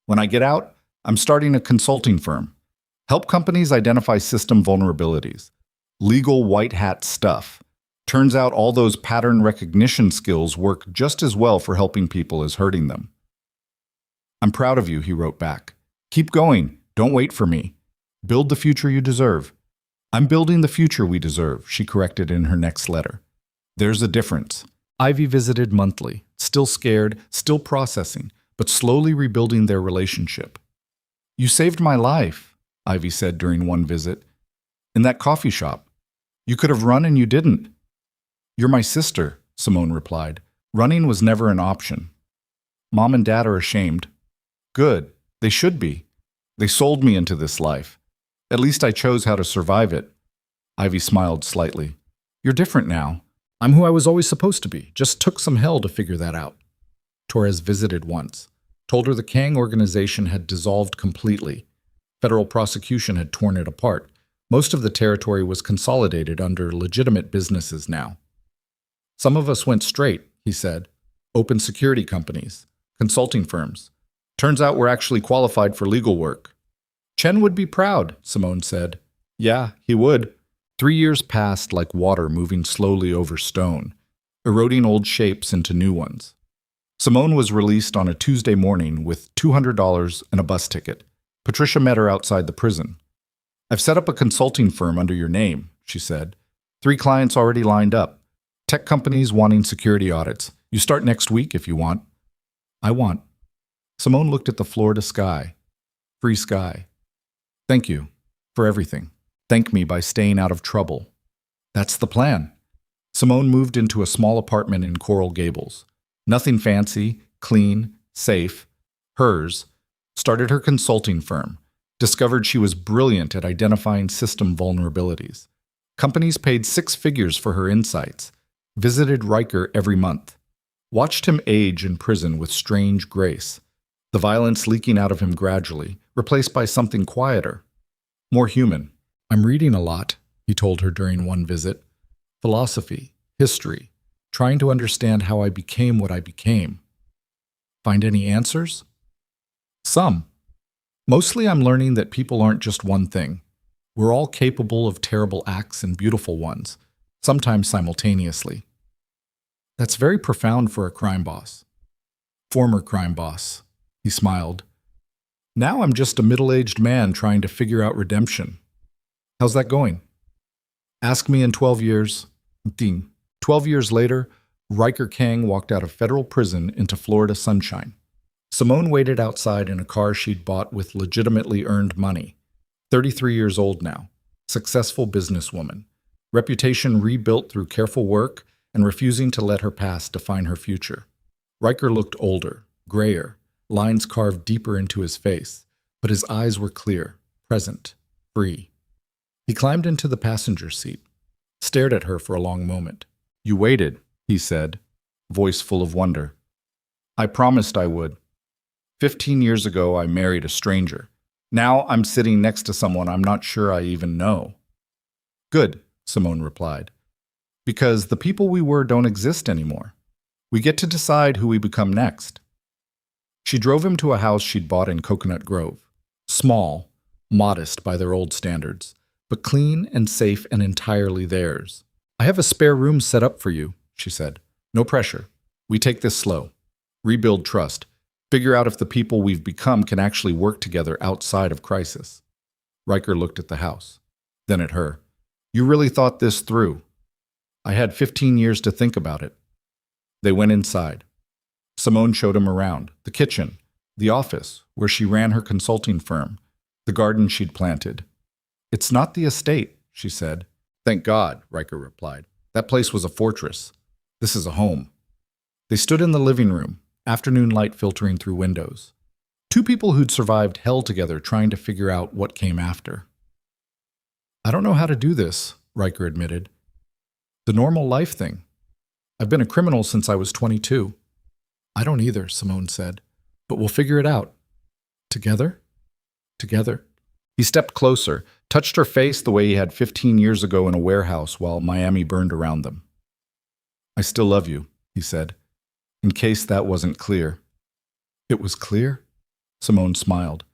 "When I get out, I'm starting a consulting firm. Help companies identify system vulnerabilities. Legal white hat stuff. Turns out all those pattern recognition skills work just as well for helping people as hurting them." "I'm proud of you," he wrote back. "Keep going. Don't wait for me. Build the future you deserve." "I'm building the future we deserve," she corrected in her next letter. There's a difference. Ivy visited monthly, still scared, still processing, but slowly rebuilding their relationship. "You saved my life," Ivy said during one visit. "In that coffee shop. You could have run and you didn't." "You're my sister," Simone replied. "Running was never an option." "Mom and Dad are ashamed." "Good. They should be. They sold me into this life. At least I chose how to survive it." Ivy smiled slightly. "You're different now. I'm who I was always supposed to be. Just took some hell to figure that out." Torres visited once. Told her the Kang organization had dissolved completely. Federal prosecution had torn it apart. Most of the territory was consolidated under legitimate businesses now. "Some of us went straight," he said. "Open security companies, consulting firms. Turns out we're actually qualified for legal work." "Chen would be proud," Simone said. "Yeah, he would." 3 years passed like water moving slowly over stone, eroding old shapes into new ones. Simone was released on a Tuesday morning with $200 and a bus ticket. Patricia met her outside the prison. "I've set up a consulting firm under your name," she said. 3 clients already lined up. Tech companies wanting security audits. You start next week if you want." "I want." Simone looked at the Florida sky. Free sky. "Thank you for everything. Thank me by staying out of trouble." "That's the plan." Simone moved into a small apartment in Coral Gables. Nothing fancy, clean, safe. Hers. Started her consulting firm. Discovered she was brilliant at identifying system vulnerabilities. Companies paid 6 figures for her insights. Visited Riker every month. Watched him age in prison with strange grace. The violence leaking out of him gradually, replaced by something quieter. More human. "I'm reading a lot," he told her during one visit. "Philosophy, history. Trying to understand how I became what I became." "Find any answers?" "Some. Mostly I'm learning that people aren't just one thing. We're all capable of terrible acts and beautiful ones, sometimes simultaneously." "That's very profound for a crime boss." "Former crime boss." He smiled. "Now I'm just a middle-aged man trying to figure out redemption." "How's that going?" "Ask me in 12 years. Ding. 12 years later, Riker Kang walked out of federal prison into Florida sunshine. Simone waited outside in a car she'd bought with legitimately earned money. 33 years old now. Successful businesswoman. Reputation rebuilt through careful work and refusing to let her past define her future. Riker looked older, grayer, lines carved deeper into his face, but his eyes were clear, present, free. He climbed into the passenger seat, stared at her for a long moment. "You waited," he said, voice full of wonder. "I promised I would. 15 years ago, I married a stranger. Now I'm sitting next to someone I'm not sure I even know." "Good," Simone replied. "Because the people we were don't exist anymore. We get to decide who we become next." She drove him to a house she'd bought in Coconut Grove. Small, modest by their old standards, but clean and safe and entirely theirs. "I have a spare room set up for you," she said. "No pressure. We take this slow. Rebuild trust. Figure out if the people we've become can actually work together outside of crisis." Riker looked at the house, then at her. "You really thought this through." "I had 15 years to think about it." They went inside. Simone showed him around, the kitchen, the office, where she ran her consulting firm, the garden she'd planted. "It's not the estate," she said. "Thank God," Riker replied. "That place was a fortress. This is a home." They stood in the living room, afternoon light filtering through windows. Two people who'd survived hell together trying to figure out what came after. "I don't know how to do this," Riker admitted. "The normal life thing. I've been a criminal since I was 22. "I don't either," Simone said. "But we'll figure it out. Together? Together." He stepped closer, touched her face the way he had 15 years ago in a warehouse while Miami burned around them. "I still love you," he said, in case that wasn't clear. "It was clear?" Simone smiled.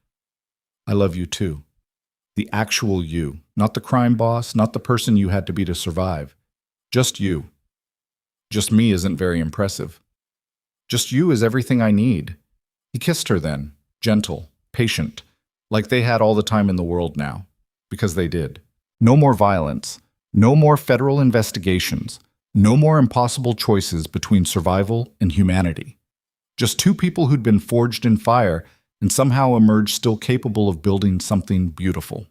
"I love you too. The actual you, not the crime boss, not the person you had to be to survive. Just you. Just me isn't very impressive. Just you is everything I need." He kissed her then, gentle, patient, like they had all the time in the world now, because they did. No more violence, no more federal investigations, no more impossible choices between survival and humanity. Just two people who'd been forged in fire and somehow emerged still capable of building something beautiful.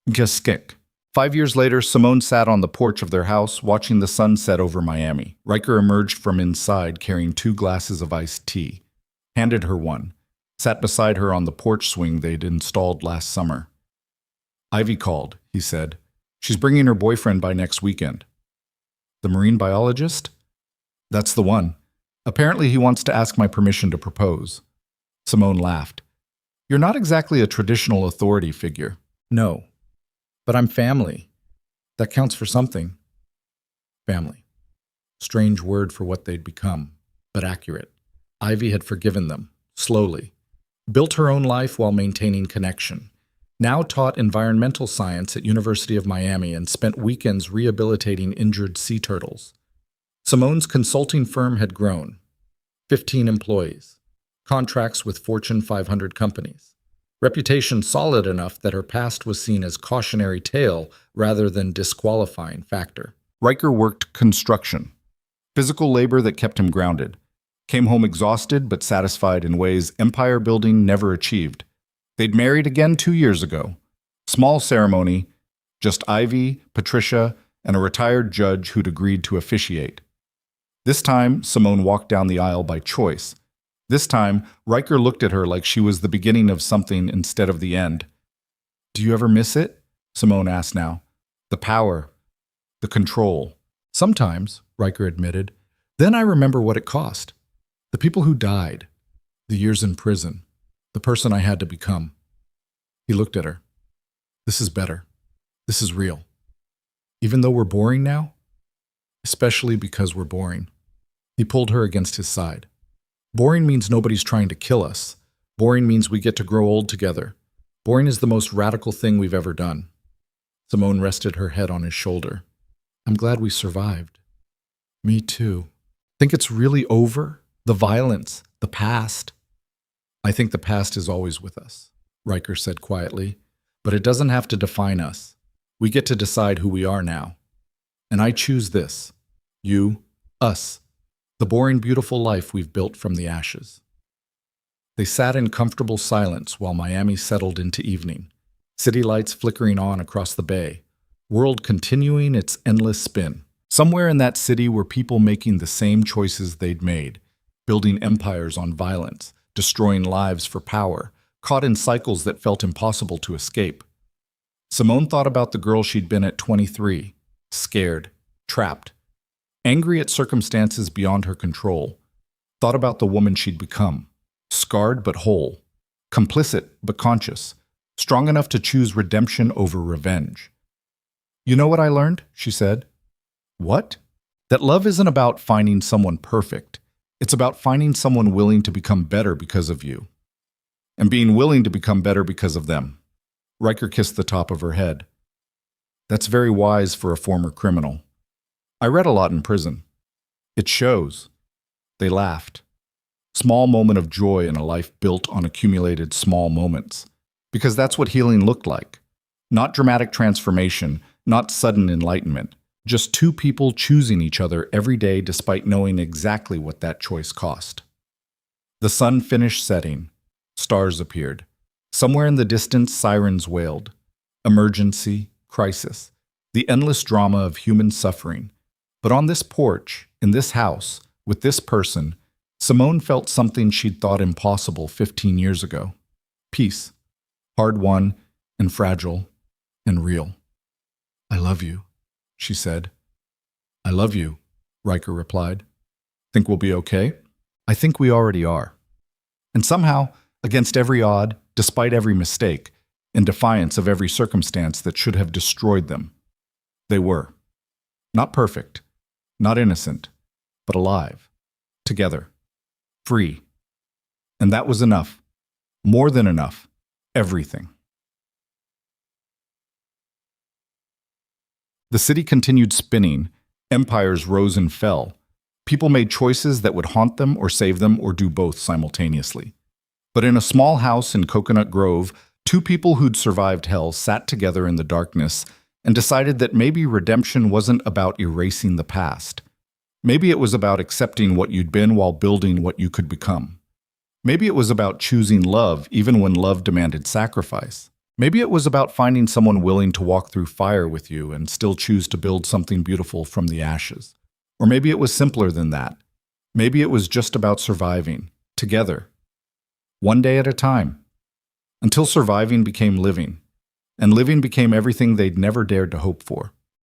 Geskik. 5 years later, Simone sat on the porch of their house, watching the sun set over Miami. Riker emerged from inside carrying 2 glasses of iced tea, handed her one, sat beside her on the porch swing they'd installed last summer. "Ivy called," he said. "She's bringing her boyfriend by next weekend." "The marine biologist?" "That's the one. Apparently he wants to ask my permission to propose." Simone laughed. "You're not exactly a traditional authority figure." "No. But I'm family. That counts for something." Family. Strange word for what they'd become, but accurate. Ivy had forgiven them, slowly. Built her own life while maintaining connection. Now taught environmental science at University of Miami and spent weekends rehabilitating injured sea turtles. Simone's consulting firm had grown. 15 employees. Contracts with Fortune 500 companies. Reputation solid enough that her past was seen as cautionary tale rather than disqualifying factor. Riker worked construction. Physical labor that kept him grounded. Came home exhausted but satisfied in ways empire building never achieved. They'd married again 2 years ago. Small ceremony, just Ivy, Patricia, and a retired judge who'd agreed to officiate. This time, Simone walked down the aisle by choice. This time, Riker looked at her like she was the beginning of something instead of the end. "Do you ever miss it?" Simone asked now. "The power, the control." "Sometimes," Riker admitted. "Then I remember what it cost. The people who died, the years in prison, the person I had to become." He looked at her. "This is better. This is real. Even though we're boring now? Especially because we're boring." He pulled her against his side. "Boring means nobody's trying to kill us. Boring means we get to grow old together. Boring is the most radical thing we've ever done." Simone rested her head on his shoulder. "I'm glad we survived." "Me too. Think it's really over? The violence, the past?" "I think the past is always with us," Riker said quietly. "But it doesn't have to define us. We get to decide who we are now. And I choose this. You, us. The boring, beautiful life we've built from the ashes." They sat in comfortable silence while Miami settled into evening. City lights flickering on across the bay. World continuing its endless spin. Somewhere in that city were people making the same choices they'd made. Building empires on violence, destroying lives for power, caught in cycles that felt impossible to escape. Simone thought about the girl she'd been at 23. Scared. Trapped. Angry at circumstances beyond her control. Thought about the woman she'd become. Scarred but whole. Complicit but conscious. Strong enough to choose redemption over revenge. "You know what I learned?" she said. "What?" "That love isn't about finding someone perfect. It's about finding someone willing to become better because of you. And being willing to become better because of them." Riker kissed the top of her head. "That's very wise for a former criminal. I read a lot in prison. It shows." They laughed. Small moment of joy in a life built on accumulated small moments. Because that's what healing looked like. Not dramatic transformation, not sudden enlightenment. Just two people choosing each other every day despite knowing exactly what that choice cost. The sun finished setting. Stars appeared. Somewhere in the distance, sirens wailed. Emergency, crisis, the endless drama of human suffering. But on this porch, in this house, with this person, Simone felt something she'd thought impossible 15 years ago. Peace. Hard-won and fragile and real. "I love you," she said. "I love you," Riker replied. "Think we'll be okay?" "I think we already are." And somehow, against every odd, despite every mistake, in defiance of every circumstance that should have destroyed them, they were. Not perfect, not innocent, but alive, together, free. And that was enough. More than enough. Everything. The city continued spinning. Empires rose and fell. People made choices that would haunt them or save them or do both simultaneously. But in a small house in Coconut Grove, two people who'd survived hell sat together in the darkness and decided that maybe redemption wasn't about erasing the past. Maybe it was about accepting what you'd been while building what you could become. Maybe it was about choosing love even when love demanded sacrifice. Maybe it was about finding someone willing to walk through fire with you and still choose to build something beautiful from the ashes. Or maybe it was simpler than that. Maybe it was just about surviving, together, one day at a time, until surviving became living, and living became everything they'd never dared to hope for.